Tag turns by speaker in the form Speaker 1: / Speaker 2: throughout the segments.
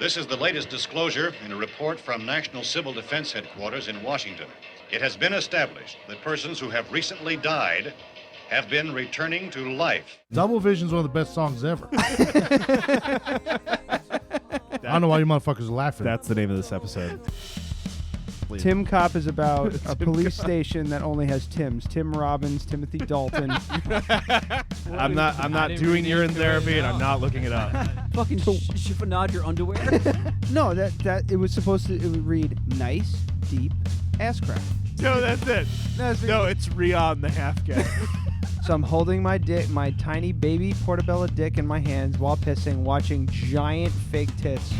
Speaker 1: This is the latest disclosure in a report from National Civil Defense Headquarters in Washington. It has been established that persons who have recently died have been returning to life.
Speaker 2: Double Vision's one of the best songs ever. I don't know why you motherfuckers are laughing.
Speaker 3: That's the name of this episode.
Speaker 4: Tim Cop is about a police station that only has Tims. Tim Robbins, Timothy Dalton.
Speaker 3: I'm not doing urine therapy, and I'm not looking it up.
Speaker 5: Fucking chiffonade your underwear.
Speaker 4: No, that it was supposed to. It would read nice, deep ass crack.
Speaker 3: No, that's it. No, it's Rion the half guy.
Speaker 4: So I'm holding my dick, my tiny baby portobello dick in my hands while pissing, watching giant fake tits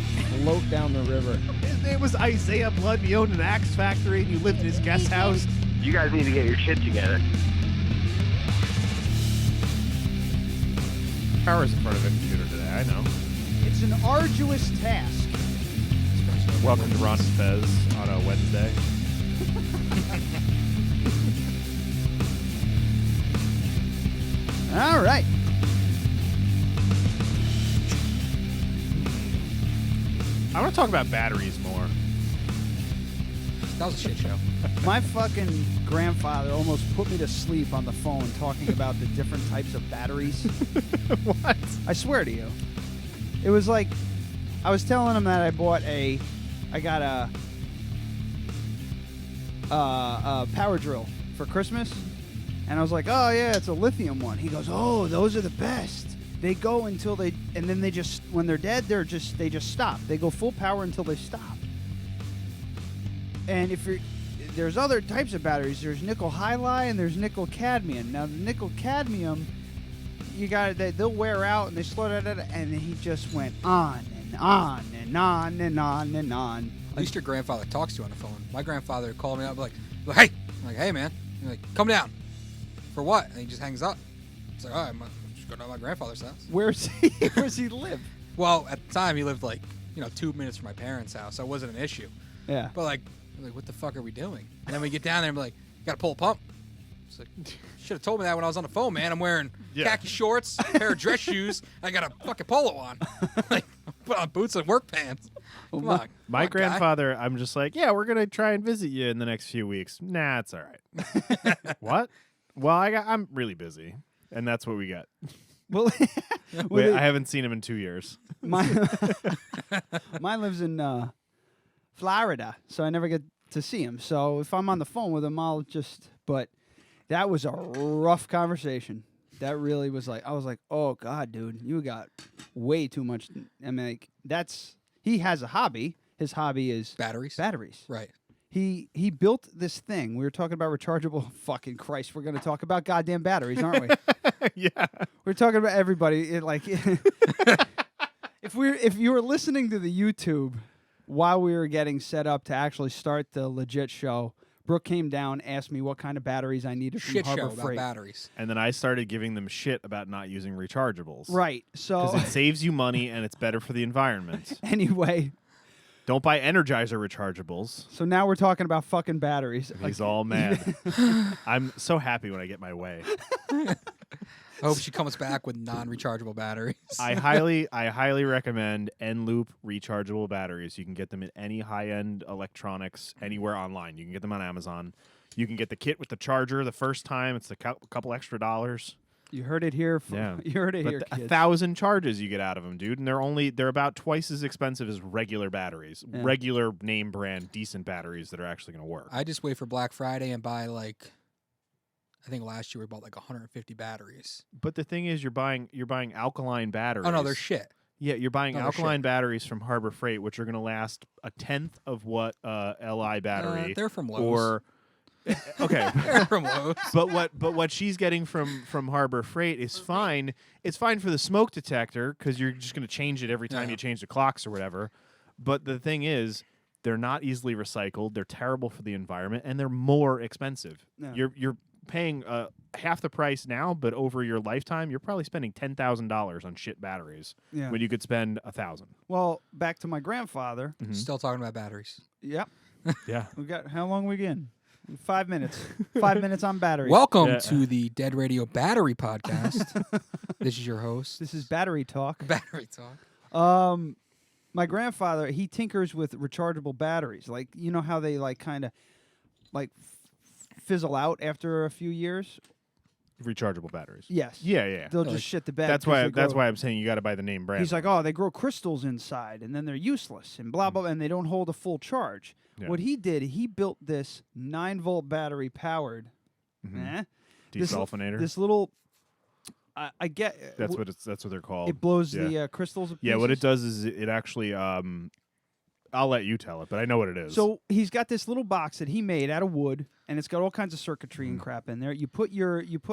Speaker 4: float down the river.
Speaker 3: His name was Isaiah Blood, and he owned an axe factory, and you lived in his guest house.
Speaker 6: You guys need to get your shit together.
Speaker 3: Power's in front of a computer today, I know.
Speaker 4: It's an arduous task.
Speaker 3: Welcome to Ron and Fez on a Wednesday.
Speaker 4: All right.
Speaker 3: I want to talk about batteries more.
Speaker 5: That was a shit show.
Speaker 4: My fucking grandfather almost put me to sleep on the phone talking about the different types of batteries.
Speaker 3: What?
Speaker 4: I swear to you. It was like, I was telling him that I got a power drill for Christmas. And I was like, oh yeah, it's a lithium one. He goes, oh, those are the best. They go until and then they just, when they're dead, they just stop. They go full power until they stop. And there's other types of batteries. There's nickel halide and there's nickel cadmium. Now the nickel cadmium, they'll wear out and they slow down, and he just went on and on and on and on and on.
Speaker 5: At least your grandfather talks to you on the phone. My grandfather called me up like, hey. I'm like, hey man. He's like, come down. For what? And he just hangs up. It's like, all right, I'm just going to my grandfather's house.
Speaker 4: Where's he live?
Speaker 5: Well, at the time, he lived 2 minutes from my parents' house, so it wasn't an issue.
Speaker 4: Yeah.
Speaker 5: But what the fuck are we doing? And then we get down there and be like, you got to pull a pump. It's like, should have told me that when I was on the phone, man. I'm wearing khaki shorts, a pair of dress shoes, I got a fucking polo on. Put on boots and work pants. Come on.
Speaker 3: My grandfather, I'm just like, yeah, we're going to try and visit you in the next few weeks. Nah, it's all right. What? Well, I'm really busy, and that's what we got.
Speaker 4: Well,
Speaker 3: I haven't seen him in 2 years.
Speaker 4: Mine lives in Florida, so I never get to see him. So if I'm on the phone with him, but that was a rough conversation. That really was I was like, oh God, dude, you got way too much. I mean, he has a hobby. His hobby is
Speaker 5: batteries.
Speaker 4: Right. He built this thing. We were talking about rechargeable. Fucking Christ, we're going to talk about goddamn batteries, aren't we?
Speaker 3: Yeah.
Speaker 4: We're talking about everybody. If you were listening to the YouTube while we were getting set up to actually start the legit show, Brooke came down, asked me what kind of batteries I needed from Harbor
Speaker 5: Freight.
Speaker 4: Freight.
Speaker 5: About batteries.
Speaker 3: And then I started giving them shit about not using rechargeables.
Speaker 4: Right. So
Speaker 3: because it saves you money and it's better for the environment.
Speaker 4: Anyway.
Speaker 3: Don't buy Energizer rechargeables.
Speaker 4: So now we're talking about fucking batteries.
Speaker 3: He's all mad. I'm so happy when I get my way.
Speaker 5: I hope she comes back with non-rechargeable batteries.
Speaker 3: I highly recommend N-Loop rechargeable batteries. You can get them at any high-end electronics anywhere online. You can get them on Amazon. You can get the kit with the charger the first time. It's a couple extra dollars.
Speaker 4: You heard it here. You heard it here, kids.
Speaker 3: 1,000 charges you get out of them, dude, and they're about twice as expensive as regular batteries, regular name brand decent batteries that are actually going to work.
Speaker 5: I just wait for Black Friday and buy I think last year we bought 150 batteries.
Speaker 3: But the thing is, you're buying alkaline batteries.
Speaker 5: Oh no, they're shit.
Speaker 3: Yeah, you're buying alkaline batteries from Harbor Freight, which are going to last a tenth of what LI battery.
Speaker 5: They're from Lowe's.
Speaker 3: Or okay,
Speaker 5: they're from Lowe's.
Speaker 3: But what she's getting from Harbor Freight is fine. It's fine for the smoke detector because you're just going to change it every time you change the clocks or whatever. But the thing is, they're not easily recycled. They're terrible for the environment, and they're more expensive. Yeah. You're paying half the price now, but over your lifetime, you're probably spending $10,000 on shit batteries when you could spend $1,000.
Speaker 4: Well, back to my grandfather.
Speaker 5: Mm-hmm. Still talking about batteries.
Speaker 4: Yep.
Speaker 3: Yeah.
Speaker 4: We got how long we getting? 5 minutes. 5 minutes on batteries.
Speaker 5: Welcome to the Dead Radio Battery Podcast. This is your host.
Speaker 4: This is Battery Talk.
Speaker 5: Battery Talk.
Speaker 4: My grandfather, he tinkers with rechargeable batteries. Like, you know how they like kind of like fizzle out after a few years?
Speaker 3: Rechargeable batteries.
Speaker 4: Yes.
Speaker 3: Yeah.
Speaker 4: They'll
Speaker 5: Like,
Speaker 4: just shit the bed.
Speaker 3: That's
Speaker 4: 'cause
Speaker 3: why.
Speaker 4: they
Speaker 3: That's
Speaker 4: grow-
Speaker 3: why I'm saying you got to buy the name brand.
Speaker 4: He's like, oh, they grow crystals inside, and then they're useless, and blah, blah, blah, and they don't hold a full charge.
Speaker 3: Yeah.
Speaker 4: What he did, he built this 9-volt battery powered,
Speaker 3: Desulfonator.
Speaker 4: this little, I get.
Speaker 3: That's what they're called.
Speaker 4: It blows
Speaker 3: Yeah.
Speaker 4: the crystals to
Speaker 3: Yeah, what it
Speaker 4: pieces.
Speaker 3: does is it actually. I'll let you tell it, but I know what it is.
Speaker 4: So he's got this little box that he made out of wood, and it's got all kinds of circuitry and crap in there. You put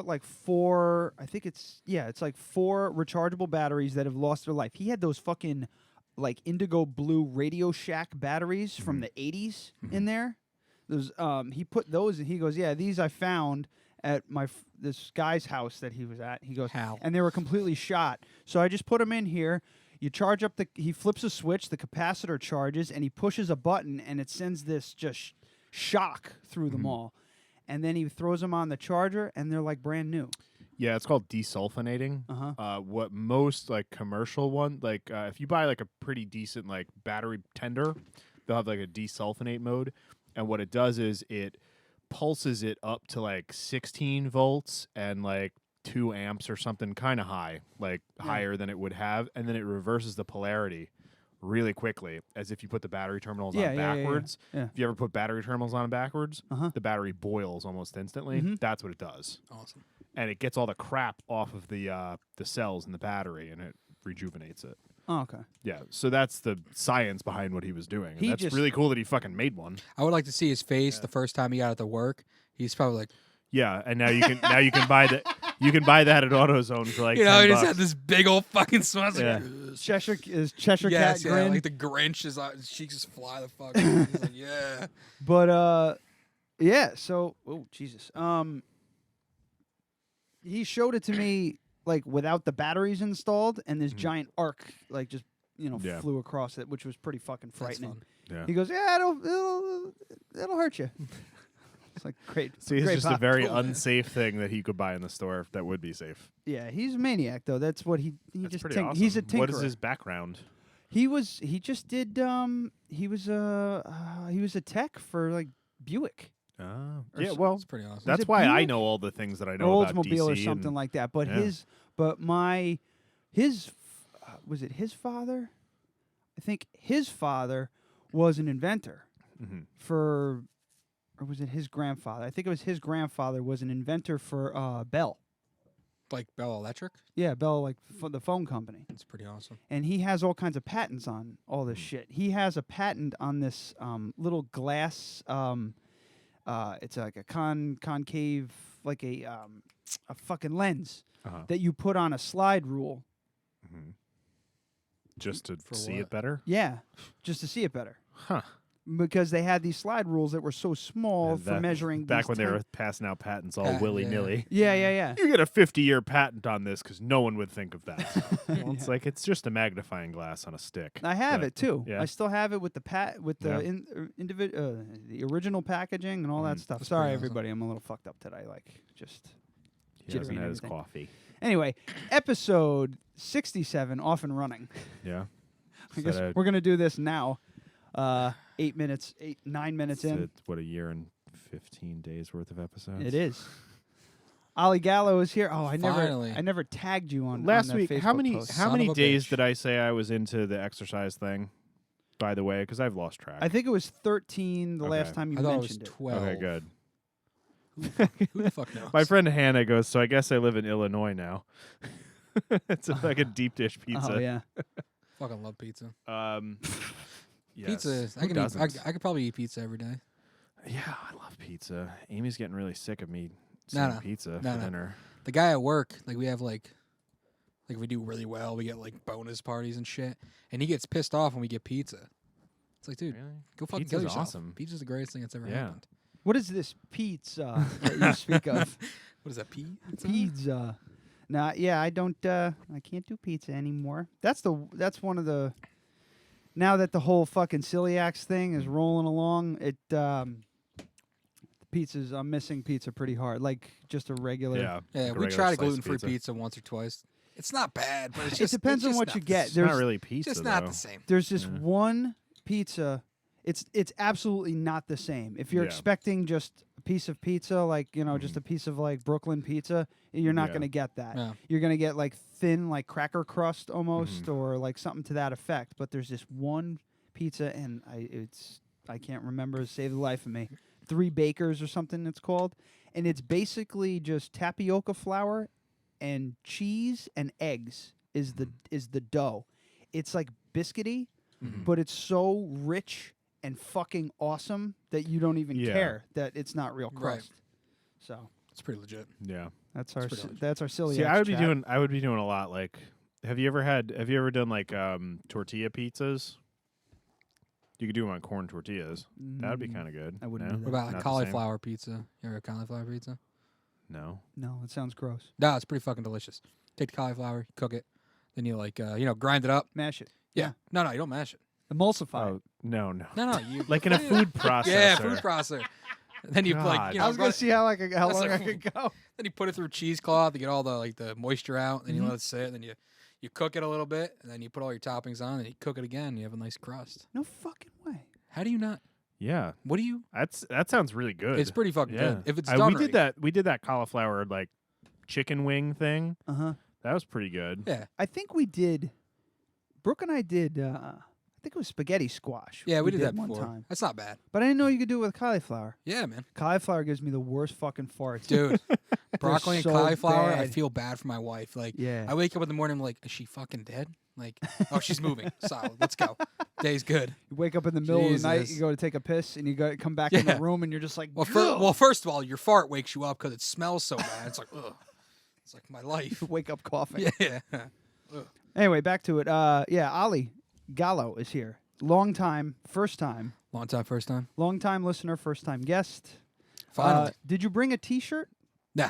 Speaker 4: like 4, I think it's like 4 rechargeable batteries that have lost their life. He had those fucking like indigo blue Radio Shack batteries from the 80s in there. Those he put those, and he goes, yeah, these I found at this guy's house that he was at. He goes,
Speaker 5: How?
Speaker 4: and they were completely shot. So I just put them in here. You charge up he flips a switch, the capacitor charges, and he pushes a button, and it sends this just shock through them all. And then he throws them on the charger, and they're like brand new.
Speaker 3: yeah, it's called desulfonating. What most like commercial one, like if you buy like a pretty decent like battery tender, they'll have like a desulfonate mode, and what it does is it pulses it up to like 16 volts and like 2 amps or something, kind of high, like higher than it would have, and then it reverses the polarity really quickly, as if you put the battery terminals on backwards.
Speaker 4: Yeah.
Speaker 3: If you ever put battery terminals on backwards, the battery boils almost instantly. That's what it does,
Speaker 5: Awesome.
Speaker 3: and it gets all the crap off of the cells in the battery, and it rejuvenates it.
Speaker 4: Oh, okay.
Speaker 3: Yeah, so that's the science behind what he was doing. And
Speaker 4: He
Speaker 3: that's
Speaker 4: just-
Speaker 3: really cool that he fucking made one.
Speaker 5: I would like to see his face the first time he got out to work. He's probably like,
Speaker 3: Yeah, and now you can buy that at AutoZone for like
Speaker 5: you know,
Speaker 3: $10.
Speaker 5: he just had this big old fucking smile.
Speaker 3: Yeah.
Speaker 4: Cheshire
Speaker 5: Yes,
Speaker 4: cat
Speaker 5: yeah,
Speaker 4: grin.
Speaker 5: like the Grinch, his cheeks just fly the fuck. He's like, yeah.
Speaker 4: But yeah. So, oh Jesus. He showed it to me like without the batteries installed, and this giant arc like just
Speaker 3: Yeah.
Speaker 4: flew across it, which was pretty fucking
Speaker 5: That's
Speaker 4: frightening.
Speaker 5: fun.
Speaker 3: Yeah.
Speaker 4: He goes, yeah, it'll hurt you. It's like great.
Speaker 3: See, it's
Speaker 4: great
Speaker 3: just a
Speaker 4: pop.
Speaker 3: very
Speaker 5: Cool, man.
Speaker 3: unsafe thing that he could buy in the store that would be safe.
Speaker 4: Yeah, he's a maniac though. That's what he
Speaker 3: That's
Speaker 4: just
Speaker 3: pretty
Speaker 4: tink-
Speaker 3: awesome.
Speaker 4: he's a tinkerer.
Speaker 3: What is his background?
Speaker 4: He just did he was a tech for like Buick
Speaker 3: Oh,
Speaker 4: Or
Speaker 3: yeah.
Speaker 4: s-
Speaker 3: Well,
Speaker 5: It's pretty awesome.
Speaker 3: that's
Speaker 4: it
Speaker 3: why I
Speaker 4: Buick?
Speaker 3: know all the things that I
Speaker 4: or
Speaker 3: know about
Speaker 4: Oldsmobile or
Speaker 3: DC
Speaker 4: something
Speaker 3: and-
Speaker 4: like that. But
Speaker 3: yeah.
Speaker 4: was it his father? I think his father was an inventor
Speaker 3: Mhm.
Speaker 4: for, or was it his grandfather? I think it was his grandfather was an inventor for Bell.
Speaker 5: Like Bell Electric.
Speaker 4: Yeah, Bell, like for the phone company.
Speaker 5: It's pretty awesome.
Speaker 4: And he has all kinds of patents on all this shit. He has a patent on this little glass. It's like a concave, like a fucking lens
Speaker 3: Uh-huh.
Speaker 4: that you put on a slide rule.
Speaker 3: Mhm. Just to
Speaker 5: For
Speaker 3: see
Speaker 5: what?
Speaker 3: it better.
Speaker 4: Yeah, just to see it better.
Speaker 3: Huh.
Speaker 4: Because they had these slide rules that were so small
Speaker 3: Yeah,
Speaker 4: for measuring.
Speaker 3: Back
Speaker 4: these
Speaker 3: when they
Speaker 4: tiny-
Speaker 3: were passing out patents all
Speaker 5: Patent,
Speaker 3: willy nilly.
Speaker 4: Yeah.
Speaker 3: You get a 50-year patent on this because no one would think of that. Well, it's like it's just a magnifying glass on a stick.
Speaker 4: I have
Speaker 3: but-
Speaker 4: it too.
Speaker 3: yeah.
Speaker 4: I still have it with the
Speaker 3: Yeah.
Speaker 4: the original packaging and all that stuff.
Speaker 5: That's
Speaker 4: Sorry,
Speaker 5: pretty awesome.
Speaker 4: everybody, I'm a little fucked up today. Like just.
Speaker 3: He hasn't
Speaker 4: jittery and
Speaker 3: had his
Speaker 4: everything.
Speaker 3: coffee.
Speaker 4: Anyway, episode 67, off and running.
Speaker 3: Yeah.
Speaker 4: I guess we're gonna do this now. 9 minutes in.
Speaker 3: It's, what, a year and 15 days worth of episodes?
Speaker 4: It is. Ollie Gallo is here. Oh,
Speaker 5: Finally.
Speaker 4: I never tagged you on
Speaker 3: Last
Speaker 4: that
Speaker 3: week,
Speaker 4: Facebook
Speaker 3: how many
Speaker 4: post.
Speaker 5: Son of a
Speaker 3: days
Speaker 5: bitch.
Speaker 3: did I say I was into the exercise thing? By the way, because I've lost track.
Speaker 4: I think it was 13 the last
Speaker 3: Okay.
Speaker 4: time you
Speaker 5: I thought it was
Speaker 4: mentioned it.
Speaker 5: 12.
Speaker 3: Okay, good.
Speaker 5: Who the fuck knows?
Speaker 3: My friend Hannah goes, so I guess I live in Illinois now. It's like a deep dish pizza.
Speaker 4: Oh yeah.
Speaker 5: Fucking love pizza.
Speaker 3: Yes.
Speaker 5: Pizza.
Speaker 3: Who doesn't?
Speaker 5: I could probably eat pizza every day.
Speaker 3: Yeah, I love pizza. Amy's getting really sick of me
Speaker 5: No,
Speaker 3: saying
Speaker 5: no.
Speaker 3: pizza
Speaker 5: No,
Speaker 3: for
Speaker 5: no.
Speaker 3: dinner.
Speaker 5: The guy at work, like we have like if we do really well, we get like bonus parties and shit, and he gets pissed off when we get pizza. It's like, dude,
Speaker 3: Really?
Speaker 5: go fucking
Speaker 3: Pizza's
Speaker 5: kill yourself.
Speaker 3: awesome.
Speaker 5: Pizza's the greatest thing that's ever
Speaker 3: Yeah.
Speaker 5: happened.
Speaker 4: What is this pizza that you speak of?
Speaker 5: What is that?
Speaker 4: Pizza. Nah, yeah, I don't. I can't do pizza anymore. That's one of the. Now that the whole fucking celiacs thing is rolling along, pizzas. I'm missing pizza pretty hard, like just a regular.
Speaker 3: Yeah.
Speaker 5: Yeah,
Speaker 3: like a
Speaker 5: we
Speaker 3: regular
Speaker 5: tried a
Speaker 3: slice of
Speaker 5: gluten-free pizza once or twice. It's not bad, but it's
Speaker 4: It
Speaker 5: just
Speaker 4: depends
Speaker 5: it's
Speaker 4: on
Speaker 5: just
Speaker 4: what
Speaker 5: not
Speaker 4: you
Speaker 5: the
Speaker 4: get.
Speaker 3: It's
Speaker 5: same.
Speaker 3: not really pizza.
Speaker 5: Just not
Speaker 3: though.
Speaker 5: the same.
Speaker 4: There's this one pizza. It's absolutely not the same. If you're
Speaker 3: Yeah.
Speaker 4: expecting just a piece of pizza, like just a piece of like Brooklyn pizza, you're not
Speaker 3: Yeah.
Speaker 4: gonna get that.
Speaker 5: Yeah.
Speaker 4: You're gonna get like thin, like cracker crust almost, or like something to that effect. But there's this one pizza, and I can't remember. Save the life of me. 3 Bakers or something it's called, and it's basically just tapioca flour and cheese and eggs is the dough. It's like biscuity, but it's so rich and fucking awesome that you don't even
Speaker 3: Yeah.
Speaker 4: care that it's not real
Speaker 5: Right.
Speaker 4: crust. So
Speaker 5: It's pretty legit.
Speaker 3: Yeah.
Speaker 4: that's our
Speaker 5: pretty legit.
Speaker 4: that's our silly.
Speaker 3: See, I would be doing a lot like. Have you ever done like tortilla pizzas? You could do them on corn tortillas. That would be kind of good.
Speaker 4: I wouldn't
Speaker 3: No?
Speaker 4: do
Speaker 5: What
Speaker 4: that.
Speaker 5: about like
Speaker 3: Not the same?
Speaker 5: cauliflower pizza? You ever had cauliflower pizza?
Speaker 3: No.
Speaker 4: No, it sounds gross.
Speaker 5: No, it's pretty fucking delicious. Take the cauliflower, you cook it, then you grind it up.
Speaker 4: Mash it.
Speaker 5: Yeah. No, you don't mash it.
Speaker 4: Emulsify.
Speaker 3: Oh no.
Speaker 5: No, you
Speaker 3: Like in a food processor.
Speaker 5: Yeah, food processor. Then you
Speaker 3: God.
Speaker 4: I was gonna see how
Speaker 5: That's
Speaker 4: long I
Speaker 5: like-
Speaker 4: could go.
Speaker 5: Then you put it through cheesecloth to get all the moisture out. Then you let it sit. Then you cook it a little bit, and then you put all your toppings on, and you cook it again. You have a nice crust.
Speaker 4: No fucking way.
Speaker 5: How do you not?
Speaker 3: Yeah.
Speaker 5: What do you?
Speaker 3: That sounds really good.
Speaker 5: It's pretty fucking
Speaker 3: Yeah.
Speaker 5: good if it's done
Speaker 3: we did that cauliflower like chicken wing thing.
Speaker 4: Uh huh.
Speaker 3: That was pretty good.
Speaker 5: Yeah,
Speaker 4: I think we did. Brooke and I did. I think it was spaghetti squash.
Speaker 5: yeah, we did that
Speaker 4: one
Speaker 5: before.
Speaker 4: time.
Speaker 5: That's not bad.
Speaker 4: But I didn't know you could do it with cauliflower.
Speaker 5: Yeah, man,
Speaker 4: Cauliflower gives me the worst fucking farts.
Speaker 5: dude. Broccoli and
Speaker 4: so
Speaker 5: cauliflower. I
Speaker 4: bad.
Speaker 5: feel bad for my wife. Like,
Speaker 4: Yeah.
Speaker 5: I wake up in the morning, I'm like, is she fucking dead? Like, oh, she's moving. Solid. Let's go. Day's good.
Speaker 4: You wake up in the middle of the night,
Speaker 5: Jesus.
Speaker 4: you go to take a piss, and you come back in the
Speaker 5: Yeah.
Speaker 4: room, and you're just like,
Speaker 5: Well,
Speaker 4: "Ugh."
Speaker 5: first of all, your fart wakes you up because it smells so bad. It's like, ugh. It's like my life.
Speaker 4: wake up coughing.
Speaker 5: Yeah.
Speaker 4: Anyway, back to it. Ollie Gallo is here. Long time, first time.
Speaker 5: Long time, first time.
Speaker 4: Long time listener, first time guest.
Speaker 5: Finally.
Speaker 4: Did you bring a T-shirt?
Speaker 5: No.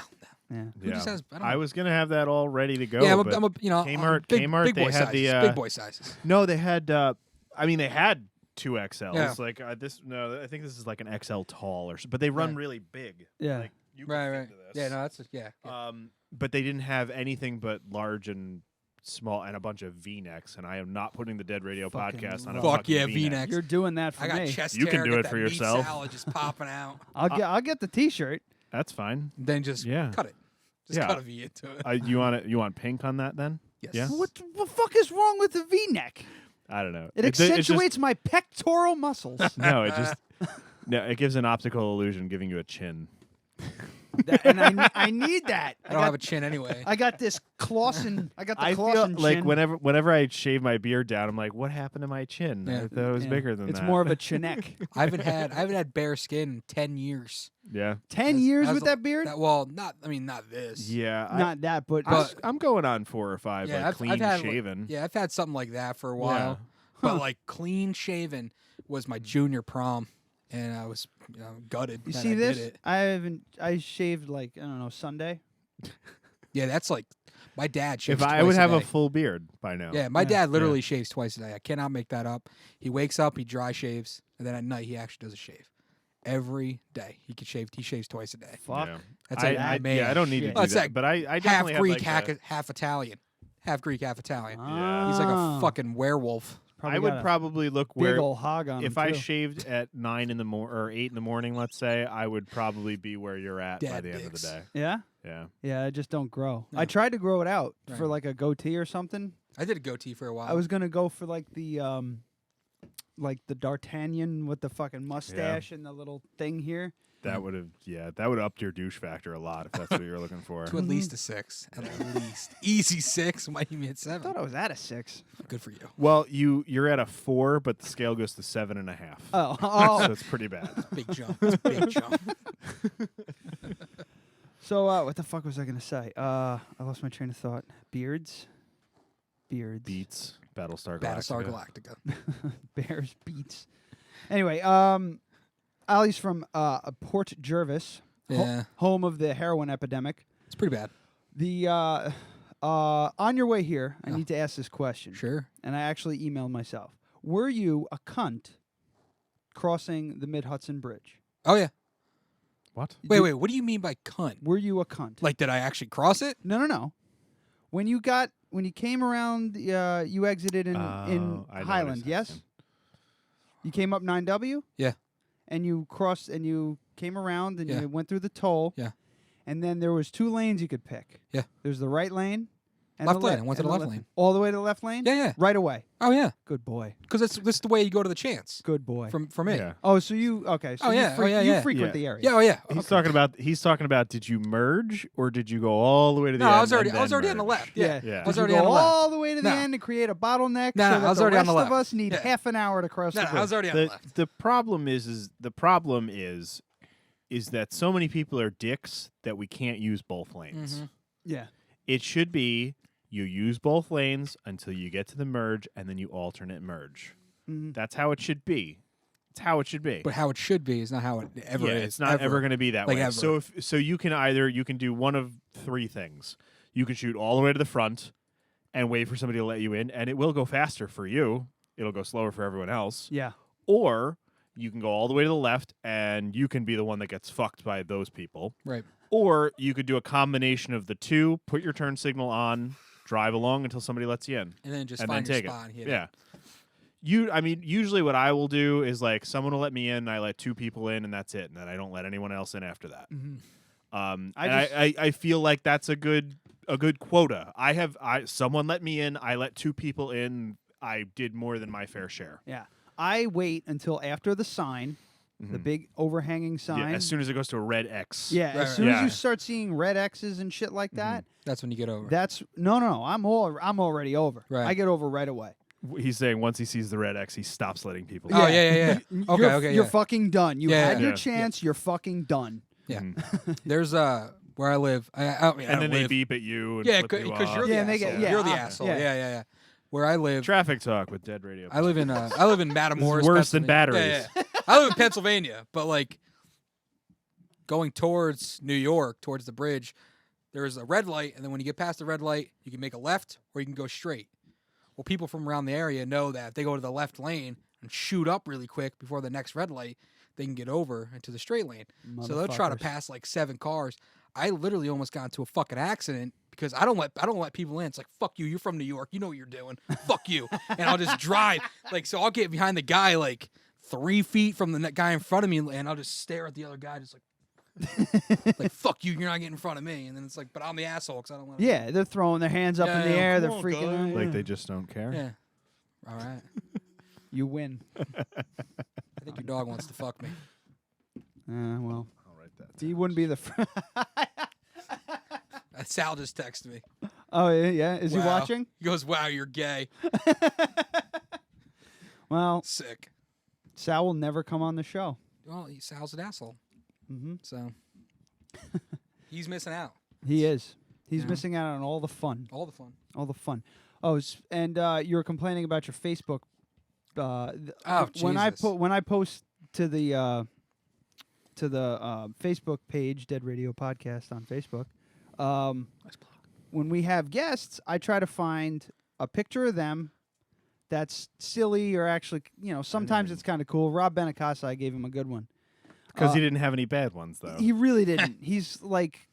Speaker 4: Yeah.
Speaker 5: Who just has? I don't
Speaker 3: I
Speaker 5: know.
Speaker 3: was gonna have that all ready to go.
Speaker 5: Yeah,
Speaker 3: but
Speaker 5: I'm a
Speaker 3: Kmart,
Speaker 5: big,
Speaker 3: Kmart,
Speaker 5: big
Speaker 3: they
Speaker 5: boy
Speaker 3: had
Speaker 5: sizes.
Speaker 3: the
Speaker 5: Big boy sizes.
Speaker 3: No, they had. They had 2XLs.
Speaker 5: Yeah.
Speaker 3: Like this. No, I think this is like an XL tall but they run
Speaker 5: Right.
Speaker 3: really big.
Speaker 4: Yeah.
Speaker 3: Like you can
Speaker 5: Right,
Speaker 3: fit
Speaker 5: right.
Speaker 3: into this.
Speaker 5: Yeah, no, that's yeah.
Speaker 3: But they didn't have anything but large and small and a bunch of V-necks. And I am not putting the Dead Radio
Speaker 4: Fucking
Speaker 3: podcast on a
Speaker 5: Fuck
Speaker 3: fucking
Speaker 5: yeah,
Speaker 3: V-neck.
Speaker 5: V-necks.
Speaker 4: You're doing that for
Speaker 5: I got
Speaker 4: me.
Speaker 5: chest
Speaker 3: You can
Speaker 5: hair,
Speaker 3: do
Speaker 5: get
Speaker 3: it
Speaker 5: that
Speaker 3: for
Speaker 5: meat
Speaker 3: yourself.
Speaker 5: salad just popping out.
Speaker 4: I'll get the T-shirt.
Speaker 3: That's fine.
Speaker 5: Then just
Speaker 3: Yeah.
Speaker 5: cut it. Just
Speaker 3: Yeah.
Speaker 5: cut a V into it.
Speaker 3: You want pink on that then?
Speaker 5: Yes.
Speaker 3: Yeah.
Speaker 4: What the fuck is wrong with the V-neck?
Speaker 3: I don't know.
Speaker 4: It
Speaker 3: It's just-
Speaker 4: accentuates my pectoral muscles.
Speaker 3: no, it just it gives an optical illusion, giving you a chin.
Speaker 4: And I need that.
Speaker 5: I don't have a chin anyway.
Speaker 4: I got this Clausen. I got the
Speaker 3: I feel
Speaker 4: Clausen
Speaker 3: like
Speaker 4: chin.
Speaker 3: whenever I shave my beard down, I'm like, what happened to my chin?
Speaker 5: Yeah.
Speaker 3: I thought it was
Speaker 4: Yeah.
Speaker 3: bigger than
Speaker 4: It's
Speaker 3: that.
Speaker 4: more of a chinek.
Speaker 5: I haven't had bare skin in 10 years.
Speaker 3: yeah.
Speaker 4: 10
Speaker 5: That's-
Speaker 4: years
Speaker 5: that's
Speaker 4: with
Speaker 5: the-
Speaker 4: that beard?
Speaker 5: Not this.
Speaker 3: Yeah.
Speaker 4: Not that, but
Speaker 3: I'm going on 4 or 5,
Speaker 5: Yeah,
Speaker 3: like
Speaker 5: I've
Speaker 3: clean
Speaker 5: had, like-
Speaker 3: shaven.
Speaker 5: Yeah, I've had something like that for a while. But like clean shaven was my junior prom, and I was gutted.
Speaker 4: you
Speaker 5: that
Speaker 4: see
Speaker 5: I
Speaker 4: this?
Speaker 5: Did it.
Speaker 4: I shaved like, I don't know, Sunday.
Speaker 5: Yeah, that's like my dad shaves.
Speaker 3: If I
Speaker 5: twice
Speaker 3: would have
Speaker 5: a
Speaker 3: a
Speaker 5: day.
Speaker 3: full beard by now.
Speaker 5: Yeah, my dad literally shaves twice a day. I cannot make that up. He wakes up, he dry shaves, and then at night he actually does a shave. Every day he shaves twice a day.
Speaker 4: Fuck.
Speaker 3: Yeah.
Speaker 5: That's
Speaker 3: I don't need to
Speaker 4: shit.
Speaker 3: do
Speaker 5: It's
Speaker 3: that.
Speaker 5: like
Speaker 3: but I
Speaker 5: half
Speaker 3: definitely
Speaker 5: Greek,
Speaker 3: have like
Speaker 5: half Italian. Half Greek, half Italian.
Speaker 4: Ah.
Speaker 5: He's like a fucking werewolf.
Speaker 4: Probably
Speaker 3: I would
Speaker 4: got a
Speaker 3: probably look
Speaker 4: big
Speaker 3: where
Speaker 4: ol' hog on
Speaker 3: if
Speaker 4: him,
Speaker 3: I
Speaker 4: too.
Speaker 3: shaved at 9 in the or 8 in the morning, let's say, I would probably be where you're at by
Speaker 5: Dad
Speaker 3: the end of
Speaker 5: dicks.
Speaker 3: the day.
Speaker 4: Yeah?
Speaker 3: Yeah.
Speaker 4: Yeah, I just don't grow.
Speaker 5: No.
Speaker 4: I tried to grow it out for
Speaker 5: Right.
Speaker 4: like a goatee or something.
Speaker 5: I did a goatee for a while.
Speaker 4: I was going to go for like the D'Artagnan with the fucking mustache and the little thing here.
Speaker 3: That would have upped your douche factor a lot if that's what you're looking for.
Speaker 5: to at least a 6. At least. Easy 6. Might even hit
Speaker 4: I
Speaker 5: 7.
Speaker 4: thought I was at a 6.
Speaker 5: Good for you.
Speaker 3: Well, you're at a 4, but the scale goes to 7.5.
Speaker 4: Oh.
Speaker 3: So it's pretty bad.
Speaker 5: Big jump. It's a big jump.
Speaker 4: So what the fuck was I going to say? I lost my train of thought. Beards.
Speaker 3: Beats Battlestar Galactica.
Speaker 5: Battlestar Galactica.
Speaker 4: Bears beats. Anyway, Ollie's from Port Jervis,
Speaker 5: Yeah.
Speaker 4: home of the heroin epidemic.
Speaker 5: It's pretty bad.
Speaker 4: The on your way here, I
Speaker 5: Oh.
Speaker 4: need to ask this question.
Speaker 5: Sure.
Speaker 4: And I actually emailed myself. Were you a cunt crossing the mid-Hudson Bridge?
Speaker 5: Oh, yeah.
Speaker 3: What?
Speaker 5: Wait. What do you mean by cunt?
Speaker 4: Were you a cunt?
Speaker 5: Like, did I actually cross it?
Speaker 4: No. When you came around, you exited in
Speaker 3: I know what
Speaker 4: Highland,
Speaker 3: he's
Speaker 4: yes?
Speaker 3: asking.
Speaker 4: You came up 9W?
Speaker 5: Yeah.
Speaker 4: And you crossed, and you came around, and
Speaker 5: Yeah.
Speaker 4: you went through the toll.
Speaker 5: Yeah.
Speaker 4: And then there was 2 lanes you could pick.
Speaker 5: Yeah.
Speaker 4: There's the right lane and
Speaker 5: Left
Speaker 4: the
Speaker 5: lane.
Speaker 4: left.
Speaker 5: I went to
Speaker 4: and
Speaker 5: the left lane.
Speaker 4: All the way to the left lane?
Speaker 5: Yeah, yeah.
Speaker 4: Right away.
Speaker 5: Oh yeah,
Speaker 4: Good boy.
Speaker 5: because this is the way you go to the chance.
Speaker 4: Good boy.
Speaker 5: From me.
Speaker 3: Yeah.
Speaker 4: Oh, so you okay? So
Speaker 5: Oh, yeah.
Speaker 4: you,
Speaker 5: Oh, yeah,
Speaker 4: you
Speaker 5: yeah.
Speaker 4: frequent
Speaker 3: Yeah.
Speaker 4: the area.
Speaker 5: Yeah. Oh yeah.
Speaker 3: He's talking about. Did you merge or did you go all the way to the
Speaker 5: No,
Speaker 3: end?
Speaker 5: I was already
Speaker 3: and then
Speaker 5: on the
Speaker 3: merge?
Speaker 5: left.
Speaker 4: Yeah.
Speaker 5: Yeah.
Speaker 3: Yeah.
Speaker 5: I was
Speaker 4: Did
Speaker 5: already
Speaker 4: you
Speaker 5: on
Speaker 4: go
Speaker 5: the left.
Speaker 4: all the way to the
Speaker 5: No.
Speaker 4: end to create a bottleneck
Speaker 5: No,
Speaker 4: so
Speaker 5: I
Speaker 4: that
Speaker 5: was
Speaker 4: the
Speaker 5: already on
Speaker 4: rest
Speaker 5: the
Speaker 4: of
Speaker 5: left.
Speaker 4: us need
Speaker 5: Yeah.
Speaker 4: half an hour to cross
Speaker 5: No,
Speaker 4: the
Speaker 5: no,
Speaker 4: bridge.
Speaker 5: I was already on the left.
Speaker 3: The problem is that so many people are dicks that we can't use both lanes.
Speaker 5: Mhm.
Speaker 4: Yeah.
Speaker 3: It should be you use both lanes until you get to the merge, and then you alternate merge.
Speaker 4: Mhm.
Speaker 3: That's how it should be. It's how it should be.
Speaker 5: But how it should be is not how it ever
Speaker 3: yeah,
Speaker 5: is.
Speaker 3: it's not ever going to be that
Speaker 5: Like
Speaker 3: way.
Speaker 5: ever.
Speaker 3: So you can do one of 3 things. You can shoot all the way to the front and wait for somebody to let you in, and it will go faster for you. It'll go slower for everyone else.
Speaker 4: Yeah.
Speaker 3: Or you can go all the way to the left, and you can be the one that gets fucked by those people.
Speaker 5: Right.
Speaker 3: Or you could do a combination of the 2, put your turn signal on, drive along until somebody lets you in,
Speaker 5: And then just
Speaker 3: and
Speaker 5: find
Speaker 3: then
Speaker 5: your
Speaker 3: take
Speaker 5: spot and
Speaker 3: it.
Speaker 5: hit
Speaker 3: Yeah. Usually what I will do is like someone will let me in, I let 2 people in, and that's it, and then I don't let anyone else in after that. I feel like that's a good quota. Someone let me in, I let 2 people in, I did more than my fair share.
Speaker 4: Yeah. I wait until after the sign, the big overhanging sign.
Speaker 3: Yeah, as soon as it goes to a red X.
Speaker 4: Yeah,
Speaker 5: Right,
Speaker 4: as
Speaker 5: right.
Speaker 4: soon as
Speaker 3: Yeah.
Speaker 4: you start seeing red X's and shit like that,
Speaker 5: That's when you get over.
Speaker 4: that's no. I'm already over.
Speaker 5: Right.
Speaker 4: I get over right away.
Speaker 3: He's saying once he sees the red X, he stops letting people in.
Speaker 5: Oh, yeah. Okay,
Speaker 4: you're, You're
Speaker 5: yeah.
Speaker 4: fucking done. You
Speaker 5: Yeah,
Speaker 4: had
Speaker 5: yeah.
Speaker 4: your chance. You're fucking done.
Speaker 5: Yeah. There's where I live. I mean, I
Speaker 3: And then
Speaker 5: don't
Speaker 3: they
Speaker 5: live.
Speaker 3: beep at you and
Speaker 5: Yeah,
Speaker 3: flip you
Speaker 5: because
Speaker 3: off.
Speaker 5: you're
Speaker 4: Yeah,
Speaker 5: the
Speaker 4: and they
Speaker 5: asshole.
Speaker 4: get- yeah,
Speaker 5: You're the
Speaker 4: uh,
Speaker 5: asshole.
Speaker 4: yeah.
Speaker 5: Yeah. Where I live,
Speaker 3: Traffic talk with Dead Radio.
Speaker 5: I live in Matamoros.
Speaker 3: worse than
Speaker 5: Pennsylvania.
Speaker 3: batteries.
Speaker 5: Yeah. I live in Pennsylvania, but like going towards New York, towards the bridge, there's a red light, and then when you get past the red light, you can make a left or you can go straight. Well, people from around the area know that if they go to the left lane and shoot up really quick before the next red light, they can get over into the straight lane. So they'll try to
Speaker 4: Motherfuckers.
Speaker 5: pass like 7 cars. I literally almost got into a fucking accident because I don't let people in. It's like, fuck you, you're from New York, you know what you're doing. Fuck you. And I'll just drive. Like, so I'll get behind the guy like 3 feet from the guy in front of me, and I'll just stare at the other guy just like fuck you, you're not getting in front of me. And then it's like, but I'm the asshole because I don't want to.
Speaker 4: Yeah, they're throwing their hands up in the air. They're
Speaker 3: Come on,
Speaker 4: freaking
Speaker 3: guys.
Speaker 4: out.
Speaker 3: Like
Speaker 4: Yeah.
Speaker 3: they just don't care.
Speaker 5: Yeah. All right.
Speaker 4: You win.
Speaker 5: I think your dog wants to fuck me.
Speaker 4: Well,
Speaker 3: I'll write that.
Speaker 4: he wouldn't be the.
Speaker 5: Sal just texted me.
Speaker 4: Oh yeah. Is he
Speaker 5: Wow.
Speaker 4: watching?
Speaker 5: He goes, wow, you're gay.
Speaker 4: Well,
Speaker 5: Sick.
Speaker 4: Sal will never come on the show.
Speaker 5: Well, Sal's an asshole.
Speaker 4: Mm-hmm.
Speaker 5: So he's missing out.
Speaker 4: He is. He's
Speaker 5: Yeah.
Speaker 4: missing out on all the fun.
Speaker 5: All the fun.
Speaker 4: All the fun. Oh, and you were complaining about your Facebook. When I post to the Facebook page, Dead Radio Podcast on Facebook.
Speaker 5: Nice plug.
Speaker 4: When we have guests, I try to find a picture of them that's silly or actually, sometimes it's kind of cool. Rob Benacasa, I gave him a good one.
Speaker 3: Because he didn't have any bad ones, though.
Speaker 4: He really didn't. He's like,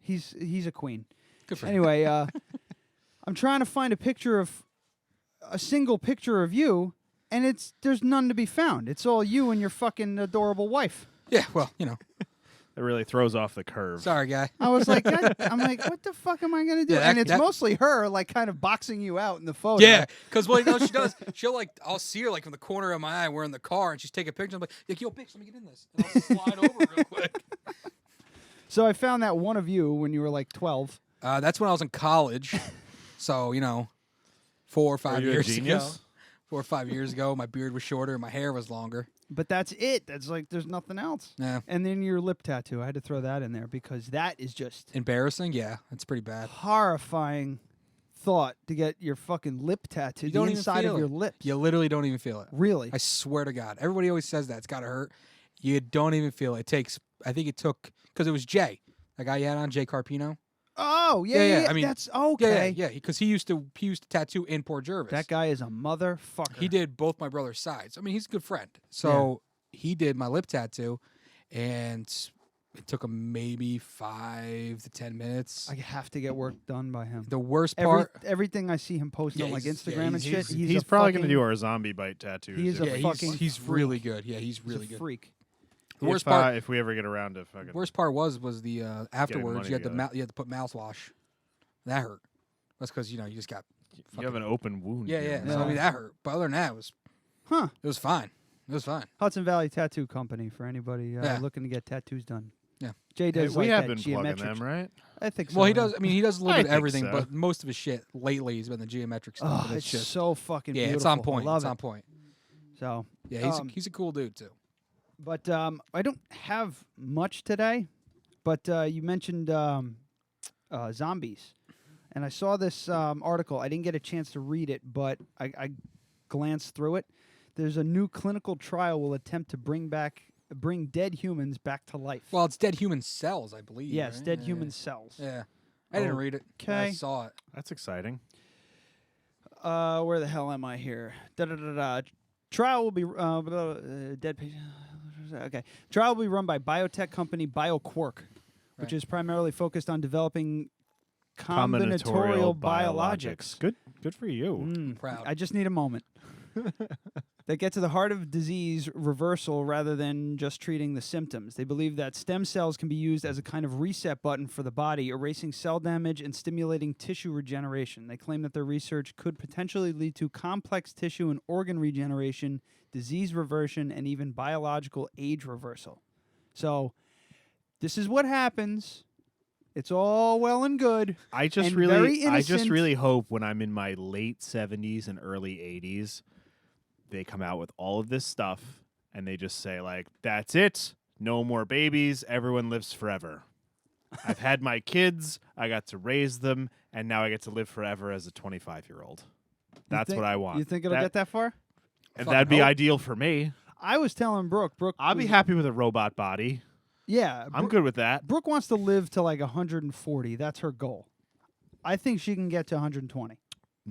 Speaker 4: he's a queen.
Speaker 5: Good for him.
Speaker 4: Anyway, I'm trying to find a single picture of you, and there's none to be found. It's all you and your fucking adorable wife.
Speaker 5: Yeah, well,
Speaker 3: It really throws off the curve.
Speaker 5: sorry, guy.
Speaker 4: I was like, I'm like, what the fuck am I gonna do?
Speaker 5: Yeah,
Speaker 4: and it's
Speaker 5: that-
Speaker 4: mostly her, like, kind of boxing you out in the photo.
Speaker 5: Yeah, because what she does, I'll see her like from the corner of my eye. We're in the car, and she's taking pictures. I'm like, yo, bitch, let me get in this. And I'll slide over real quick.
Speaker 4: So I found that one of you when you were like 12.
Speaker 5: That's when I was in college. So 4 or 5
Speaker 3: Are you a
Speaker 5: years ago.
Speaker 3: genius?
Speaker 5: 4 or 5 years ago, my beard was shorter and my hair was longer.
Speaker 4: But that's it. That's like, there's nothing else.
Speaker 5: Yeah.
Speaker 4: And then your lip tattoo. I had to throw that in there because that is just
Speaker 5: Embarrassing? Yeah, that's pretty bad.
Speaker 4: horrifying thought to get your fucking lip tattoo,
Speaker 5: You
Speaker 4: the
Speaker 5: don't even
Speaker 4: inside
Speaker 5: feel
Speaker 4: of your
Speaker 5: it.
Speaker 4: lips.
Speaker 5: You literally don't even feel it.
Speaker 4: Really?
Speaker 5: I swear to God. Everybody always says that. It's got to hurt. You don't even feel it. I think it took, because it was Jay. That guy you had on, Jay Carpino.
Speaker 4: Oh, yeah.
Speaker 5: I mean,
Speaker 4: that's okay.
Speaker 5: Yeah, because he used to tattoo in Port Jervis.
Speaker 4: That guy is a motherfucker.
Speaker 5: He did both my brother's sides. I mean, he's a good friend. So he did my lip tattoo, and It took him maybe 5 to 10 minutes.
Speaker 4: I have to get work done by him.
Speaker 5: The worst part.
Speaker 4: Everything I see him posting on like Instagram and shit,
Speaker 3: he's probably going to do our zombie bite tattoos.
Speaker 4: He's a fucking.
Speaker 5: He's really good. Yeah, he's really
Speaker 4: a
Speaker 5: good.
Speaker 4: Freak.
Speaker 5: The worst part.
Speaker 3: If we ever get around to fucking.
Speaker 5: Worst part was the afterwards. You had
Speaker 3: together.
Speaker 5: you had to put mouthwash. That hurt. That's because you just got.
Speaker 3: You have an open wound.
Speaker 5: Yeah. So I mean that hurt. But other than that, it was fine. It was fine.
Speaker 4: Hudson Valley Tattoo Company for anybody looking to get tattoos done.
Speaker 5: Yeah.
Speaker 4: Jay does
Speaker 3: we
Speaker 4: like
Speaker 3: have
Speaker 4: that
Speaker 3: been plugging
Speaker 4: geometric
Speaker 3: them, right?
Speaker 4: I think so.
Speaker 5: Well, he does. I mean, he does a little
Speaker 3: I
Speaker 5: bit of
Speaker 3: think
Speaker 5: everything,
Speaker 3: so.
Speaker 5: but most of his shit lately has been the geometric stuff.
Speaker 4: Oh,
Speaker 5: and
Speaker 4: it's
Speaker 5: just
Speaker 4: so fucking beautiful.
Speaker 5: it's on point.
Speaker 4: I love
Speaker 5: It's
Speaker 4: it.
Speaker 5: on point.
Speaker 4: So
Speaker 5: Yeah, he's a cool dude too.
Speaker 4: But I don't have much today. But you mentioned zombies, and I saw this article. I didn't get a chance to read it, but I glanced through it. There's a new clinical trial will attempt to bring dead humans back to life.
Speaker 5: Well, it's dead human cells, I believe.
Speaker 4: Yes,
Speaker 5: right?
Speaker 4: dead human cells.
Speaker 5: Yeah, I didn't read it. But I
Speaker 4: Okay.
Speaker 5: saw it.
Speaker 3: That's exciting.
Speaker 4: Where the hell am I here? Trial will be dead patient. Okay, trial will be run by biotech company BioQuark, which is primarily focused on developing combinatorial biologics.
Speaker 3: Good for you.
Speaker 5: Proud.
Speaker 4: I just need a moment. That get to the heart of disease reversal rather than just treating the symptoms. They believe that stem cells can be used as a kind of reset button for the body, erasing cell damage and stimulating tissue regeneration. They claim that their research could potentially lead to complex tissue and organ regeneration, disease reversion, and even biological age reversal. So, this is what happens. It's all well and good.
Speaker 3: I just really hope when I'm in my late 70s and early 80s, they come out with all of this stuff and they just say like, that's it. No more babies. Everyone lives forever. I've had my kids. I got to raise them. And now I get to live forever as a 25-year-old. That's what I want.
Speaker 4: You think it'll get that far?
Speaker 3: And that'd be ideal for me.
Speaker 4: I was telling Brooke.
Speaker 3: I'll be happy with a robot body.
Speaker 4: Yeah.
Speaker 3: I'm good with that.
Speaker 4: Brooke wants to live to like 140. That's her goal. I think she can get to 120.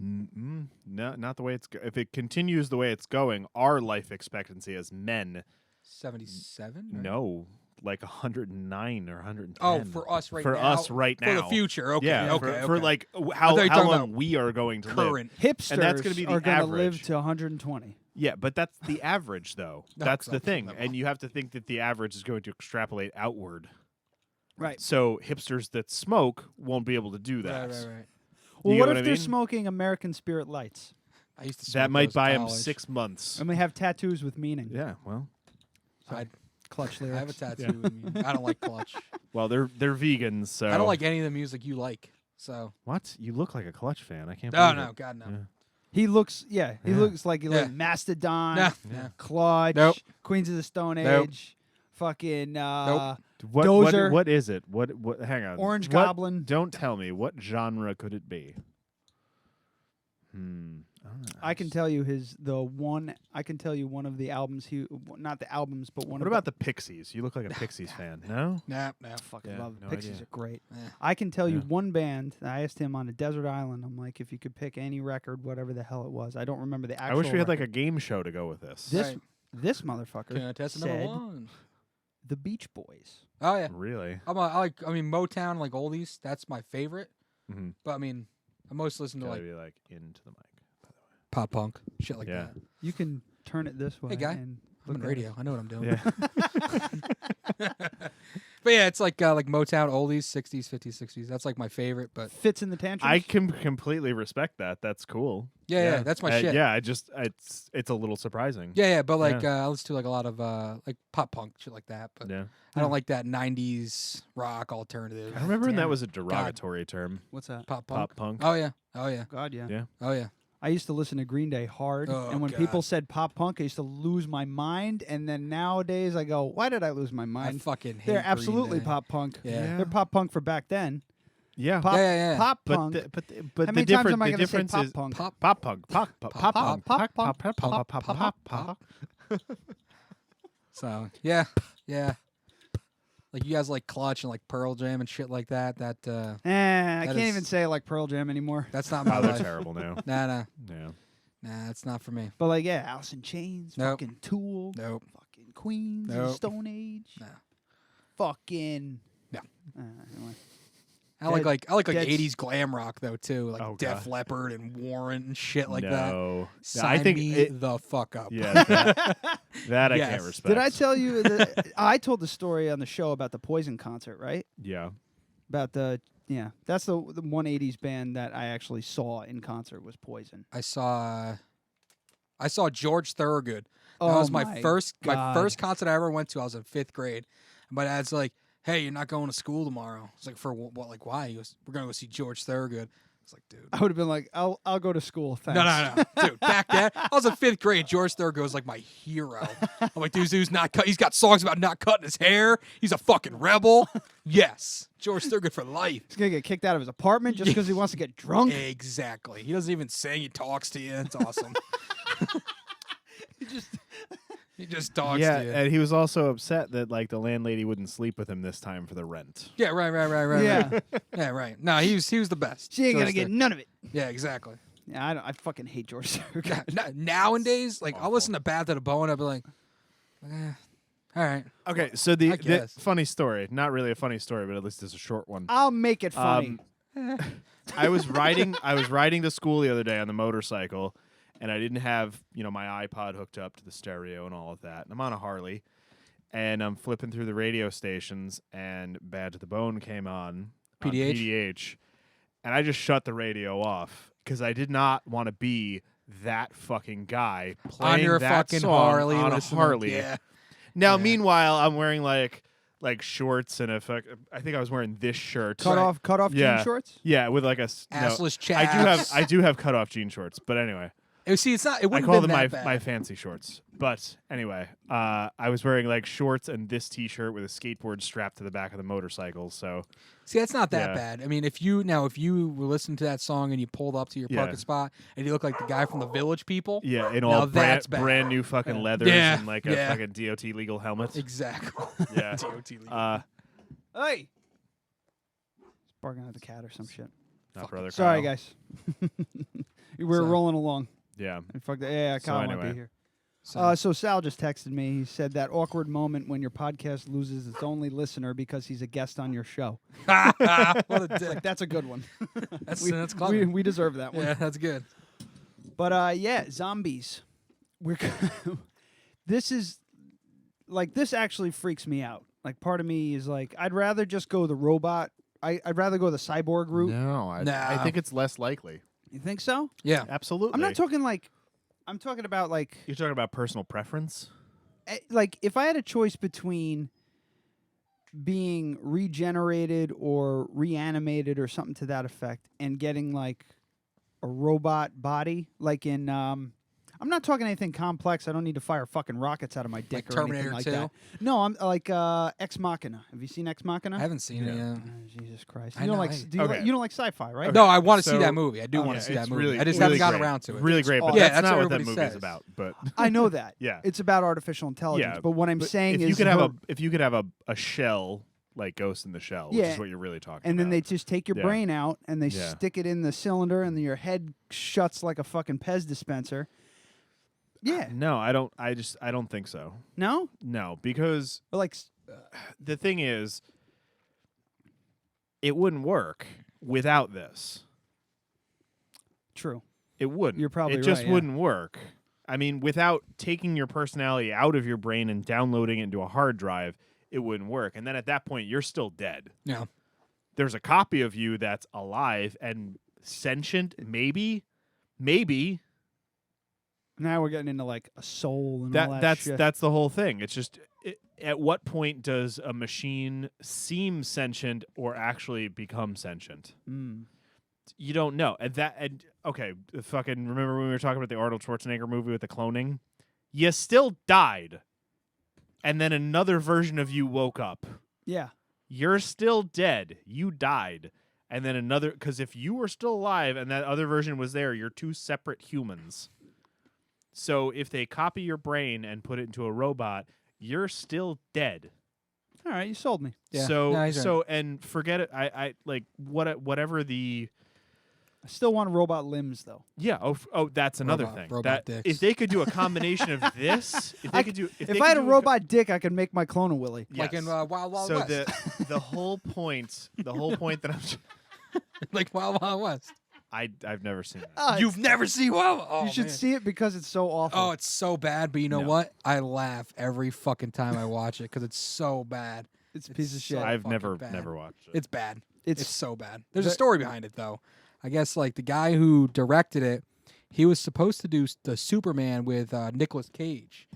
Speaker 3: No, not the way it's. If it continues the way it's going, our life expectancy as men.
Speaker 5: 77?
Speaker 3: No, like 109 or 110.
Speaker 5: Oh, for us right now.
Speaker 3: For us right now.
Speaker 5: For the future. Okay.
Speaker 3: Yeah.
Speaker 5: Okay.
Speaker 3: For
Speaker 5: okay.
Speaker 3: like
Speaker 5: I
Speaker 3: how
Speaker 5: thought you were talking
Speaker 3: long
Speaker 5: about
Speaker 3: we are going to
Speaker 5: current.
Speaker 3: live.
Speaker 4: Hipsters
Speaker 3: And that's gonna be the
Speaker 4: are going to
Speaker 3: average.
Speaker 4: live to 120.
Speaker 3: Yeah, but that's the average, though.
Speaker 5: No,
Speaker 3: That's
Speaker 5: 'cause
Speaker 3: the
Speaker 5: I'm
Speaker 3: thing,
Speaker 5: from
Speaker 3: and you have to think that the average is going to extrapolate outward.
Speaker 4: Right.
Speaker 3: So hipsters that smoke won't be able to do that.
Speaker 5: Right.
Speaker 4: Well,
Speaker 3: You
Speaker 4: what
Speaker 3: know
Speaker 4: if
Speaker 3: what I
Speaker 4: they're
Speaker 3: mean?
Speaker 4: smoking American Spirit Lights?
Speaker 5: I used to smoke
Speaker 3: That might
Speaker 5: those
Speaker 3: buy
Speaker 5: in
Speaker 3: him
Speaker 5: college.
Speaker 3: 6 months.
Speaker 4: And we have tattoos with meaning.
Speaker 3: Yeah, well,
Speaker 4: Clutch
Speaker 5: I
Speaker 4: lyrics.
Speaker 5: have a tattoo. with me. I don't like Clutch.
Speaker 3: they're vegans, so
Speaker 5: I don't like any of the music you like. So.
Speaker 3: What? You look like a Clutch fan. I can't.
Speaker 5: Oh
Speaker 3: believe
Speaker 5: no,
Speaker 3: it.
Speaker 5: God no.
Speaker 3: Yeah.
Speaker 4: He looks, he
Speaker 3: Yeah.
Speaker 4: looks like
Speaker 5: Yeah.
Speaker 4: Mastodon,
Speaker 5: No.
Speaker 4: Clutch,
Speaker 5: Nope.
Speaker 4: Queens of the Stone
Speaker 5: Nope.
Speaker 4: Age, fucking
Speaker 5: Nope.
Speaker 4: Dozer.
Speaker 3: What is it? What? Hang on.
Speaker 4: Orange
Speaker 3: What-
Speaker 4: Goblin.
Speaker 3: Don't tell me. What genre could it be? I don't know.
Speaker 4: I can tell you I can tell you one of the albums not the albums, but one
Speaker 3: What
Speaker 4: of
Speaker 3: about the Pixies? You look like a Pixies fan. No.
Speaker 5: No.
Speaker 4: fucking
Speaker 3: Yeah,
Speaker 4: love
Speaker 3: no
Speaker 4: Pixies
Speaker 3: idea.
Speaker 4: are great.
Speaker 5: Eh.
Speaker 4: I can tell you
Speaker 3: Yeah.
Speaker 4: one band. I asked him on a desert island. I'm like, if you could pick any record, whatever the hell it was. I don't remember the
Speaker 3: I
Speaker 4: actual.
Speaker 3: wish we had like a
Speaker 4: record.
Speaker 3: game show to go with this.
Speaker 4: this
Speaker 5: Right.
Speaker 4: this motherfucker
Speaker 5: Contestant number
Speaker 4: said
Speaker 5: 1.
Speaker 4: the Beach Boys.
Speaker 5: Oh yeah.
Speaker 3: Really?
Speaker 5: I mean Motown, like oldies. That's my favorite.
Speaker 3: Mm-hmm.
Speaker 5: But I mean, I mostly listen to
Speaker 3: Gotta
Speaker 5: like
Speaker 3: be like into the mic.
Speaker 5: pop punk, shit like
Speaker 3: Yeah.
Speaker 5: that.
Speaker 4: You can turn it this way.
Speaker 5: Hey, guy.
Speaker 4: and
Speaker 5: I'm
Speaker 4: look
Speaker 5: on
Speaker 4: at
Speaker 5: radio. I know what I'm doing.
Speaker 3: Yeah.
Speaker 5: But yeah, it's like Motown, oldies, 60s, 50s, 60s. That's like my favorite. But
Speaker 4: it. Fits in the tantrums.
Speaker 3: I can completely respect that. That's cool.
Speaker 5: yeah, that's my shit.
Speaker 3: Yeah, it's a little surprising.
Speaker 5: Yeah, but like I listen to like a lot of like pop punk shit like that. But
Speaker 3: Yeah.
Speaker 5: I don't like that 90s rock alternative.
Speaker 3: I remember when
Speaker 4: damn
Speaker 3: that
Speaker 4: it.
Speaker 3: was a derogatory term.
Speaker 4: What's that?
Speaker 5: Pop punk.
Speaker 3: Pop punk.
Speaker 5: Oh yeah. Oh yeah.
Speaker 4: God, yeah.
Speaker 3: Yeah.
Speaker 5: Oh yeah.
Speaker 4: I used to listen to Green Day hard,
Speaker 5: Oh,
Speaker 4: and when
Speaker 5: God.
Speaker 4: people said pop punk, I used to lose my mind. And then nowadays, I go, "Why did I lose my
Speaker 5: I
Speaker 4: mind?"
Speaker 5: fucking hate
Speaker 4: They're
Speaker 5: Green
Speaker 4: absolutely
Speaker 5: Day.
Speaker 4: pop punk.
Speaker 5: Yeah.
Speaker 4: They're pop punk for back then.
Speaker 3: Yeah.
Speaker 4: Pop,
Speaker 5: Yeah.
Speaker 4: pop
Speaker 3: But
Speaker 4: punk.
Speaker 3: but
Speaker 4: How
Speaker 3: the
Speaker 4: many times am I
Speaker 3: difference
Speaker 4: gonna say pop
Speaker 3: is
Speaker 4: punk?
Speaker 5: Pop.
Speaker 3: pop punk pop punk pop punk
Speaker 4: pop,
Speaker 3: pop pop pop pop.
Speaker 5: So yeah. Like you guys like Clutch and like Pearl Jam and shit like that.
Speaker 4: I
Speaker 5: That
Speaker 4: can't
Speaker 5: is-
Speaker 4: even say I like Pearl Jam anymore.
Speaker 5: That's not my
Speaker 3: Oh, they're
Speaker 5: life.
Speaker 3: terrible now.
Speaker 5: Nah,
Speaker 3: Yeah.
Speaker 5: that's not for me.
Speaker 4: But like, yeah, Alice in Chains,
Speaker 5: Nope.
Speaker 4: fucking Tool,
Speaker 5: Nope.
Speaker 4: fucking Queens,
Speaker 5: Nope.
Speaker 4: Stone Age.
Speaker 5: No.
Speaker 4: fucking.
Speaker 5: Yeah.
Speaker 4: Anyway.
Speaker 5: I like
Speaker 4: That's-
Speaker 5: 80s glam rock though too, like
Speaker 3: Oh,
Speaker 5: Def
Speaker 3: God.
Speaker 5: Leppard and Warrant and shit like that.
Speaker 3: No.
Speaker 5: Sign
Speaker 3: I think
Speaker 5: me
Speaker 3: it,
Speaker 5: the fuck up.
Speaker 3: yeah, that I
Speaker 5: Yes.
Speaker 3: can't respect.
Speaker 4: Did I tell you that I told the story on the show about the Poison concert, right?
Speaker 3: Yeah.
Speaker 4: About that's the 180s band that I actually saw in concert was Poison.
Speaker 5: I saw George Thorogood. That
Speaker 4: Oh
Speaker 5: was my
Speaker 4: my
Speaker 5: first
Speaker 4: God.
Speaker 5: concert I ever went to. I was in 5th grade. My dad's like, "Hey, you're not going to school tomorrow." It's like, "For what? Like, why?" He goes, "We're gonna go see George Thorogood." I was like, "Dude."
Speaker 4: I would have been like, I'll go to school. Thanks.
Speaker 5: No, dude. Back then, I was in 5th grade. George Thorogood was like my hero. I'm like, dude's not cut. He's got songs about not cutting his hair. He's a fucking rebel. Yes, George Thorogood for life.
Speaker 4: He's gonna get kicked out of his apartment just because he wants to get drunk.
Speaker 5: Exactly. He doesn't even sing. He talks to you. It's awesome. He just talks
Speaker 3: Yeah,
Speaker 5: to you.
Speaker 3: and he was also upset that like the landlady wouldn't sleep with him this time for the rent.
Speaker 5: Yeah, right.
Speaker 4: Yeah.
Speaker 5: Yeah, right. No, he was the best.
Speaker 4: She ain't
Speaker 5: George
Speaker 4: gonna get
Speaker 5: Thorogood.
Speaker 4: none of it.
Speaker 5: Yeah, exactly.
Speaker 4: Yeah, I fucking hate George Thorogood.
Speaker 5: Nowadays, like I'll listen to Bad to the Bone. I'll be like, all right.
Speaker 3: Okay, so
Speaker 5: I
Speaker 3: the
Speaker 5: guess.
Speaker 3: funny story, not really a funny story, but at least it's a short one.
Speaker 4: I'll make it funny.
Speaker 3: I was riding to school the other day on the motorcycle, and I didn't have my iPod hooked up to the stereo and all of that. And I'm on a Harley, and I'm flipping through the radio stations, and Bad to the Bone came on PDH, and I just shut the radio off because I did not want to be that fucking guy playing
Speaker 5: On your
Speaker 3: that
Speaker 5: fucking
Speaker 3: song
Speaker 5: Harley,
Speaker 3: on a
Speaker 5: listening-
Speaker 3: Harley.
Speaker 5: Yeah.
Speaker 3: Now,
Speaker 5: Yeah.
Speaker 3: meanwhile, I'm wearing like shorts and I think I was wearing this shirt.
Speaker 4: cut off
Speaker 3: Yeah.
Speaker 4: jean shorts.
Speaker 3: Yeah, with like a
Speaker 5: Assless
Speaker 3: I
Speaker 5: chaps.
Speaker 3: do have cut off jean shorts, but anyway,
Speaker 5: See, it's not. It
Speaker 3: I
Speaker 5: wouldn't
Speaker 3: call
Speaker 5: have
Speaker 3: them
Speaker 5: been
Speaker 3: my
Speaker 5: that bad.
Speaker 3: my fancy shorts. But anyway, I was wearing like shorts and this T-shirt with a skateboard strapped to the back of the motorcycle. So
Speaker 5: See, that's not that
Speaker 3: Yeah.
Speaker 5: bad. I mean, if you were listening to that song and you pulled up to your
Speaker 3: Yeah.
Speaker 5: parking spot and you look like the guy from the Village People,
Speaker 3: yeah, in
Speaker 5: Now
Speaker 3: all
Speaker 5: that's bad.
Speaker 3: brand new fucking leathers
Speaker 5: Yeah,
Speaker 3: and like a
Speaker 5: yeah.
Speaker 3: fucking DOT legal helmet.
Speaker 5: exactly.
Speaker 3: Yeah.
Speaker 5: DOT legal.
Speaker 4: Hey, he's barking at the cat or some shit.
Speaker 3: Not brother.
Speaker 4: Sorry,
Speaker 3: Kyle.
Speaker 4: guys. We're rolling along.
Speaker 3: Yeah.
Speaker 4: And fuck that. Yeah, Kyle might
Speaker 3: anyway.
Speaker 4: be here.
Speaker 5: So,
Speaker 4: So Sal just texted me. He said that awkward moment when your podcast loses its only listener because he's a guest on your show.
Speaker 5: what a dick.
Speaker 4: Like, that's a good one.
Speaker 5: That's clever.
Speaker 4: We deserve that one.
Speaker 5: Yeah, that's good.
Speaker 4: But yeah, zombies. This is like this actually freaks me out. Like part of me is like I'd rather just go the robot. I'd rather go the cyborg route.
Speaker 2: No, I
Speaker 5: Nah.
Speaker 2: think it's less likely.
Speaker 4: You think so?
Speaker 5: Yeah.
Speaker 3: Absolutely.
Speaker 4: I'm not talking like. I'm talking about like
Speaker 3: You're talking about personal preference.
Speaker 4: like if I had a choice between being regenerated or reanimated or something to that effect and getting like a robot body like in I'm not talking anything complex. I don't need to fire fucking rockets out of my dick
Speaker 5: Like
Speaker 4: or anything
Speaker 5: Terminator
Speaker 4: like
Speaker 5: 2?
Speaker 4: that. No, I'm like Ex Machina. Have you seen Ex Machina?
Speaker 5: I haven't seen it
Speaker 3: Yeah.
Speaker 5: yet.
Speaker 4: Oh, Jesus Christ.
Speaker 5: I
Speaker 4: You don't
Speaker 5: know,
Speaker 4: like
Speaker 5: I-
Speaker 4: do you,
Speaker 3: Okay.
Speaker 4: like, you don't like sci-fi, right?
Speaker 5: No, I want to see
Speaker 3: So-
Speaker 5: that movie. I do want
Speaker 4: Okay.
Speaker 5: to see that
Speaker 3: It's
Speaker 5: movie.
Speaker 3: really-
Speaker 5: I just
Speaker 3: really
Speaker 5: haven't gotten
Speaker 3: great.
Speaker 5: around to it.
Speaker 3: Really great, but
Speaker 4: awesome.
Speaker 5: Yeah,
Speaker 3: that's
Speaker 5: that's
Speaker 3: not
Speaker 5: what
Speaker 3: what that
Speaker 5: everybody
Speaker 3: movie's
Speaker 5: says.
Speaker 3: about. But
Speaker 4: I know that.
Speaker 3: Yeah.
Speaker 4: It's about artificial intelligence.
Speaker 3: yeah,
Speaker 4: But what I'm saying
Speaker 3: if
Speaker 4: is
Speaker 3: you could have
Speaker 4: her-
Speaker 3: if you could have a shell like Ghost in the Shell, which
Speaker 4: Yeah.
Speaker 3: is what you're really talking
Speaker 4: and
Speaker 3: about.
Speaker 4: then they just take your
Speaker 3: Yeah.
Speaker 4: brain out and they
Speaker 3: Yeah.
Speaker 4: stick it in the cylinder and your head shuts like a fucking Pez dispenser. Yeah.
Speaker 3: No, I don't. I don't think so.
Speaker 4: No?
Speaker 3: No, because
Speaker 4: Or like
Speaker 3: the thing is, it wouldn't work without this.
Speaker 4: true.
Speaker 3: It wouldn't.
Speaker 4: You're probably
Speaker 3: It just
Speaker 4: right, yeah.
Speaker 3: wouldn't work. I mean, without taking your personality out of your brain and downloading it into a hard drive, it wouldn't work. And then at that point, you're still dead.
Speaker 5: Yeah.
Speaker 3: There's a copy of you that's alive and sentient, maybe.
Speaker 4: Now we're getting into like a soul and all that
Speaker 3: That's
Speaker 4: shit.
Speaker 3: that's the whole thing. It's just at what point does a machine seem sentient or actually become sentient?
Speaker 4: Mm.
Speaker 3: You don't know. And okay, fucking remember when we were talking about the Arnold Schwarzenegger movie with the cloning? You still died. And then another version of you woke up.
Speaker 4: Yeah.
Speaker 3: You're still dead. You died. And then another, because if you were still alive and that other version was there, you're two separate humans. So if they copy your brain and put it into a robot, you're still dead.
Speaker 4: All right, you sold me.
Speaker 5: Yeah.
Speaker 3: So
Speaker 5: No, he's right.
Speaker 3: and forget it. I like whatever the
Speaker 4: I still want robot limbs though.
Speaker 3: Yeah. Oh, that's another thing.
Speaker 5: Robot
Speaker 3: That
Speaker 5: dicks.
Speaker 3: if they could do a combination of this, if they could do,
Speaker 4: If I had a robot dick, I could make my clone of Willy.
Speaker 5: Like in Wild Wild
Speaker 3: so
Speaker 5: West.
Speaker 3: the whole point that I'm,
Speaker 5: Like Wild Wild West.
Speaker 3: I've never seen that.
Speaker 5: You've never seen Wild Wild. Oh,
Speaker 4: you should
Speaker 5: man.
Speaker 4: see it because it's so awful.
Speaker 5: Oh, it's so bad. But you know
Speaker 3: No.
Speaker 5: what? I laugh every fucking time I watch it because it's so bad.
Speaker 4: it's a piece of shit.
Speaker 5: so
Speaker 3: I've
Speaker 5: fucking
Speaker 3: never
Speaker 5: bad.
Speaker 3: watched it.
Speaker 5: It's bad.
Speaker 4: It's
Speaker 5: It's so bad. There's
Speaker 4: the-
Speaker 5: a story behind it, though. I guess like the guy who directed it, he was supposed to do the Superman with Nicolas Cage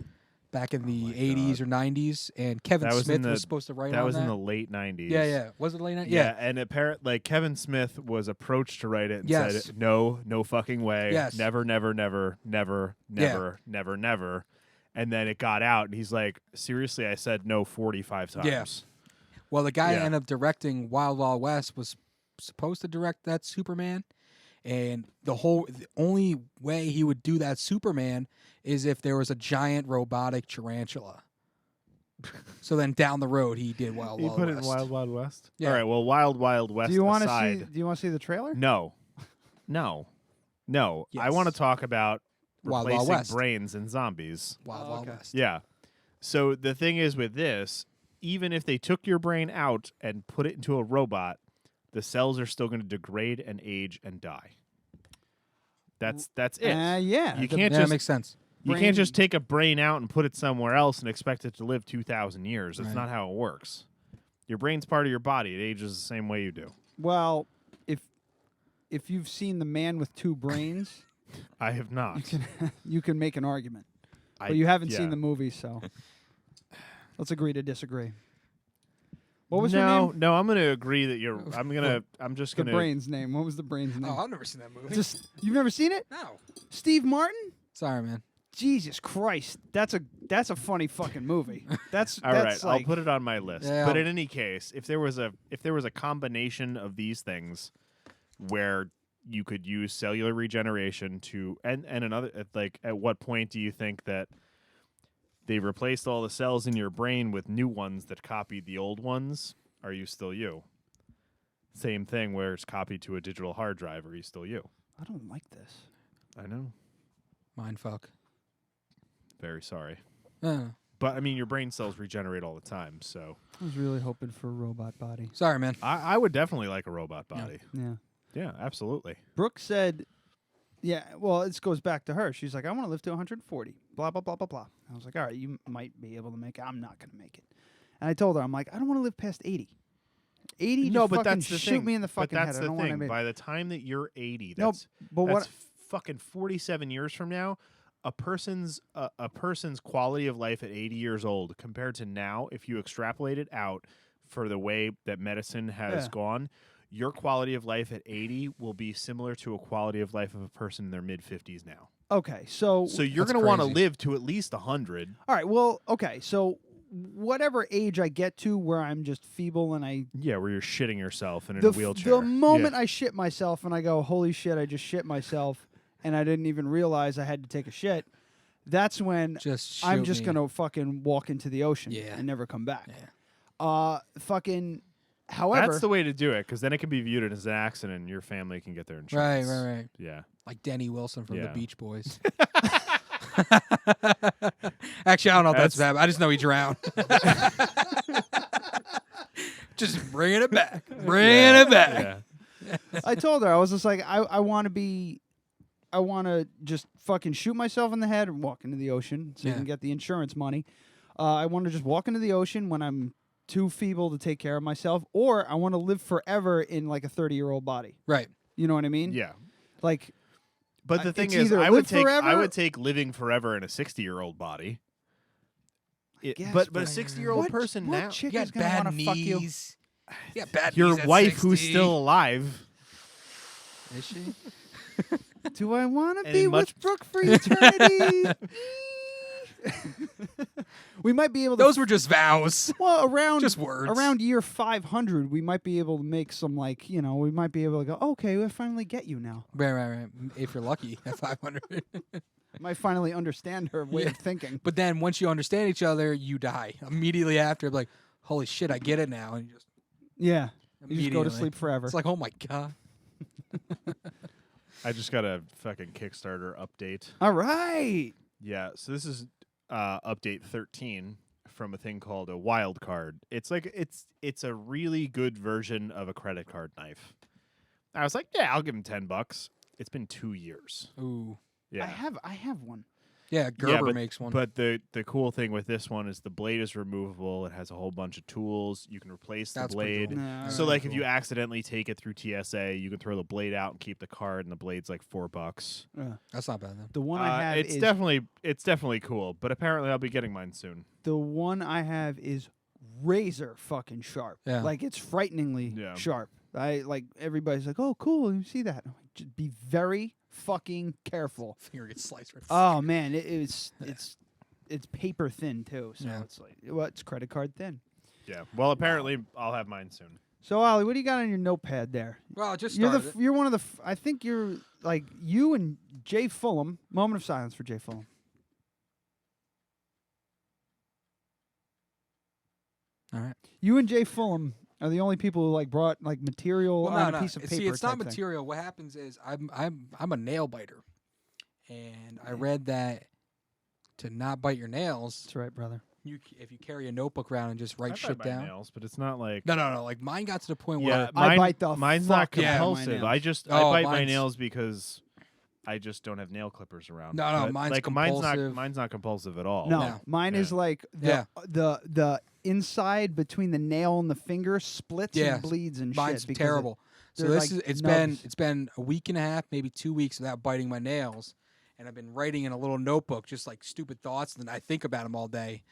Speaker 5: back in the 80s or 90s, and Kevin
Speaker 3: That was
Speaker 5: Smith
Speaker 3: in the-
Speaker 5: was supposed to write
Speaker 3: that
Speaker 5: on
Speaker 3: was
Speaker 5: that.
Speaker 3: in the late 90s.
Speaker 5: Yeah. Was it late 90s?
Speaker 3: Yeah, and apparently, like Kevin Smith was approached to write it and
Speaker 5: Yes.
Speaker 3: said, "No fucking way,
Speaker 5: Yes.
Speaker 3: never, never, never, never,
Speaker 5: Yeah.
Speaker 3: never, never, never." And then it got out, and he's like, "Seriously, I said no 45 times."
Speaker 5: Yeah. Well, the guy
Speaker 3: Yeah.
Speaker 5: that ended up directing Wild Wild West was supposed to direct that Superman, and the only way he would do that Superman is if there was a giant robotic tarantula. So then down the road he did Wild
Speaker 2: He
Speaker 5: Wild
Speaker 2: put
Speaker 5: West.
Speaker 2: it in Wild Wild West.
Speaker 5: Yeah.
Speaker 3: All right. Well, Wild West
Speaker 4: do you want to
Speaker 3: aside,
Speaker 4: see? Do you want to see the trailer?
Speaker 3: no. I
Speaker 5: Yes.
Speaker 3: want to talk about
Speaker 5: Wild Wild
Speaker 3: replacing
Speaker 5: West.
Speaker 3: brains and zombies.
Speaker 5: Wild
Speaker 4: Oh,
Speaker 5: Wild
Speaker 4: okay.
Speaker 5: West.
Speaker 3: Yeah. So the thing is with this, even if they took your brain out and put it into a robot, the cells are still going to degrade and age and die. That's it.
Speaker 4: Yeah.
Speaker 3: You
Speaker 4: the-
Speaker 3: can't
Speaker 5: Yeah, that
Speaker 3: just
Speaker 5: makes sense.
Speaker 3: you
Speaker 4: brain-
Speaker 3: can't just take a brain out and put it somewhere else and expect it to live 2,000 years. That's
Speaker 5: Right.
Speaker 3: not how it works. Your brain's part of your body. It ages the same way you do.
Speaker 4: Well, if you've seen The Man with Two Brains,
Speaker 3: I have not.
Speaker 4: you can make an argument.
Speaker 3: I-
Speaker 4: But you haven't
Speaker 3: yeah.
Speaker 4: seen the movie, so let's agree to disagree. What was
Speaker 3: no,
Speaker 4: her name?
Speaker 3: No, I'm going to agree that you're. I'm just
Speaker 4: The
Speaker 3: going to.
Speaker 4: brain's name. What was the brain's name?
Speaker 5: Oh, I've never seen that movie.
Speaker 4: Just you've never seen it?
Speaker 5: no.
Speaker 4: Steve Martin?
Speaker 5: Sorry, man.
Speaker 4: Jesus Christ, that's a funny fucking movie. That's
Speaker 3: All right,
Speaker 4: that's like
Speaker 3: I'll put it on my list.
Speaker 5: Yeah,
Speaker 3: but
Speaker 5: I'll-
Speaker 3: in any case, if there was a combination of these things where you could use cellular regeneration to and another like at what point do you think that they replaced all the cells in your brain with new ones that copied the old ones? Are you still you? Same thing where it's copied to a digital hard drive. Are you still you?
Speaker 4: I don't like this.
Speaker 3: I know.
Speaker 5: Mind fuck.
Speaker 3: Very sorry.
Speaker 5: Uh,
Speaker 3: But I mean, your brain cells regenerate all the time, so
Speaker 4: I was really hoping for a robot body.
Speaker 5: sorry, man.
Speaker 3: I would definitely like a robot
Speaker 5: Yeah.
Speaker 3: body.
Speaker 4: Yeah.
Speaker 3: Yeah, absolutely.
Speaker 4: Brooke said, yeah, well, this goes back to her. She's like, I want to live to 140, blah, blah, blah, blah, blah. I was like, all right, you might be able to make it. I'm not going to make it. And I told her, I'm like, I don't want to live past 80. 80,
Speaker 3: No,
Speaker 4: just
Speaker 3: but
Speaker 4: fucking
Speaker 3: that's the
Speaker 4: shoot
Speaker 3: thing.
Speaker 4: me in the fucking
Speaker 3: but that's
Speaker 4: head. I
Speaker 3: the
Speaker 4: don't want
Speaker 3: thing.
Speaker 4: to
Speaker 3: By the time that you're 80,
Speaker 4: No,
Speaker 3: that's,
Speaker 4: but
Speaker 3: that's
Speaker 4: what-
Speaker 3: fucking 47 years from now, a person's quality of life at 80 years old compared to now, if you extrapolate it out for the way that medicine has
Speaker 4: Yeah.
Speaker 3: gone, your quality of life at 80 will be similar to a quality of life of a person in their mid-50s now.
Speaker 4: Okay, so
Speaker 3: So you're
Speaker 5: That's
Speaker 3: going to want to
Speaker 5: crazy.
Speaker 3: live to at least 100.
Speaker 4: all right, well, okay, so whatever age I get to where I'm just feeble and I
Speaker 3: Yeah, where you're shitting yourself and in
Speaker 4: the,
Speaker 3: a
Speaker 4: f-
Speaker 3: wheelchair.
Speaker 4: the moment
Speaker 3: Yeah.
Speaker 4: I shit myself and I go, holy shit, I just shit myself and I didn't even realize I had to take a shit, that's when
Speaker 5: Just
Speaker 4: I'm
Speaker 5: shoot
Speaker 4: just
Speaker 5: me.
Speaker 4: gonna fucking walk into the ocean
Speaker 5: Yeah.
Speaker 4: and never come back.
Speaker 5: Yeah.
Speaker 4: Fucking however
Speaker 3: That's the way to do it, because then it can be viewed as an accident and your family can get their insurance.
Speaker 5: Right.
Speaker 3: Yeah.
Speaker 5: Like Denny Wilson from the
Speaker 3: Yeah.
Speaker 5: Beach Boys. Actually, I don't know if that's bad. I just know he drowned. Just bringing it back. Bringing it back.
Speaker 3: Yeah.
Speaker 4: I told her, I was just like, I want to just fucking shoot myself in the head and walk into the ocean so you
Speaker 5: Yeah.
Speaker 4: can get the insurance money. I want to just walk into the ocean when I'm too feeble to take care of myself, or I want to live forever in like a 30-year-old body.
Speaker 5: Right.
Speaker 4: You know what I mean?
Speaker 3: Yeah.
Speaker 4: Like,
Speaker 3: But the thing
Speaker 4: it's
Speaker 3: is,
Speaker 4: either
Speaker 3: I
Speaker 4: live
Speaker 3: would
Speaker 4: forever-
Speaker 3: take living forever in a 60-year-old body.
Speaker 4: guess,
Speaker 3: But a
Speaker 4: but
Speaker 3: 60-year-old person
Speaker 4: what
Speaker 3: now,
Speaker 4: chick
Speaker 5: You
Speaker 4: is
Speaker 5: got
Speaker 4: gonna
Speaker 5: bad
Speaker 4: want to fuck you?
Speaker 5: knees. Yeah, bad
Speaker 3: your
Speaker 5: knees at
Speaker 3: wife who's
Speaker 5: 60.
Speaker 3: still alive.
Speaker 5: Is she?
Speaker 4: Do I want to
Speaker 3: And
Speaker 4: be
Speaker 3: much-
Speaker 4: with Brooke for eternity? We might be able to.
Speaker 5: Those were just vows.
Speaker 4: Well, around
Speaker 5: Just words.
Speaker 4: around year 500, we might be able to make some like we might be able to go. Okay, we finally get you now.
Speaker 5: Right. If you're lucky at 500.
Speaker 4: Might finally understand her way of thinking.
Speaker 5: But then once you understand each other, you die immediately after. Like, holy shit, I get it now. And you just
Speaker 4: Yeah, you just go to
Speaker 5: immediately.
Speaker 4: sleep forever.
Speaker 5: It's like, oh my god.
Speaker 3: I just got a fucking Kickstarter update.
Speaker 4: All right.
Speaker 3: Yeah, so this is update 13 from a thing called a Wildcard. It's like it's a really good version of a credit card knife. I was like, yeah, I'll give him $10. It's been 2 years.
Speaker 5: Ooh.
Speaker 3: Yeah.
Speaker 4: I have one.
Speaker 5: Yeah, Gerber
Speaker 3: but,
Speaker 5: makes one.
Speaker 3: But the cool thing with this one is the blade is removable. It has a whole bunch of tools. You can replace
Speaker 5: That's
Speaker 3: the
Speaker 5: pretty
Speaker 3: blade.
Speaker 5: cool.
Speaker 4: No,
Speaker 3: So,
Speaker 4: alright,
Speaker 3: like, if you accidentally take it through TSA, you can throw the blade out and keep the card, and the blade's like $4.
Speaker 5: That's not bad then.
Speaker 4: The one I have
Speaker 3: it's
Speaker 4: is
Speaker 3: definitely cool. But apparently, I'll be getting mine soon.
Speaker 4: the one I have is razor fucking sharp.
Speaker 5: Yeah.
Speaker 4: Like it's frighteningly
Speaker 3: Yeah.
Speaker 4: sharp. I like everybody's like, "Oh, cool, you see that?" I'm like, just be very fucking careful.
Speaker 5: Finger gets sliced right.
Speaker 4: Oh man, it's paper thin too, so
Speaker 5: Yeah.
Speaker 4: it's like it's credit card thin.
Speaker 3: Yeah. Well, apparently, I'll have mine soon.
Speaker 4: So Ollie, what do you got on your notepad there?
Speaker 5: Well, I just
Speaker 4: You're
Speaker 5: started.
Speaker 4: you're one of the I think you're like you and Jay Fulham. Moment of silence for Jay Fulham.
Speaker 5: All right.
Speaker 4: You and Jay Fulham are the only people who like brought like material
Speaker 5: Well,
Speaker 4: on
Speaker 5: no,
Speaker 4: a piece of paper.
Speaker 5: See, it's not
Speaker 4: type thing.
Speaker 5: material. What happens is I'm a nail biter, and I read that to not bite your nails,
Speaker 4: That's right, brother.
Speaker 5: if you carry a notebook around and just write
Speaker 3: I
Speaker 5: shit
Speaker 3: bite my
Speaker 5: down.
Speaker 3: nails, but it's not like
Speaker 5: No. Like mine got to the point
Speaker 3: yeah.
Speaker 5: where
Speaker 4: I bite the
Speaker 3: mine's not
Speaker 4: fuck out of my
Speaker 3: compulsive. I
Speaker 4: nails.
Speaker 3: just
Speaker 5: Oh,
Speaker 3: I bite my
Speaker 5: mine's-
Speaker 3: nails because I just don't have nail clippers around.
Speaker 5: No,
Speaker 3: But,
Speaker 5: mine's
Speaker 3: like
Speaker 5: compulsive.
Speaker 3: mine's not compulsive at all.
Speaker 4: No,
Speaker 5: No.
Speaker 4: mine is
Speaker 3: Yeah.
Speaker 4: like the inside between the nail and the finger splits
Speaker 5: Yeah,
Speaker 4: and bleeds and
Speaker 5: mine's
Speaker 4: shit. because
Speaker 5: terrible. So
Speaker 4: they're
Speaker 5: this
Speaker 4: like
Speaker 5: is
Speaker 4: nubs.
Speaker 5: it's been a week and a half, maybe 2 weeks without biting my nails, and I've been writing in a little notebook just like stupid thoughts, and then I think about them all day,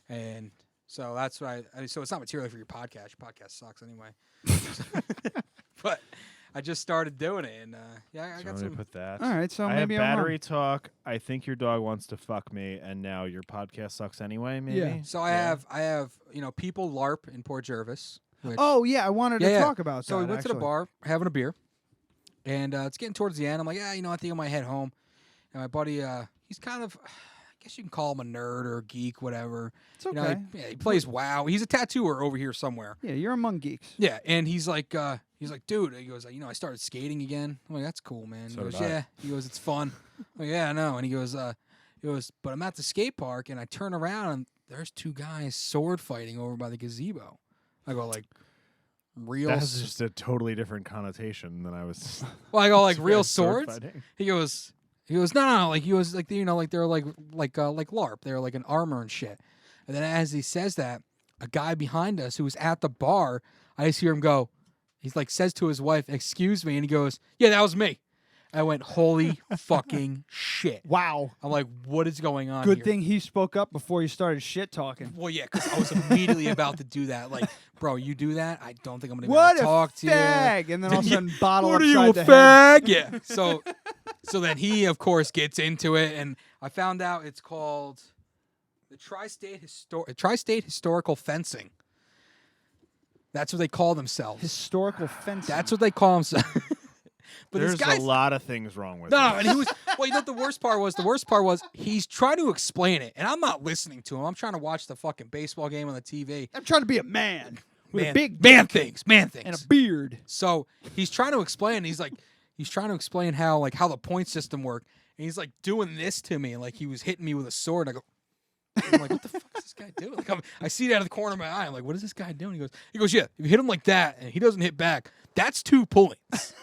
Speaker 5: and so that's why. So it's not material for your podcast. Your podcast sucks anyway. But I just started doing it, and yeah, I
Speaker 3: So
Speaker 5: got
Speaker 3: let me
Speaker 5: some.
Speaker 3: put that.
Speaker 4: All right, so
Speaker 3: I have
Speaker 4: maybe I'm
Speaker 3: battery
Speaker 4: wrong.
Speaker 3: talk. I think your dog wants to fuck me, and now your podcast sucks anyway. Maybe.
Speaker 4: Yeah.
Speaker 5: So I have people LARP in Port Jervis. Which,
Speaker 4: Oh yeah, I wanted to
Speaker 5: Yeah.
Speaker 4: talk about
Speaker 5: So
Speaker 4: that.
Speaker 5: we went to the
Speaker 4: actually.
Speaker 5: bar having a beer, and it's getting towards the end. I'm like, I think I might head home. And my buddy, he's kind of, I guess you can call him a nerd or a geek, whatever.
Speaker 4: It's
Speaker 5: You
Speaker 4: okay.
Speaker 5: know, he plays WoW. He's a tattooer over here somewhere.
Speaker 4: Yeah, you're among geeks.
Speaker 5: Yeah, and he's like, dude, he goes, I started skating again. I'm like, that's cool, man. He
Speaker 3: So
Speaker 5: goes,
Speaker 3: did I.
Speaker 5: yeah. He goes, it's fun. I'm like, yeah, I know. And he goes, but I'm at the skate park, and I turn around, and there's two guys sword fighting over by the gazebo. I go, like, real.
Speaker 3: That's just a totally different connotation than I was.
Speaker 5: Well, I go, like,
Speaker 3: Two
Speaker 5: real
Speaker 3: guys sword
Speaker 5: swords.
Speaker 3: fighting.
Speaker 5: He goes, no, like he was like, like they're like LARP. They're like in armor and shit. And then as he says that, a guy behind us who was at the bar, I just hear him go, he's like says to his wife, "Excuse me," and he goes, "Yeah, that was me." I went, "Holy fucking shit!"
Speaker 4: Wow.
Speaker 5: I'm like, "What is going on?"
Speaker 4: Good
Speaker 5: here?
Speaker 4: thing he spoke up before you started shit talking.
Speaker 5: Well, yeah, because I was immediately about to do that. Like, bro, you do that, I don't think I'm gonna be
Speaker 4: What
Speaker 5: able to
Speaker 4: a
Speaker 5: talk to you.
Speaker 4: fag! And then all of a sudden, bottle
Speaker 5: What are
Speaker 4: upside
Speaker 5: you, a
Speaker 4: the head.
Speaker 5: fag? Yeah. So then he, of course, gets into it, and I found out it's called the TriState Historical Fencing. That's what they call themselves.
Speaker 4: Historical fencing.
Speaker 5: That's what they call themselves. But
Speaker 3: There's
Speaker 5: this guy's
Speaker 3: a lot of things wrong with
Speaker 5: no,
Speaker 3: it.
Speaker 5: and he was. Well, you know what the worst part was? The worst part was he's trying to explain it, and I'm not listening to him. I'm trying to watch the fucking baseball game on the TV.
Speaker 4: I'm trying to be a man with a big
Speaker 5: man
Speaker 4: dick
Speaker 5: things,
Speaker 4: and a beard.
Speaker 5: So he's trying to explain. He's trying to explain how the point system worked, and he's like doing this to me, like he was hitting me with a sword. And I'm like, what the fuck is this guy doing? Like I see it out of the corner of my eye. I'm like, what is this guy doing? He goes, yeah. If you hit him like that and he doesn't hit back, that's 2 points.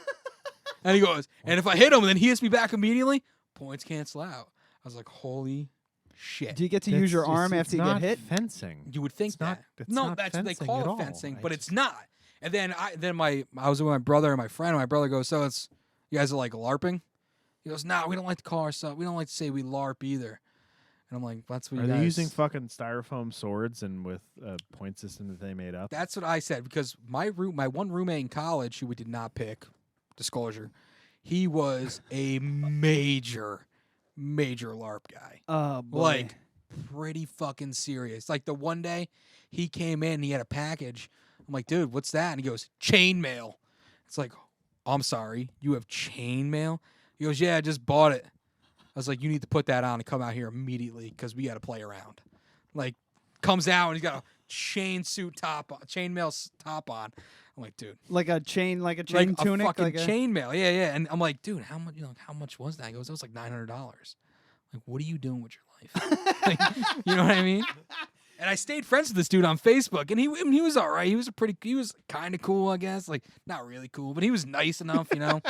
Speaker 5: And he goes, and if I hit him and then he hits me back immediately, points cancel out. I was like, holy shit.
Speaker 4: Do you get to use your arm after you get hit?
Speaker 3: Fencing.
Speaker 5: You would think
Speaker 3: It's not-
Speaker 5: that.
Speaker 3: it's
Speaker 5: No,
Speaker 3: not
Speaker 5: that's what they
Speaker 3: fencing
Speaker 5: call
Speaker 3: at
Speaker 5: it
Speaker 3: all.
Speaker 5: fencing,
Speaker 3: I
Speaker 5: but
Speaker 3: just-
Speaker 5: it's not. And then I was with my brother and my friend, and my brother goes, so it's you guys are like LARPing? He goes, no, we don't like to call ourselves, we don't like to say we LARP either. And I'm like, that's what
Speaker 3: Are
Speaker 5: you
Speaker 3: they
Speaker 5: guys
Speaker 3: using fucking styrofoam swords and with a point system that they made up?
Speaker 5: That's what I said, because my one roommate in college who we did not pick, disclosure, he was a major LARP guy.
Speaker 4: Oh boy.
Speaker 5: Like, pretty fucking serious. Like, the one day he came in, he had a package. I'm like, dude, what's that? And he goes, chainmail. It's like, I'm sorry, you have chainmail? He goes, yeah, I just bought it. I was like, you need to put that on and come out here immediately because we got to play around. Like, comes out and he's got a chainmail top on. I'm like, dude,
Speaker 4: like a chain
Speaker 5: like
Speaker 4: tunic,
Speaker 5: a fucking
Speaker 4: like
Speaker 5: chainmail. Yeah. And I'm like, dude, how much was that? He goes, it was like $900. Like, what are you doing with your life? Like, you know what I mean? And I stayed friends with this dude on Facebook, and he was all right. He was kind of cool, I guess. Like, not really cool, but he was nice enough, you know.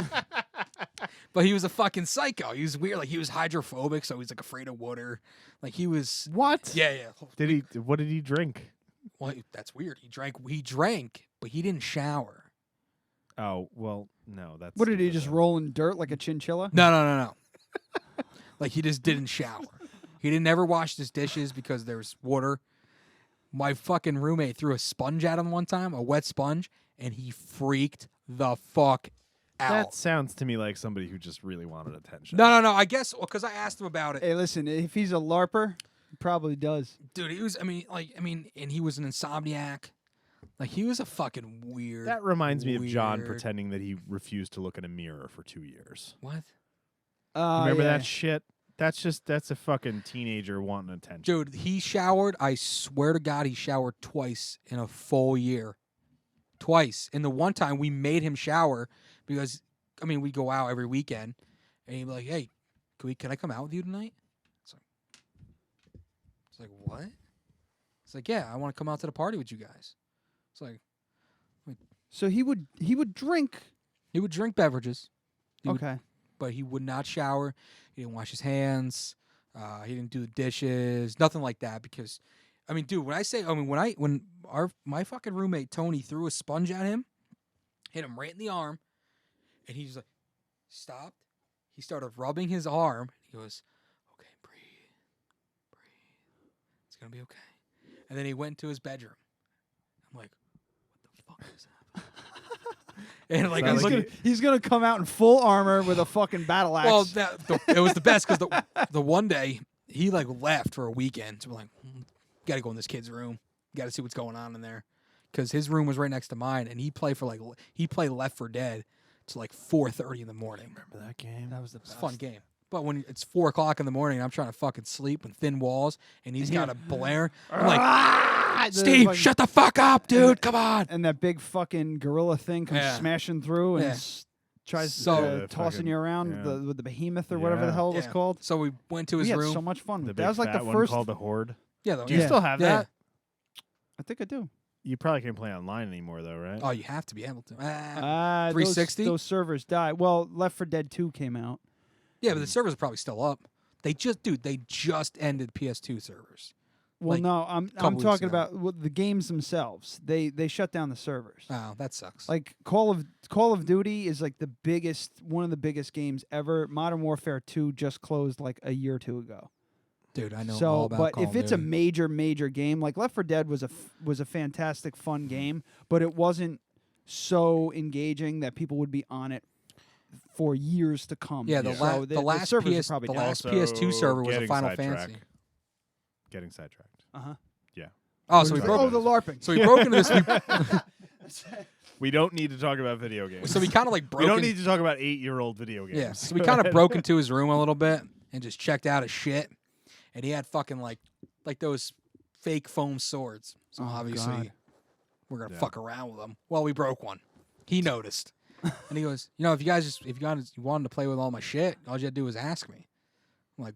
Speaker 5: But he was a fucking psycho. He was weird. Like, he was hydrophobic, so he was like afraid of water. Like, he was.
Speaker 3: What?
Speaker 5: Yeah.
Speaker 3: What did he drink?
Speaker 5: Well, that's weird. He drank, but he didn't shower.
Speaker 3: Oh, well, no, that's
Speaker 4: what did he
Speaker 3: stupid,
Speaker 4: just
Speaker 3: though.
Speaker 4: roll in dirt like a chinchilla?
Speaker 5: No. Like, he just didn't shower. He didn't ever wash his dishes because there was water. My fucking roommate threw a sponge at him one time, a wet sponge, and he freaked the fuck out.
Speaker 3: That sounds to me like somebody who just really wanted attention.
Speaker 5: No. I guess because I asked him about it.
Speaker 4: Hey, listen, if he's a LARPer, he probably does.
Speaker 5: Dude, he was. And he was an insomniac. Like, he was a fucking weird.
Speaker 3: That reminds me of John
Speaker 5: weird-
Speaker 3: pretending that he refused to look in a mirror for 2 years.
Speaker 5: What?
Speaker 3: Remember
Speaker 4: Yeah.
Speaker 3: that shit? That's a fucking teenager wanting attention.
Speaker 5: Dude, he showered. I swear to God, he showered twice in a full year. Twice. And the one time we made him shower because, we go out every weekend, and he'd be like, "Hey, can I come out with you tonight?" It's like, what? It's like, yeah, I want to come out to the party with you guys. It's like,
Speaker 4: So he would drink.
Speaker 5: he would drink beverages. He would-
Speaker 4: Okay.
Speaker 5: but he would not shower. He didn't wash his hands. He didn't do the dishes. Nothing like that. Because, dude, when my fucking roommate Tony threw a sponge at him, hit him right in the arm, and he just like stopped. He started rubbing his arm. He goes, "Okay, breathe. It's gonna be okay." And then he went into his bedroom. I'm like, "What the fuck is that?" And like,
Speaker 3: Sounds
Speaker 5: I'm
Speaker 3: like
Speaker 5: looking.
Speaker 4: He's gonna come out in full armor with a fucking battle axe.
Speaker 5: Well, it was the best because the one day he like left for a weekend. So we're like, got to go in this kid's room. Got to see what's going on in there because his room was right next to mine, and he played Left 4 Dead to like 4:30 in the morning.
Speaker 3: Remember that game?
Speaker 4: that was the
Speaker 5: It's
Speaker 4: best.
Speaker 5: a fun game. But when it's 4 o'clock in the morning, and I'm trying to fucking sleep with thin walls, and he's got a blare. I'm like, Steve, shut the fuck up, dude. Come on.
Speaker 4: And that big fucking gorilla thing comes
Speaker 5: Yeah.
Speaker 4: smashing through and
Speaker 5: Yeah.
Speaker 4: tries
Speaker 5: So-
Speaker 4: tossing
Speaker 3: fucking-
Speaker 4: you around
Speaker 3: yeah.
Speaker 4: with the behemoth or whatever the hell it was
Speaker 5: Yeah.
Speaker 4: called.
Speaker 5: So we went to his
Speaker 4: We had
Speaker 5: room.
Speaker 4: so much fun.
Speaker 3: The
Speaker 4: That
Speaker 3: big
Speaker 4: was like
Speaker 3: fat
Speaker 4: the
Speaker 3: one
Speaker 4: first.
Speaker 3: called the Horde.
Speaker 5: Yeah,
Speaker 3: Do you
Speaker 4: Yeah.
Speaker 3: still have
Speaker 5: Yeah.
Speaker 3: that?
Speaker 4: I think I do.
Speaker 3: You probably can't play online anymore, though, right?
Speaker 5: Oh, you have to be able to.
Speaker 4: 360.
Speaker 5: 360?
Speaker 4: Those servers died. Well, Left 4 Dead 2 came out.
Speaker 5: Yeah, but the servers are probably still up. They just ended PS2 servers.
Speaker 4: Well,
Speaker 5: Like,
Speaker 4: no, I'm
Speaker 5: couple weeks
Speaker 4: talking
Speaker 5: ago.
Speaker 4: about the games themselves. They shut down the servers.
Speaker 5: Oh, that sucks.
Speaker 4: Like Call of Duty is like one of the biggest games ever. Modern Warfare 2 just closed like a year or two ago.
Speaker 5: dude, I know
Speaker 4: So,
Speaker 5: all about
Speaker 4: but
Speaker 5: Call
Speaker 4: if
Speaker 5: of
Speaker 4: it's a
Speaker 5: Duty.
Speaker 4: major game, like Left 4 Dead was a fantastic fun game, but it wasn't so engaging that people would be on it for years to come.
Speaker 5: Yeah, the
Speaker 4: So
Speaker 5: the last
Speaker 4: servers are
Speaker 5: PS
Speaker 4: probably
Speaker 5: the
Speaker 4: down.
Speaker 5: last PS2 server was a
Speaker 3: getting
Speaker 5: Final
Speaker 3: sidetracked.
Speaker 5: Fantasy.
Speaker 3: Getting sidetracked.
Speaker 4: Uh-huh.
Speaker 3: Yeah.
Speaker 5: Oh, so we
Speaker 3: Sorry.
Speaker 5: broke.
Speaker 4: Oh, the LARPing.
Speaker 5: So we broke into this.
Speaker 3: We don't need to talk about video games.
Speaker 5: So we kind of like broke.
Speaker 3: we don't
Speaker 5: in-
Speaker 3: need to talk about 8-year-old video games.
Speaker 5: Yeah. So we kind of broke into his room a little bit and just checked out his shit, and he had fucking like those fake foam swords. So
Speaker 4: Oh,
Speaker 5: obviously
Speaker 4: God.
Speaker 5: we're gonna
Speaker 3: Yeah.
Speaker 5: fuck around with them. Well, we broke one. He noticed, and he goes, "You know, if you wanted to play with all my shit, all you had to do was ask me." I'm like,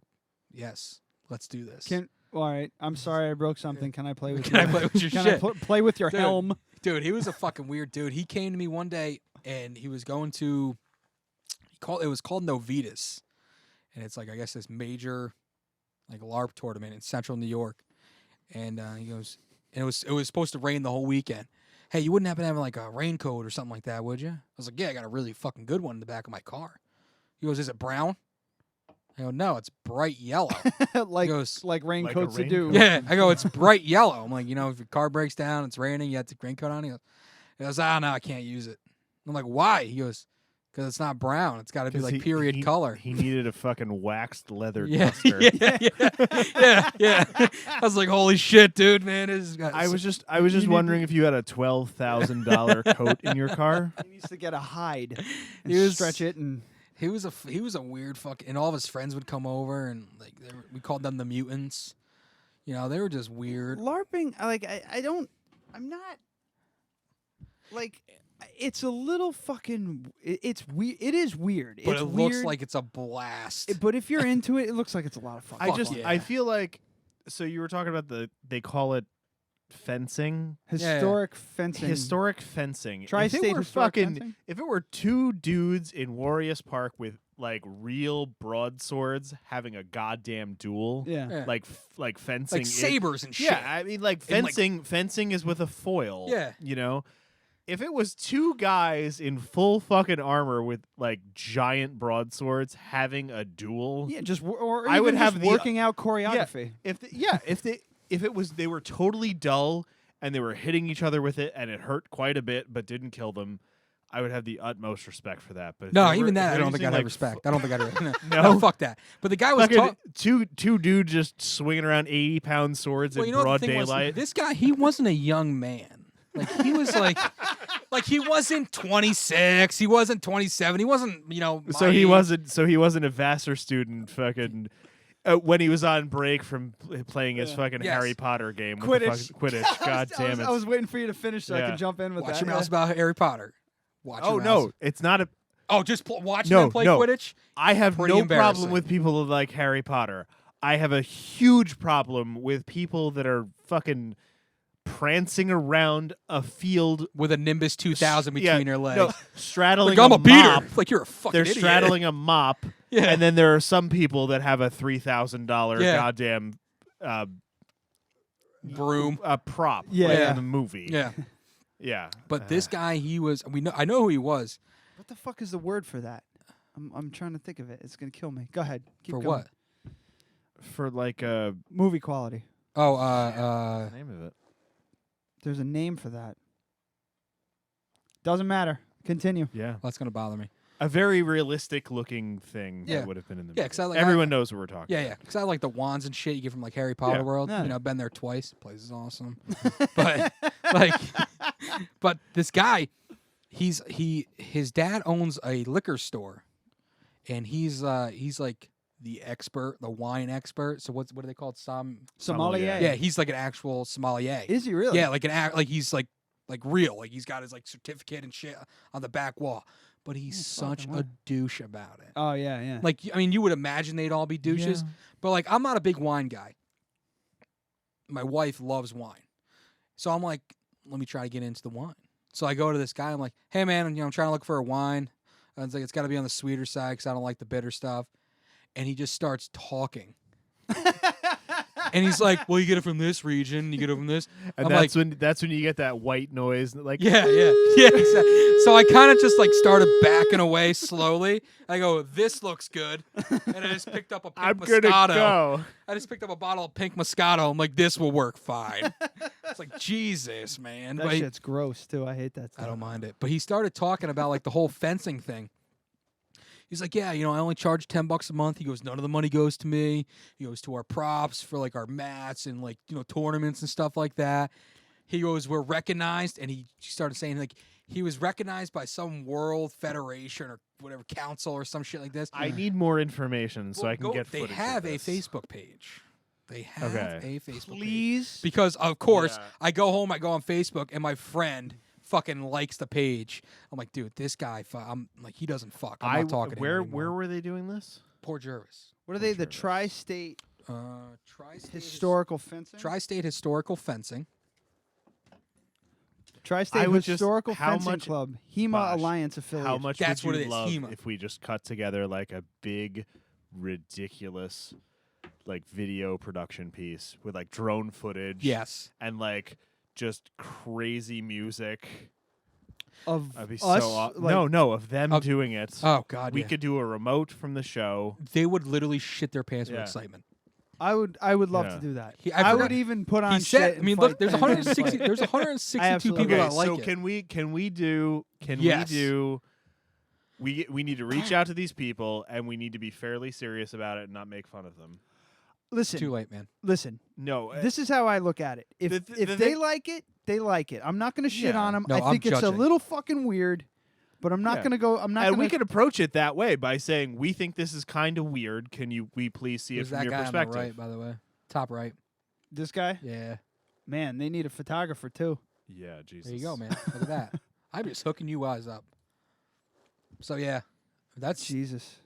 Speaker 5: "Yes, let's do this."
Speaker 4: All right, I'm sorry I broke something. Can I play with
Speaker 5: Can
Speaker 4: you?
Speaker 5: I play with your
Speaker 4: Can
Speaker 5: shit?
Speaker 4: I play with your
Speaker 5: Dude.
Speaker 4: helm?
Speaker 5: Dude, he was a fucking weird dude. He came to me one day and he was going to it was called Novitas. And it's like I guess this major like LARP tournament in central New York. And he goes and it was supposed to rain the whole weekend. Hey, you wouldn't happen to have like a raincoat or something like that, would you? I was like, yeah, I got a really fucking good one in the back of my car. He goes, is it brown? I go, no, it's bright yellow.
Speaker 4: like
Speaker 5: He goes,
Speaker 4: raincoats
Speaker 3: Like a
Speaker 4: do.
Speaker 3: raincoat?
Speaker 5: yeah. I go, it's bright yellow. I'm like, you know, if your car breaks down, it's raining, you have the raincoat on. He goes, no, I can't use it. I'm like, why? He goes, because it's not brown. It's got to be
Speaker 3: 'Cause
Speaker 5: like
Speaker 3: he-
Speaker 5: period
Speaker 3: he-
Speaker 5: color.
Speaker 3: He needed a fucking waxed leather
Speaker 5: Yeah,
Speaker 3: duster.
Speaker 5: yeah. I was like, holy shit, dude, man.
Speaker 3: I was just wondering if you had a $12,000 coat in your car.
Speaker 4: He needs to get a hide and
Speaker 5: He was-
Speaker 4: stretch it and.
Speaker 5: He was a weird fuck, and all of his friends would come over, and like we called them the mutants. You know, they were just weird.
Speaker 4: LARPing, I'm not, like, it's a little fucking, it's weird. It is weird.
Speaker 5: But
Speaker 4: it's
Speaker 5: it
Speaker 4: weird,
Speaker 5: looks like it's a blast.
Speaker 4: but if you're into it, it looks like it's a lot of fun.
Speaker 3: I feel like, so you were talking about they call it fencing.
Speaker 4: Historic fencing.
Speaker 3: Historic fencing.
Speaker 4: TriState historic fencing?
Speaker 3: If it were two dudes in Warriors Park with like real broadswords having a goddamn duel, like fencing,
Speaker 5: like sabers and shit.
Speaker 3: Yeah, I mean like fencing is with a foil.
Speaker 5: Yeah,
Speaker 3: you know. If it was two guys in full fucking armor with like giant broadswords having a duel,
Speaker 4: or
Speaker 3: I would have
Speaker 4: working out choreography.
Speaker 3: If it was they were totally dull and they were hitting each other with it and it hurt quite a bit but didn't kill them, I would have the utmost respect for that. But
Speaker 5: no, even that I don't think I'd have respect. I don't think I'd.
Speaker 3: No,
Speaker 5: fuck that. But the guy was
Speaker 3: two dudes just swinging around 80-pound swords in broad daylight.
Speaker 5: This guy, he wasn't a young man. Like he was like he wasn't 26. He wasn't 27. He wasn't
Speaker 3: So he wasn't a Vassar student. Fucking. When he was on break from playing his fucking Harry Potter game.
Speaker 4: Quidditch.
Speaker 3: Quidditch. God damn it.
Speaker 4: I was waiting for you to finish so I could jump in with
Speaker 5: Watch
Speaker 4: that.
Speaker 5: your mouse about Harry Potter.
Speaker 3: No, it's not a...
Speaker 5: Oh, just watch them play Quidditch?
Speaker 3: I have no problem with people who like Harry Potter. I have a huge problem with people that are fucking prancing around a field
Speaker 5: with a Nimbus 2000 between their legs.
Speaker 3: No, straddling
Speaker 5: like, I'm
Speaker 3: a mop.
Speaker 5: beater. Like, you're a fucking
Speaker 3: They're
Speaker 5: idiot.
Speaker 3: straddling a mop.
Speaker 5: Yeah.
Speaker 3: And then there are some people that have a $3,000 goddamn
Speaker 5: broom
Speaker 3: prop
Speaker 4: in
Speaker 3: the movie.
Speaker 5: Yeah.
Speaker 3: Yeah.
Speaker 5: But this guy, I know who he was.
Speaker 4: What the fuck is the word for that? I'm trying to think of it. It's gonna kill me. Go ahead. Keep
Speaker 5: For
Speaker 4: going.
Speaker 5: what?
Speaker 3: For like a
Speaker 4: movie quality.
Speaker 5: Oh,
Speaker 3: what's the name of it?
Speaker 4: There's a name for that. Doesn't matter. Continue.
Speaker 3: Yeah.
Speaker 5: Well, that's gonna bother me.
Speaker 3: A very realistic looking thing that would have been in the movie.
Speaker 5: Yeah, because
Speaker 3: everyone knows what we're talking about.
Speaker 5: Yeah, because I like the wands and shit you get from like Harry Potter World.
Speaker 4: Yeah.
Speaker 5: You know, I've been there twice. The place is awesome. But but this guy, his dad owns a liquor store, and he's like the expert, the wine expert. So what do they call it?
Speaker 4: Sommelier.
Speaker 5: Yeah, he's like an actual sommelier.
Speaker 4: Is he really?
Speaker 5: Yeah, like he's like real. Like he's got his like certificate and shit on the back wall. But he's such a douche about it.
Speaker 4: Oh, yeah.
Speaker 5: Like, I mean, you would imagine they'd all be douches. Yeah. But, like, I'm not a big wine guy. My wife loves wine. So I'm like, let me try to get into the wine. So I go to this guy. I'm like, hey, man, I'm trying to look for a wine. And it's like, it's got to be on the sweeter side because I don't like the bitter stuff. And he just starts talking. And he's like, well, you get it from this region, you get it from this.
Speaker 3: And that's when you get that white noise. Like,
Speaker 5: yeah, exactly. So I kind of just like started backing away slowly. I go, this looks good. And I just picked up a pink Moscato.
Speaker 3: Gonna go.
Speaker 5: I just picked up a bottle of pink Moscato. I'm like, this will work fine. It's like, Jesus, man.
Speaker 4: That shit's gross, too. I hate that stuff.
Speaker 5: I don't mind it. But he started talking about like the whole fencing thing. He's like, yeah, I only charge $10 a month. He goes, none of the money goes to me. He goes to our props for like our mats and like, tournaments and stuff like that. He goes, we're recognized. And he started saying like he was recognized by some world federation or whatever council or some shit like this.
Speaker 3: I need more information so I can get footage.
Speaker 5: They have
Speaker 3: of
Speaker 5: a
Speaker 3: this.
Speaker 5: Facebook page. They have a Facebook
Speaker 4: page.
Speaker 5: Because, of course, I go home, I go on Facebook, and my friend fucking likes the page. I'm like, dude, this guy, I'm like, he doesn't fuck. I'm not talking to him anymore.
Speaker 3: Where were they doing this?
Speaker 5: Port Jervis.
Speaker 4: What are they? The Tri-State
Speaker 5: Tri-State
Speaker 4: Historical Fencing?
Speaker 5: Tri-State Historical Fencing.
Speaker 4: Tri-State Historical Fencing Club. HEMA Alliance affiliate.
Speaker 3: How much
Speaker 5: That's
Speaker 3: would
Speaker 5: what
Speaker 3: you
Speaker 5: it is,
Speaker 3: love
Speaker 5: HEMA.
Speaker 3: if we just cut together like a big, ridiculous, like video production piece with like drone footage?
Speaker 5: Yes.
Speaker 3: And like just crazy music
Speaker 4: of
Speaker 3: That'd be
Speaker 4: us.
Speaker 3: So no, of them doing it.
Speaker 5: Oh God,
Speaker 3: we could do a remote from the show.
Speaker 5: They would literally shit their pants with excitement.
Speaker 4: I would love to do that.
Speaker 5: I
Speaker 4: I would even put on.
Speaker 5: He said,
Speaker 4: shit
Speaker 5: I mean, look, there's 160. There's 162 people that like
Speaker 3: so
Speaker 5: it.
Speaker 3: we do? We need to reach out to these people, and we need to be fairly serious about it and not make fun of them.
Speaker 4: Listen,
Speaker 5: too late, man.
Speaker 4: Listen,
Speaker 3: no.
Speaker 4: This is how I look at it. If they like it, they like it. I'm not going to shit on them.
Speaker 5: No,
Speaker 4: I think
Speaker 5: I'm
Speaker 4: it's
Speaker 5: judging.
Speaker 4: a little fucking weird, but I'm not going to go. I'm not.
Speaker 3: And we could approach it that way by saying, "We think this is kind of weird. Can we please see it from your perspective?"
Speaker 5: On the right, by the way, top right.
Speaker 4: This guy?
Speaker 5: Yeah.
Speaker 4: Man, they need a photographer too.
Speaker 3: Yeah, Jesus.
Speaker 5: There you go, man. Look at that. I'm just hooking you guys up. So yeah, that's
Speaker 4: Jesus.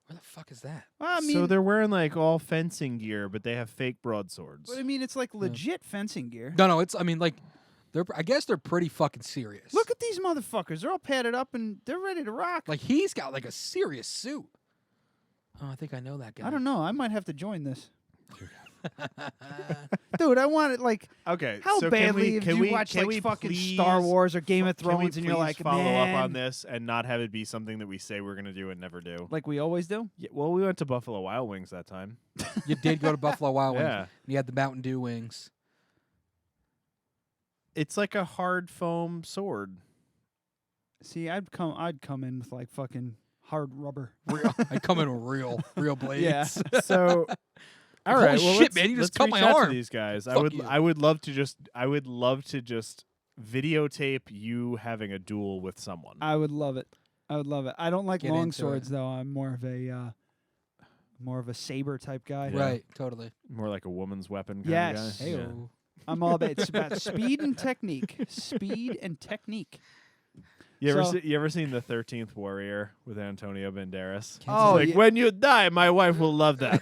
Speaker 5: where the fuck is that?
Speaker 4: Well, I mean,
Speaker 3: So they're wearing like all fencing gear, but they have fake broadswords.
Speaker 4: but I mean, it's like legit fencing gear.
Speaker 5: No, it's. I mean, like, I guess they're pretty fucking serious.
Speaker 4: Look at these motherfuckers. They're all padded up and they're ready to rock.
Speaker 5: like he's got like a serious suit. Oh, I think I know that guy.
Speaker 4: I don't know. I might have to join this. Dude, I want it like
Speaker 3: Okay,
Speaker 4: how
Speaker 3: so
Speaker 4: badly
Speaker 3: can
Speaker 4: you
Speaker 3: we,
Speaker 4: watch
Speaker 3: can
Speaker 4: like
Speaker 3: we
Speaker 4: fucking
Speaker 3: please,
Speaker 4: Star Wars or Game of
Speaker 3: can we
Speaker 4: Thrones and you're
Speaker 3: please
Speaker 4: like,
Speaker 3: follow
Speaker 4: man,
Speaker 3: up on this and not have it be something that we say we're gonna do and never do.
Speaker 4: like we always do.
Speaker 3: Yeah, well, we went to Buffalo Wild Wings that time.
Speaker 5: You did go to Buffalo Wild Wings.
Speaker 3: Yeah.
Speaker 5: And you had the Mountain Dew wings.
Speaker 3: It's like a hard foam sword.
Speaker 4: See, I'd come in with like fucking hard rubber.
Speaker 5: I come in with real blades.
Speaker 4: Yeah.
Speaker 3: So, all
Speaker 5: Holy
Speaker 3: right, well,
Speaker 5: shit,
Speaker 3: let's-
Speaker 5: man, you just
Speaker 3: let's
Speaker 5: cut my
Speaker 3: reach out to
Speaker 5: arm.
Speaker 3: these guys.
Speaker 5: Fuck you.
Speaker 3: I would love to just videotape you having a duel with someone.
Speaker 4: I would love it. I would love it. I don't like
Speaker 5: Get
Speaker 4: long
Speaker 5: into
Speaker 4: swords
Speaker 5: it.
Speaker 4: though. I'm more of a saber type guy.
Speaker 3: Yeah.
Speaker 5: Right, totally.
Speaker 3: More like a woman's weapon kind
Speaker 4: Yes.
Speaker 3: of guy. Yeah.
Speaker 5: Heyo.
Speaker 4: I'm all about it's about speed and technique. Speed and technique.
Speaker 3: You
Speaker 4: So-
Speaker 3: ever seen The 13th Warrior with Antonio Banderas?
Speaker 4: Oh,
Speaker 3: It's like,
Speaker 4: yeah.
Speaker 3: when you die, my wife will love that.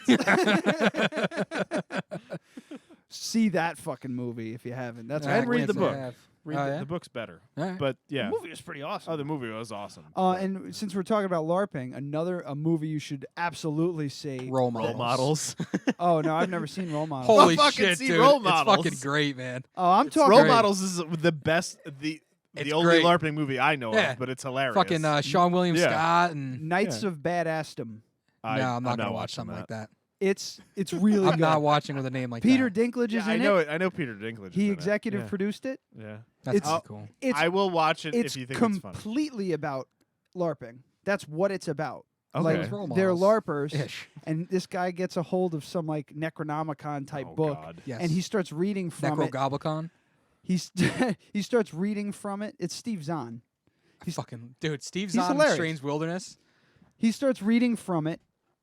Speaker 4: See that fucking movie if you haven't. That's
Speaker 3: And
Speaker 4: what
Speaker 3: read
Speaker 4: I
Speaker 3: the
Speaker 4: can't
Speaker 3: book.
Speaker 4: say.
Speaker 5: Have.
Speaker 3: Read
Speaker 5: Oh,
Speaker 3: the,
Speaker 5: yeah?
Speaker 3: the book's better.
Speaker 5: All right.
Speaker 3: But yeah.
Speaker 4: The movie was pretty awesome.
Speaker 3: Oh, the movie was awesome.
Speaker 4: And since we're talking about LARPing, a movie you should absolutely see.
Speaker 5: Role
Speaker 3: Role
Speaker 5: models.
Speaker 3: models.
Speaker 4: Oh no, I've never seen Role Models.
Speaker 5: Holy
Speaker 3: fucking
Speaker 5: shit,
Speaker 3: see
Speaker 5: dude.
Speaker 3: Role
Speaker 5: It's
Speaker 3: Models.
Speaker 5: fucking great, man.
Speaker 4: Oh, I'm talking.
Speaker 3: Role
Speaker 5: great.
Speaker 3: Models is the best, the
Speaker 5: It's
Speaker 3: only
Speaker 5: great.
Speaker 3: LARPing movie I know
Speaker 5: Yeah.
Speaker 3: of, but it's hilarious.
Speaker 5: Fucking Sean William
Speaker 3: Yeah.
Speaker 5: Scott and
Speaker 4: Knights of Badassdom.
Speaker 5: no, I'm not gonna watch
Speaker 3: watching
Speaker 5: something like that.
Speaker 4: It's really
Speaker 5: I'm
Speaker 4: good.
Speaker 5: not watching with a name like
Speaker 4: Peter
Speaker 5: that.
Speaker 4: Dinklage is
Speaker 3: Yeah, I
Speaker 4: in
Speaker 3: know
Speaker 4: it.
Speaker 3: it. I know Peter Dinklage.
Speaker 4: He
Speaker 3: is in
Speaker 4: executive
Speaker 3: it.
Speaker 4: produced it.
Speaker 3: Yeah.
Speaker 5: That's
Speaker 4: it's-
Speaker 5: pretty cool.
Speaker 4: It's
Speaker 3: I will watch it
Speaker 4: it's
Speaker 3: if you think it's funny.
Speaker 4: completely about LARPing. That's what it's about.
Speaker 3: Okay.
Speaker 4: Like
Speaker 5: Role
Speaker 4: they're
Speaker 5: models.
Speaker 4: LARPers,
Speaker 5: Ish.
Speaker 4: and this guy gets a hold of some like Necronomicon type
Speaker 3: Oh,
Speaker 4: book,
Speaker 3: God.
Speaker 5: Yes.
Speaker 4: and he starts reading from it.
Speaker 5: Necrogoblicon.
Speaker 4: He starts reading from it. It's Steve Zahn.
Speaker 5: Fucking dude, Steve
Speaker 4: he's
Speaker 5: Zahn,
Speaker 4: hilarious.
Speaker 5: Strange Wilderness.
Speaker 4: He starts reading from it,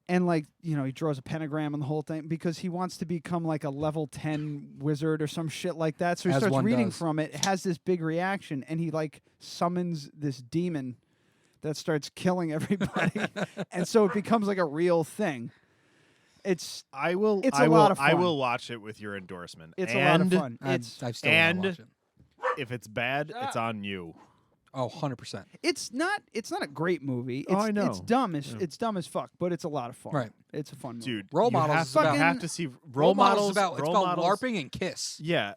Speaker 4: and like he draws a pentagram on the whole thing because he wants to become like a level 10 wizard or some shit like that. So he
Speaker 5: As
Speaker 4: starts
Speaker 5: one
Speaker 4: reading
Speaker 5: does.
Speaker 4: from it. It has this big reaction, and he like summons this demon that starts killing everybody, and so it becomes like a real thing. It's
Speaker 3: I will.
Speaker 4: It's
Speaker 3: I
Speaker 4: a
Speaker 3: will,
Speaker 4: lot of
Speaker 3: I
Speaker 4: fun.
Speaker 3: will watch it with your endorsement.
Speaker 4: it's
Speaker 3: and
Speaker 4: a lot of fun.
Speaker 5: I
Speaker 4: It's
Speaker 5: still want
Speaker 3: and-
Speaker 5: to watch it.
Speaker 3: if it's bad, it's on you.
Speaker 5: Oh, 100%.
Speaker 4: it's not a great movie.
Speaker 3: Oh,
Speaker 4: It's,
Speaker 3: I know.
Speaker 4: It's dumb as
Speaker 3: Yeah.
Speaker 4: it's dumb as fuck, but it's a lot of fun.
Speaker 5: Right.
Speaker 4: It's a fun movie.
Speaker 3: Dude,
Speaker 5: Role
Speaker 3: you
Speaker 5: Models
Speaker 3: have,
Speaker 5: is
Speaker 3: you
Speaker 5: about-
Speaker 3: have to see
Speaker 5: Role Models is
Speaker 3: Models.
Speaker 5: about it's
Speaker 3: Role
Speaker 5: about
Speaker 3: Models-
Speaker 5: LARPing and Kiss.
Speaker 3: Yeah,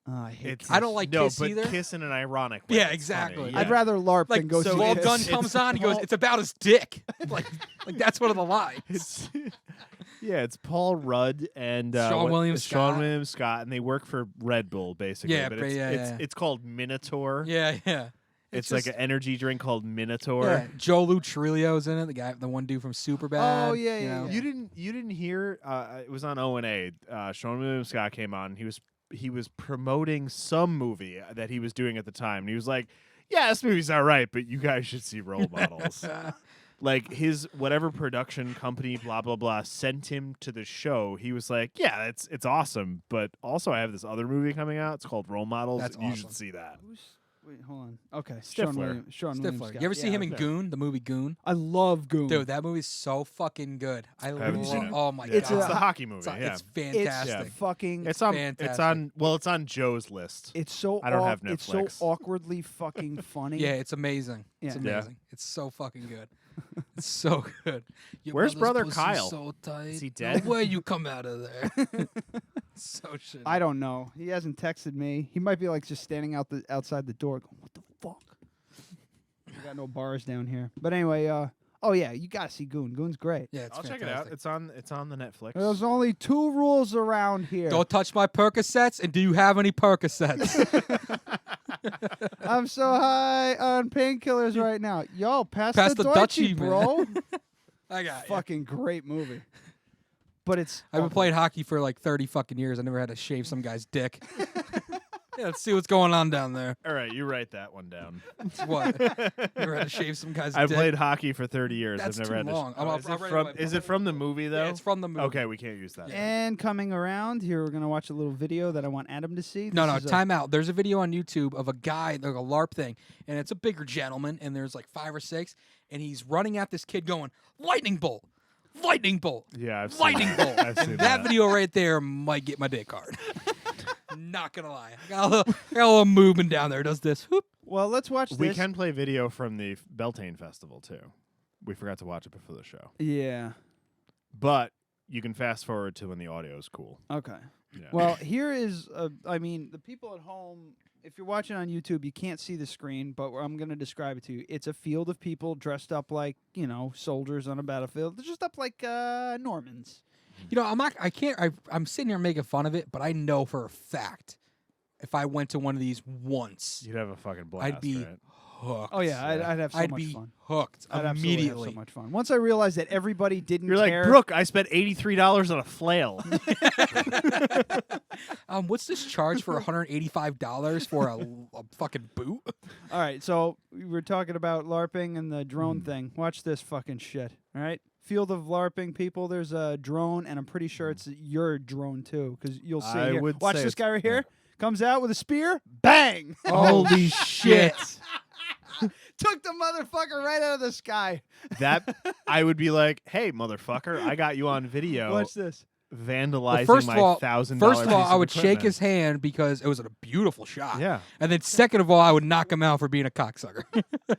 Speaker 4: Oh, I hate
Speaker 3: it's.
Speaker 5: I don't like
Speaker 3: no,
Speaker 5: Kiss
Speaker 3: but
Speaker 5: either.
Speaker 3: Kiss in an ironic way.
Speaker 5: Yeah,
Speaker 3: It's
Speaker 5: exactly.
Speaker 3: funny,
Speaker 4: I'd
Speaker 3: yeah.
Speaker 4: rather LARP
Speaker 5: Like
Speaker 4: than go see
Speaker 5: Walt
Speaker 4: Kiss.
Speaker 5: Gunn comes on, he goes,
Speaker 3: Paul-
Speaker 5: "It's about his dick." like that's one of the lines.
Speaker 3: It's yeah, it's Paul Rudd and
Speaker 5: Sean William
Speaker 3: Sean
Speaker 5: Scott.
Speaker 3: William Scott, and they work for Red Bull basically.
Speaker 5: Yeah,
Speaker 3: but
Speaker 5: but
Speaker 3: it's,
Speaker 5: yeah,
Speaker 3: it's,
Speaker 5: yeah.
Speaker 3: it's called Minotaur.
Speaker 5: Yeah.
Speaker 3: It's like
Speaker 5: just-
Speaker 3: an energy drink called Minotaur.
Speaker 5: Yeah, Joe Lou Trilio's in it, the one dude from Superbad.
Speaker 4: Oh, yeah,
Speaker 5: you
Speaker 4: yeah,
Speaker 5: know?
Speaker 4: yeah.
Speaker 3: You didn't hear? It was on O&A. Sean William Scott came on. He was promoting some movie that he was doing at the time, and he was like, "Yeah, this movie's all right, but you guys should see Role Models." Like his whatever production company, blah blah blah, sent him to the show. He was like, "Yeah, it's awesome, but also I have this other movie coming out. It's called Role Models.
Speaker 5: That's
Speaker 3: you
Speaker 5: awesome.
Speaker 3: should see that."
Speaker 4: Wait, hold on. Okay,
Speaker 3: Stifler.
Speaker 4: Sean William
Speaker 5: Stifler.
Speaker 4: Scott.
Speaker 5: You ever see
Speaker 4: Yeah,
Speaker 5: him in
Speaker 3: okay.
Speaker 5: Goon, the movie Goon?
Speaker 4: I love Goon.
Speaker 5: Dude, that movie's so fucking good. I
Speaker 3: haven't
Speaker 5: love.
Speaker 3: seen it.
Speaker 5: Oh my
Speaker 3: Yeah,
Speaker 4: It's
Speaker 5: god,
Speaker 3: it's the
Speaker 4: a-
Speaker 3: hockey movie.
Speaker 5: It's,
Speaker 3: Yeah,
Speaker 5: it's fantastic.
Speaker 4: It's fucking.
Speaker 3: it's on.
Speaker 5: fantastic.
Speaker 3: It's on. Well, it's on Joe's list.
Speaker 4: It's so.
Speaker 3: I don't have
Speaker 4: It's so
Speaker 3: Netflix.
Speaker 4: awkwardly fucking funny.
Speaker 5: Yeah, it's amazing. It's
Speaker 4: Yeah.
Speaker 3: Yeah.
Speaker 5: amazing. It's so fucking good. It's so good. Your
Speaker 3: Where's
Speaker 5: brother's
Speaker 3: brother
Speaker 5: pussy's
Speaker 3: Kyle?
Speaker 5: So tight.
Speaker 3: Is he
Speaker 5: No
Speaker 3: dead?
Speaker 5: way you come out of there. So shit.
Speaker 4: I don't know. He hasn't texted me. He might be like just standing outside the door, going, "What the fuck?" We got no bars down here. But anyway, oh yeah, you gotta see Goon. Goon's great.
Speaker 5: Yeah, it's
Speaker 3: I'll check it out.
Speaker 5: fantastic.
Speaker 3: It's on the Netflix.
Speaker 4: There's only 2 rules around here.
Speaker 5: Don't touch my Percocets. And do you have any Percocets?
Speaker 4: I'm so high on painkillers right now. Yo, pass
Speaker 5: Pass
Speaker 4: the
Speaker 5: the
Speaker 4: Deutschie,
Speaker 5: Dutchie,
Speaker 4: bro.
Speaker 5: I got you.
Speaker 4: Fucking great movie. But it's
Speaker 5: I've been
Speaker 4: awful.
Speaker 5: playing hockey for like 30 fucking years. I never had to shave some guy's dick. Yeah, let's see what's going on down there.
Speaker 3: All right, you write that one down.
Speaker 5: What? You ever had to shave some guy's
Speaker 3: I've
Speaker 5: dick?
Speaker 3: played hockey for 30 years.
Speaker 5: That's
Speaker 3: I've never
Speaker 5: too
Speaker 3: had
Speaker 5: long.
Speaker 3: to.
Speaker 5: I'm
Speaker 3: Is,
Speaker 5: I'll
Speaker 3: it
Speaker 5: write
Speaker 3: from,
Speaker 5: it
Speaker 3: is it from the movie though?
Speaker 5: Yeah, it's from the movie.
Speaker 3: Okay, we can't use that.
Speaker 4: And coming around here, we're gonna watch a little video that I want Adam to see.
Speaker 5: No,
Speaker 4: This is
Speaker 5: time out. There's a video on YouTube of a guy, like a LARP thing, and it's a bigger gentleman, and there's like 5 or 6, and he's running at this kid going, lightning bolt, lightning bolt,
Speaker 3: Yeah, I've seen
Speaker 5: lightning
Speaker 3: that.
Speaker 5: bolt.
Speaker 3: I've seen
Speaker 5: And
Speaker 3: that.
Speaker 5: that video right there might get my dick hard. Not gonna lie. I got a little movement down there. Does this. Whoop.
Speaker 4: Well, let's watch
Speaker 3: We
Speaker 4: this.
Speaker 3: can play video from the Beltane Festival too. We forgot to watch it before the show,
Speaker 4: Yeah.
Speaker 3: but you can fast forward to when the audio is cool.
Speaker 4: Okay.
Speaker 3: Yeah.
Speaker 4: Well, here is, I mean, the people at home, if you're watching on YouTube, you can't see the screen, but I'm going to describe it to you. It's a field of people dressed up like, soldiers on a battlefield. They're dressed up like Normans.
Speaker 5: You know, I'm sitting here making fun of it, but I know for a fact if I went to one of these once,
Speaker 3: You'd have a fucking blast.
Speaker 5: I'd be
Speaker 3: right?
Speaker 5: hooked.
Speaker 4: Oh, yeah, I'd have so
Speaker 5: I'd
Speaker 4: much
Speaker 5: be
Speaker 4: fun.
Speaker 5: hooked
Speaker 4: I'd absolutely
Speaker 5: immediately.
Speaker 4: have so much fun. Once I realized that everybody didn't
Speaker 3: You're
Speaker 4: care.
Speaker 3: like, Brooke, I spent $83 on a flail.
Speaker 5: What's this charge for $185 for a fucking boot?
Speaker 4: All right, so we were talking about LARPing and the drone thing. Watch this fucking shit, all right? Field of LARPing people, there's a drone, and I'm pretty sure it's your drone, too, because you'll see
Speaker 3: I
Speaker 4: here.
Speaker 3: would
Speaker 4: Watch
Speaker 3: say
Speaker 4: this
Speaker 3: it's-
Speaker 4: guy right here. Comes out with a spear. Bang!
Speaker 5: Holy shit.
Speaker 4: Took the motherfucker right out of the sky.
Speaker 3: That I would be like, hey, motherfucker, I got you on video
Speaker 4: Watch this.
Speaker 3: vandalizing
Speaker 5: first
Speaker 3: my
Speaker 5: of all,
Speaker 3: $1,000
Speaker 5: First of all,
Speaker 3: piece
Speaker 5: I would shake
Speaker 3: equipment.
Speaker 5: his hand because it was a beautiful shot.
Speaker 3: Yeah.
Speaker 5: And then second of all, I would knock him out for being a cocksucker.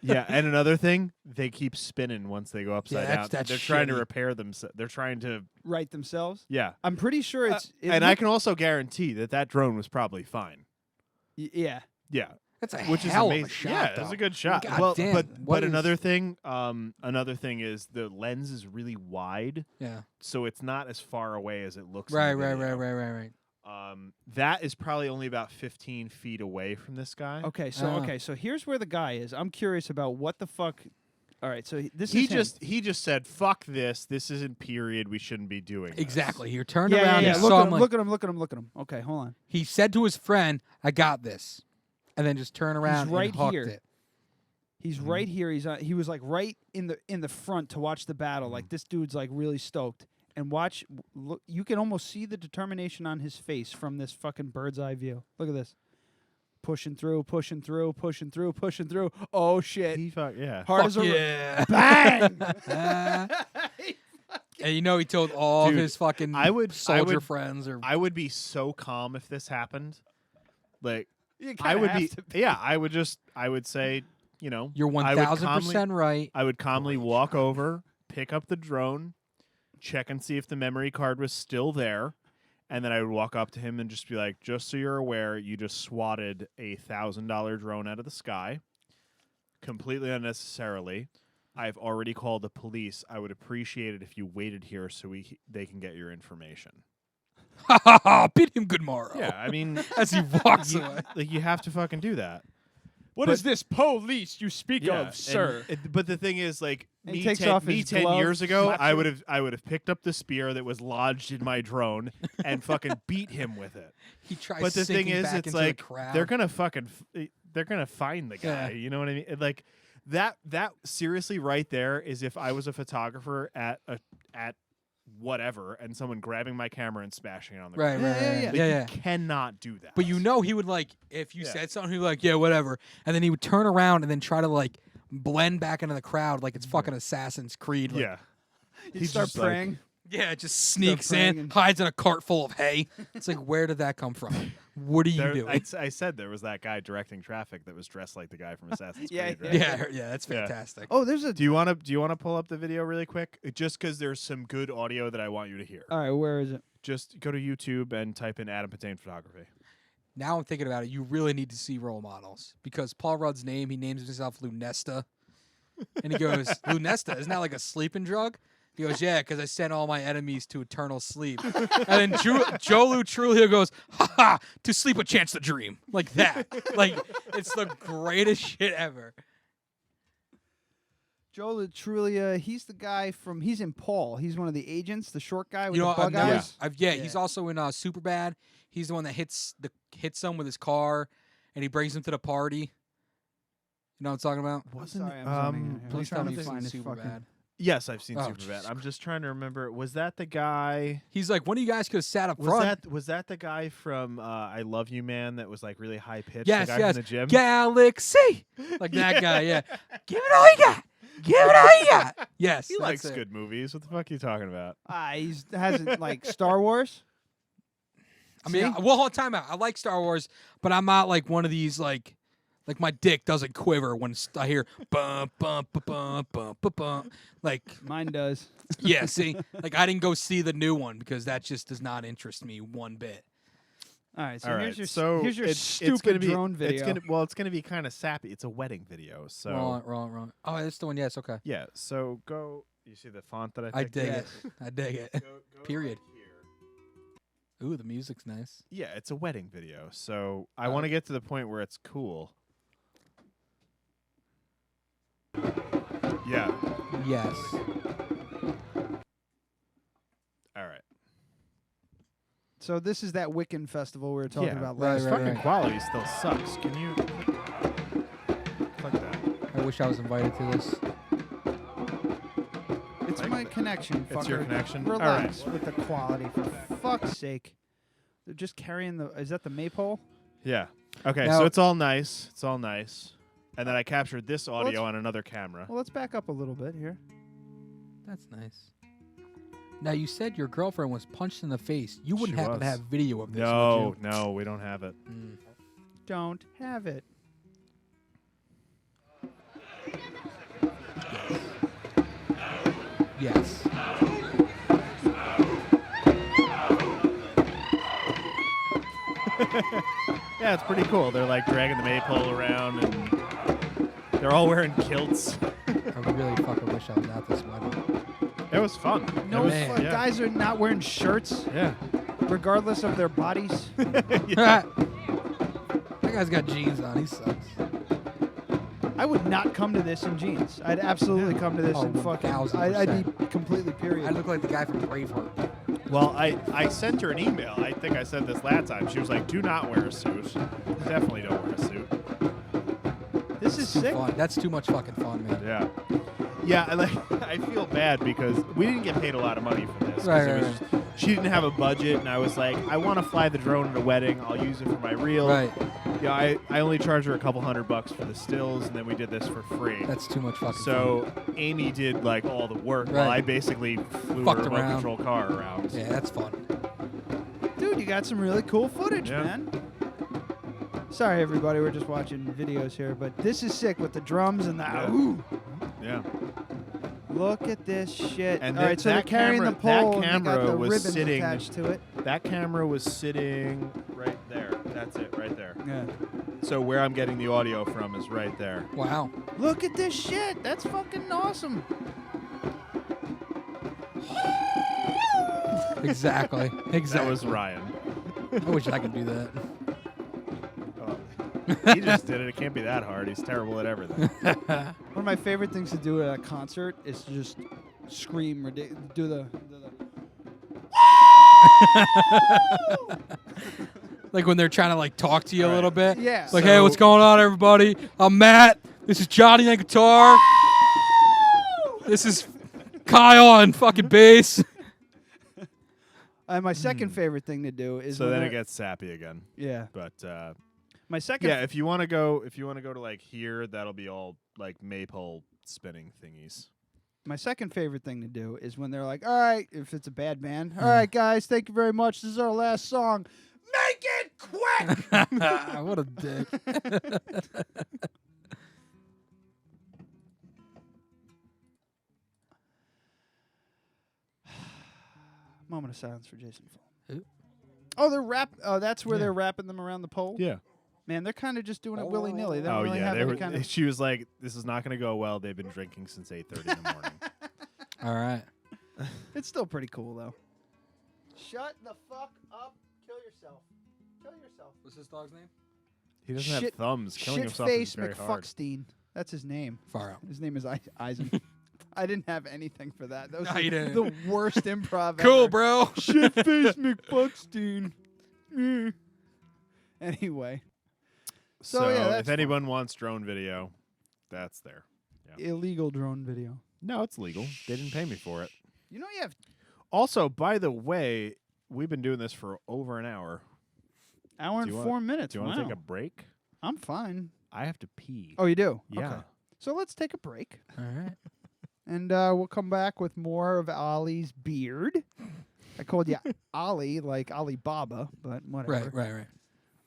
Speaker 3: Yeah, and another thing, they keep spinning once they go upside
Speaker 5: Yeah,
Speaker 3: down.
Speaker 5: that's
Speaker 3: They're trying to
Speaker 5: shitty.
Speaker 3: repair themselves. They're trying to,
Speaker 4: Right themselves.
Speaker 3: yeah.
Speaker 4: I'm pretty sure it's. it
Speaker 3: And I
Speaker 4: look-
Speaker 3: can also guarantee that drone was probably fine.
Speaker 4: Yeah.
Speaker 3: Yeah.
Speaker 5: That's a
Speaker 3: Which is
Speaker 5: hell
Speaker 3: amazing.
Speaker 5: of a shot.
Speaker 3: Yeah, it was
Speaker 5: though.
Speaker 3: a good shot.
Speaker 5: God
Speaker 3: well,
Speaker 5: damn,
Speaker 3: but
Speaker 5: what is-
Speaker 3: another thing is the lens is really wide,
Speaker 5: Yeah.
Speaker 3: so it's not as far away as it looks.
Speaker 5: Right,
Speaker 3: in the
Speaker 5: right,
Speaker 3: video.
Speaker 5: right.
Speaker 3: That is probably only about 15 feet away from this guy.
Speaker 4: Okay,
Speaker 5: Oh.
Speaker 4: so here's where the guy is. I'm curious about what the fuck. All right, so this
Speaker 3: He
Speaker 4: is him.
Speaker 3: just said, "Fuck this. This isn't period. We shouldn't be doing this."
Speaker 5: Exactly. He turned
Speaker 4: Yeah,
Speaker 5: around
Speaker 4: yeah, yeah.
Speaker 5: and
Speaker 4: Look
Speaker 5: saw
Speaker 4: at
Speaker 5: him
Speaker 4: him.
Speaker 5: like,
Speaker 4: Look at him. Okay, hold on.
Speaker 5: he said to his friend, I got this. And then just turn around
Speaker 4: right
Speaker 5: and hooked
Speaker 4: here.
Speaker 5: it.
Speaker 4: He's
Speaker 3: Mm-hmm.
Speaker 4: right here. He was like right in the front to watch the battle.
Speaker 3: Mm-hmm.
Speaker 4: Like this dude's like really stoked. And watch, look, you can almost see the determination on his face from this fucking bird's eye view. Look at this. Pushing through. Oh shit.
Speaker 3: Yeah.
Speaker 4: Hard
Speaker 5: Fuck
Speaker 4: as a
Speaker 5: yeah.
Speaker 4: bang.
Speaker 5: And you know he told all
Speaker 3: Dude,
Speaker 5: of his fucking
Speaker 3: I would-
Speaker 5: friends or
Speaker 3: I would be so calm if this happened. Like
Speaker 4: You
Speaker 3: I
Speaker 4: kinda
Speaker 3: would
Speaker 4: have
Speaker 3: be.
Speaker 4: to
Speaker 3: Yeah, I would say,
Speaker 5: you're
Speaker 3: I would
Speaker 5: 1000% right.
Speaker 3: I would calmly walk over, pick up the drone, check and see if the memory card was still there, and then I would walk up to him and just be like, "Just so you're aware, you just swatted a $1,000 drone out of the sky, completely unnecessarily. I've already called the police. I would appreciate it if you waited here so they can get your information."
Speaker 5: Ha ha ha! Bid him good morrow.
Speaker 3: Yeah, I mean,
Speaker 5: As he walks
Speaker 3: you,
Speaker 5: away.
Speaker 3: like you have to fucking do that.
Speaker 4: What is this police you speak
Speaker 3: Yeah,
Speaker 4: of, sir?
Speaker 3: but the thing is, like
Speaker 4: And he
Speaker 3: me,
Speaker 4: takes
Speaker 3: 10,
Speaker 4: off
Speaker 3: me
Speaker 4: his
Speaker 3: 10
Speaker 4: glove,
Speaker 3: years ago,
Speaker 4: slaps
Speaker 3: I
Speaker 4: him.
Speaker 3: would have picked up the spear that was lodged in my drone and fucking beat him with it.
Speaker 5: He tries
Speaker 3: But the thing
Speaker 5: sinking
Speaker 3: is,
Speaker 5: back
Speaker 3: it's
Speaker 5: into
Speaker 3: like
Speaker 5: the crowd.
Speaker 3: they're gonna they're gonna find the guy.
Speaker 5: Yeah.
Speaker 3: You know what I mean? Like that seriously right there is if I was a photographer at whatever and someone grabbing my camera and smashing it on the
Speaker 5: Right,
Speaker 3: ground.
Speaker 5: right, right.
Speaker 3: Like,
Speaker 5: Yeah.
Speaker 3: you cannot do that.
Speaker 5: But you know he would like if you
Speaker 3: Yeah.
Speaker 5: said something, he'd be like, yeah, whatever. And then he would turn around and then try to like blend back into the crowd like it's fucking Assassin's Creed. Like,
Speaker 3: yeah.
Speaker 4: You
Speaker 3: He's
Speaker 4: start
Speaker 3: just like-
Speaker 4: praying.
Speaker 5: Yeah, just sneaks
Speaker 4: praying
Speaker 5: in,
Speaker 4: and-
Speaker 5: hides in a cart full of hay. It's like, where did that come from? What are you
Speaker 3: There-
Speaker 5: doing?
Speaker 3: I said there was that guy directing traffic that was dressed like the guy from Assassin's
Speaker 4: Yeah,
Speaker 3: Creed. Right?
Speaker 5: yeah, that's
Speaker 3: Yeah.
Speaker 5: fantastic.
Speaker 4: Oh, there's a.
Speaker 3: Do you want to pull up the video really quick? Just because there's some good audio that I want you to hear.
Speaker 4: All right, where is it?
Speaker 3: Just go to YouTube and type in Adam Patane Photography.
Speaker 5: Now I'm thinking about it. You really need to see role models because Paul Rudd's name, he names himself Lunesta. And he goes, Lunesta, isn't that like a sleeping drug? He goes, yeah, because I sent all my enemies to eternal sleep. And then Joe Lou Trujillo goes, ha ha, to sleep a chance to dream. Like that. Like, it's the greatest shit ever.
Speaker 4: Joe Latrulia, he's the guy from. He's in Paul. He's one of the agents, the short guy with
Speaker 5: You know,
Speaker 4: the bug
Speaker 5: I've never-
Speaker 4: eyes.
Speaker 5: he's also in Superbad. He's the one that hits him with his car, and he brings him to the party. You know what I'm talking about?
Speaker 3: Wasn't
Speaker 4: sorry, I'm zoning in here.
Speaker 5: Please
Speaker 4: I'm
Speaker 5: tell
Speaker 4: trying
Speaker 5: me
Speaker 4: to
Speaker 5: you've
Speaker 4: find
Speaker 5: seen
Speaker 4: his fucking-
Speaker 5: Superbad.
Speaker 3: Yes, I've seen
Speaker 5: Oh,
Speaker 3: Superbad.
Speaker 5: Jesus
Speaker 3: I'm just trying to remember. Was that the guy?
Speaker 5: He's like, one of you guys could have sat up front.
Speaker 3: Was that the guy from I Love You Man that was like really high pitched?
Speaker 5: Yes,
Speaker 3: the guy
Speaker 5: yes.
Speaker 3: from the gym.
Speaker 5: Galaxy, like that guy. Yeah, give it all you got. Give it all you got. Yes,
Speaker 3: He
Speaker 5: that's
Speaker 3: likes
Speaker 5: it.
Speaker 3: good movies. What the fuck are you talking about?
Speaker 4: He hasn't like Star Wars.
Speaker 5: I mean,
Speaker 4: See?
Speaker 5: well, hold time out. I like Star Wars, but I'm not like one of these like my dick doesn't quiver when I hear bum bum bum bum bum bum bum. Like,
Speaker 4: Mine does.
Speaker 5: yeah, see, like I didn't go see the new one because that just does not interest me one bit.
Speaker 4: All right, so
Speaker 3: All right,
Speaker 4: here's your
Speaker 3: so
Speaker 4: here's your
Speaker 3: it's
Speaker 4: stupid
Speaker 3: gonna be,
Speaker 4: drone video.
Speaker 3: It's gonna be kind of sappy. It's a wedding video, so
Speaker 5: Wrong. Oh, that's the one. Yes, okay.
Speaker 3: yeah. So go. You see the font that I
Speaker 5: I
Speaker 3: picked?
Speaker 5: dig
Speaker 4: Yes.
Speaker 5: it. I dig it.
Speaker 3: Go
Speaker 5: Period.
Speaker 3: right here.
Speaker 5: Ooh, the music's nice.
Speaker 3: Yeah, it's a wedding video, so I want to get to the point where it's cool. Yeah.
Speaker 5: Yes.
Speaker 3: All right.
Speaker 4: So this is that Wiccan festival we were talking
Speaker 3: Yeah,
Speaker 4: about
Speaker 5: right,
Speaker 4: last.
Speaker 3: This
Speaker 5: right,
Speaker 3: fucking
Speaker 5: right.
Speaker 3: quality still sucks. Can you click that?
Speaker 5: I wish I was invited to this.
Speaker 4: It's my connection.
Speaker 3: It's your
Speaker 4: fucker.
Speaker 3: connection?
Speaker 4: Relax with the quality, for fuck's sake. They're just carrying the. Is that the maypole?
Speaker 3: Yeah. Okay,
Speaker 5: Now-
Speaker 3: so it's all nice. It's all nice. And then I captured this audio
Speaker 4: let's-
Speaker 3: on another camera.
Speaker 4: Well, let's back up a little bit here.
Speaker 5: That's nice. Now, you said your girlfriend was punched in the face. You wouldn't
Speaker 3: She
Speaker 5: happen to
Speaker 3: was.
Speaker 5: have video of this,
Speaker 3: No,
Speaker 5: would you?
Speaker 3: no, we don't have it.
Speaker 4: Don't have it.
Speaker 5: Yes.
Speaker 3: Yeah, it's pretty cool. They're like dragging the maypole around, and they're all wearing kilts.
Speaker 5: I really fucking wish I was at this wedding.
Speaker 3: It was fun.
Speaker 4: No,
Speaker 3: It was,
Speaker 5: man.
Speaker 3: yeah.
Speaker 4: guys are not wearing shirts,
Speaker 3: Yeah.
Speaker 4: regardless of their bodies.
Speaker 5: That guy's got jeans on. He sucks.
Speaker 4: I would not come to this in jeans. I'd absolutely come to this
Speaker 5: Oh,
Speaker 4: in fucking.
Speaker 5: 1000%.
Speaker 4: I'd be completely period.
Speaker 5: I look like the guy from Braveheart.
Speaker 3: Well, I sent her an email. I think I said this last time. She was like, "Do not wear a suit. Definitely don't wear a suit."
Speaker 4: This is sick.
Speaker 5: Fun. That's too much fucking fun, man.
Speaker 3: Yeah. Yeah, I feel bad because we didn't get paid a lot of money for this. 'cause
Speaker 5: Right,
Speaker 3: it was
Speaker 5: right,
Speaker 3: just- she didn't have a budget, and I was like, I want to fly the drone at a wedding. I'll use it for my reel.
Speaker 5: Right.
Speaker 3: Yeah, I only charged her a couple $100 for the stills, and then we did this for free.
Speaker 5: That's too much fucking fun.
Speaker 3: So Amy did like all the work while
Speaker 5: Right.
Speaker 3: I basically flew
Speaker 5: Fucked
Speaker 3: her remote
Speaker 5: around.
Speaker 3: control car around.
Speaker 5: Yeah, that's fun.
Speaker 4: Dude, you got some really cool footage,
Speaker 3: Yeah.
Speaker 4: man. Sorry, everybody. We're just watching videos here, but this is sick with the drums and the.
Speaker 3: Yeah.
Speaker 4: Ooh,
Speaker 3: Yeah.
Speaker 4: look at this shit.
Speaker 3: And
Speaker 4: All right, so they're
Speaker 3: that
Speaker 4: carrying
Speaker 3: camera-
Speaker 4: the pole
Speaker 3: that
Speaker 4: and they got
Speaker 3: camera
Speaker 4: the
Speaker 3: was
Speaker 4: ribbons
Speaker 3: sitting-
Speaker 4: attached to it.
Speaker 3: That camera was sitting right there. That's it, right there.
Speaker 4: Yeah.
Speaker 3: So where I'm getting the audio from is right there.
Speaker 5: Wow.
Speaker 4: Look at this shit. That's fucking awesome.
Speaker 5: Exactly. Exactly.
Speaker 3: That was Ryan.
Speaker 5: I wish I could do that.
Speaker 3: He just did it. It can't be that hard. He's terrible at everything.
Speaker 4: One of my favorite things to do at a concert is to just scream or do the
Speaker 5: Like when they're trying to like talk to you a
Speaker 3: Right.
Speaker 5: little bit.
Speaker 4: Yeah.
Speaker 5: It's like, hey, what's
Speaker 3: So-
Speaker 5: going on, everybody? I'm Matt. This is Johnny on guitar. This is Kyle on fucking bass.
Speaker 4: my second favorite thing to do is
Speaker 3: So
Speaker 4: when
Speaker 3: then it
Speaker 4: they're-
Speaker 3: gets sappy again.
Speaker 4: yeah.
Speaker 3: But
Speaker 4: My second
Speaker 3: yeah, if you want to go to like here, that'll be all like maypole spinning thingies.
Speaker 4: My second favorite thing to do is when they're like, all right, if it's a bad band, all right, guys, thank you very much. This is our last song. Make it quick!
Speaker 5: What a dick.
Speaker 4: Moment of silence for Jason Full.
Speaker 5: Who?
Speaker 4: Oh, they're Oh, that's where
Speaker 3: Yeah.
Speaker 4: they're wrapping them around the pole?
Speaker 3: Yeah.
Speaker 4: Man, they're kind of just doing it willy-nilly. They don't
Speaker 3: Oh
Speaker 4: really
Speaker 3: yeah,
Speaker 4: have
Speaker 3: they
Speaker 4: any
Speaker 3: were.
Speaker 4: kind of...
Speaker 3: She was like, "This is not going to go well." They've been drinking since 8:30 in the morning.
Speaker 5: All right.
Speaker 4: It's still pretty cool, though. Shut the fuck up. Kill yourself. Kill yourself.
Speaker 5: What's this dog's name?
Speaker 3: He doesn't have thumbs. Killing
Speaker 4: Shit
Speaker 3: himself is
Speaker 4: face
Speaker 3: very hard.
Speaker 4: McFuckstein. That's his name.
Speaker 5: Far out.
Speaker 4: His name is Eisen. I didn't have anything for that. That was
Speaker 5: No, you didn't.
Speaker 4: the worst improv
Speaker 5: Cool,
Speaker 4: ever.
Speaker 5: bro.
Speaker 4: Shit-face McBuckstein. Anyway. So, yeah, that's
Speaker 3: if anyone wants drone video, that's there.
Speaker 4: illegal drone video.
Speaker 3: No, it's legal. They didn't pay me for it.
Speaker 4: You know you have
Speaker 3: Also, by the way, we've been doing this for over an hour.
Speaker 4: hour and 4 minutes.
Speaker 3: Do you want to
Speaker 4: Wow.
Speaker 3: take a break?
Speaker 4: I'm fine.
Speaker 3: I have to pee.
Speaker 4: Oh, you do?
Speaker 3: yeah.
Speaker 4: Okay. So let's take a break.
Speaker 5: All right.
Speaker 4: And we'll come back with more of Ollie's beard. I called you Ollie, like Alibaba, but whatever.
Speaker 5: Right.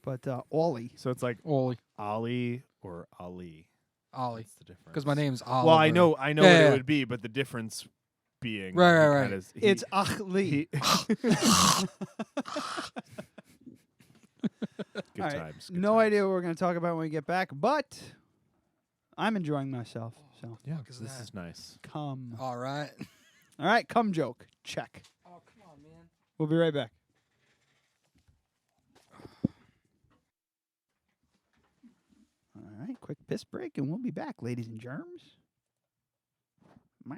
Speaker 4: But Ollie.
Speaker 3: So it's like
Speaker 5: Ollie.
Speaker 3: Ollie or Ali.
Speaker 5: Ollie.
Speaker 3: What's the difference?
Speaker 5: Because my name's Oliver.
Speaker 3: Well, I know what
Speaker 5: Yeah.
Speaker 3: it would be, but the difference being
Speaker 5: Right.
Speaker 4: It's Achli.
Speaker 3: Good
Speaker 4: All right.
Speaker 3: times. good
Speaker 4: No
Speaker 3: times.
Speaker 4: idea what we're going to talk about when we get back, but I'm enjoying myself. So
Speaker 3: Yeah,
Speaker 5: is
Speaker 3: this
Speaker 5: that?
Speaker 3: is nice.
Speaker 4: come.
Speaker 5: All right.
Speaker 4: All right, come joke. Check.
Speaker 5: Oh, come on, man.
Speaker 4: We'll be right back. All right, quick piss break, and we'll be back, ladies and germs. Wow.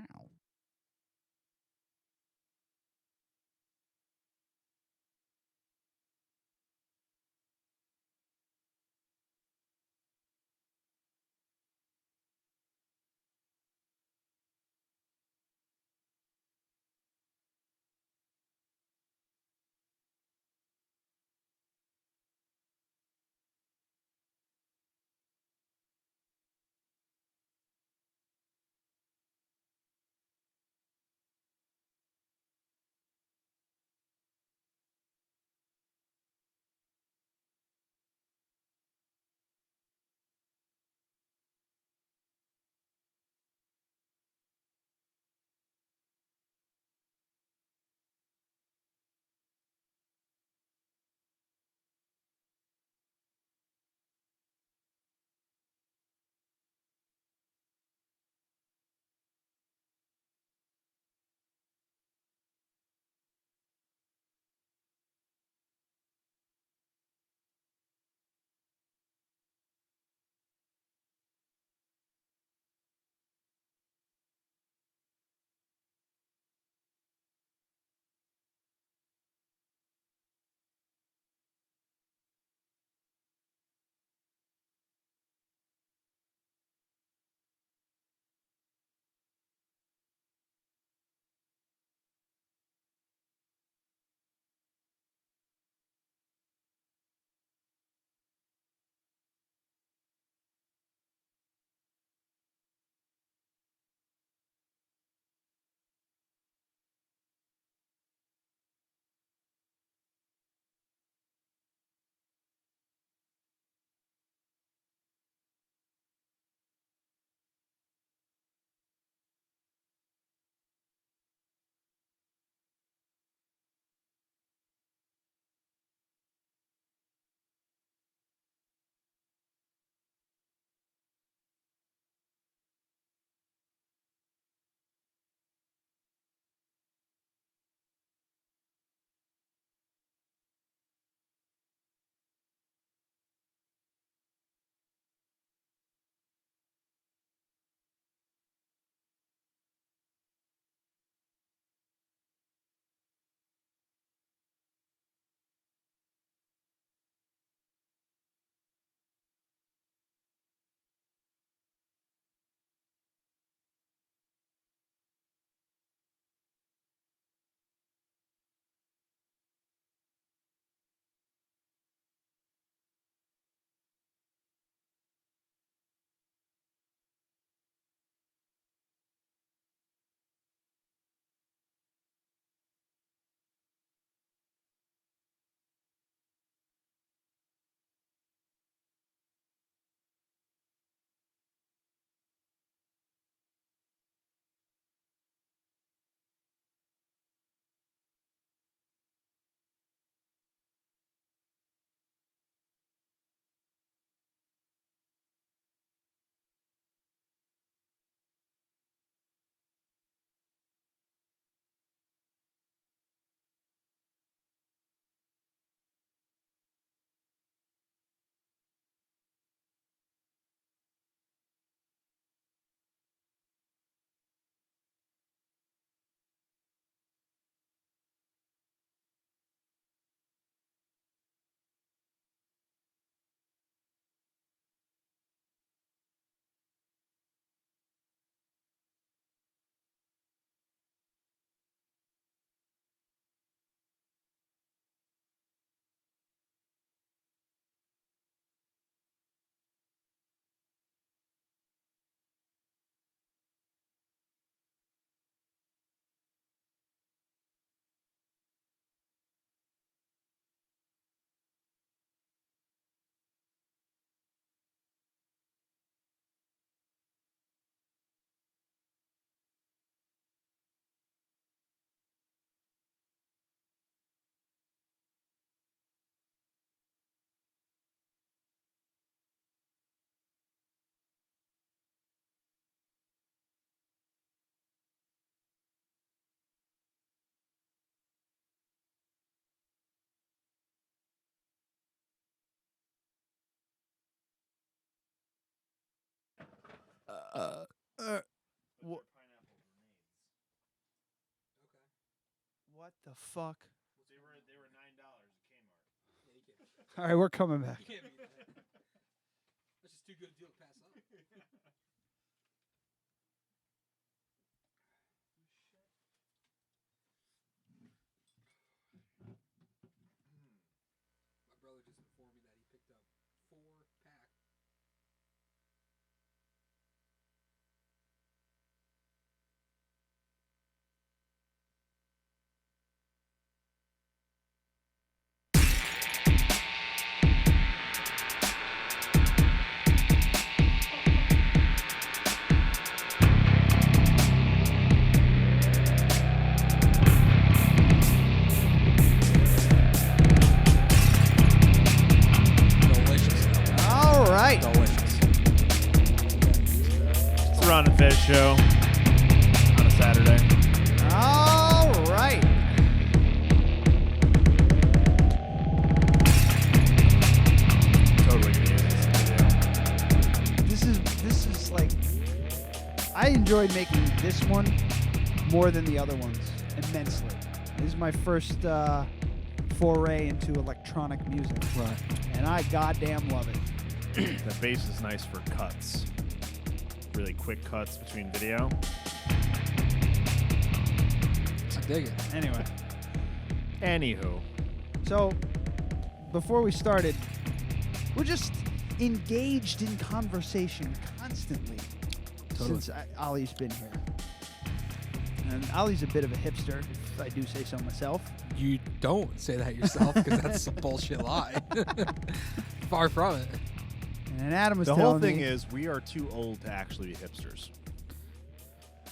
Speaker 4: What the fuck? They were $9 at Kmart. All right, we're coming back.
Speaker 5: You can't beat that. That's just too good a deal to pass up. My brother just informed me that he picked up 4-pack.
Speaker 4: All right.
Speaker 5: Delicious.
Speaker 3: It's the Ron and Fez show on a Saturday.
Speaker 4: All right.
Speaker 3: Totally gonna use this video.
Speaker 4: This is like, I enjoyed making this one more than the other ones immensely. This is my first foray into electronic music,
Speaker 5: Right.
Speaker 4: and I goddamn love it.
Speaker 3: The bass is nice for cuts. Really quick cuts between video.
Speaker 5: I dig it.
Speaker 4: Anyway,
Speaker 3: Anywho.
Speaker 4: so before we started, we're just engaged in conversation constantly since Ollie's been here. And Ollie's a bit of a hipster, if I do say so myself.
Speaker 5: You don't say that yourself because that's a bullshit lie. Far from it.
Speaker 4: And Adam was
Speaker 3: The
Speaker 4: telling
Speaker 3: whole thing
Speaker 4: me,
Speaker 3: is we are too old to actually be hipsters.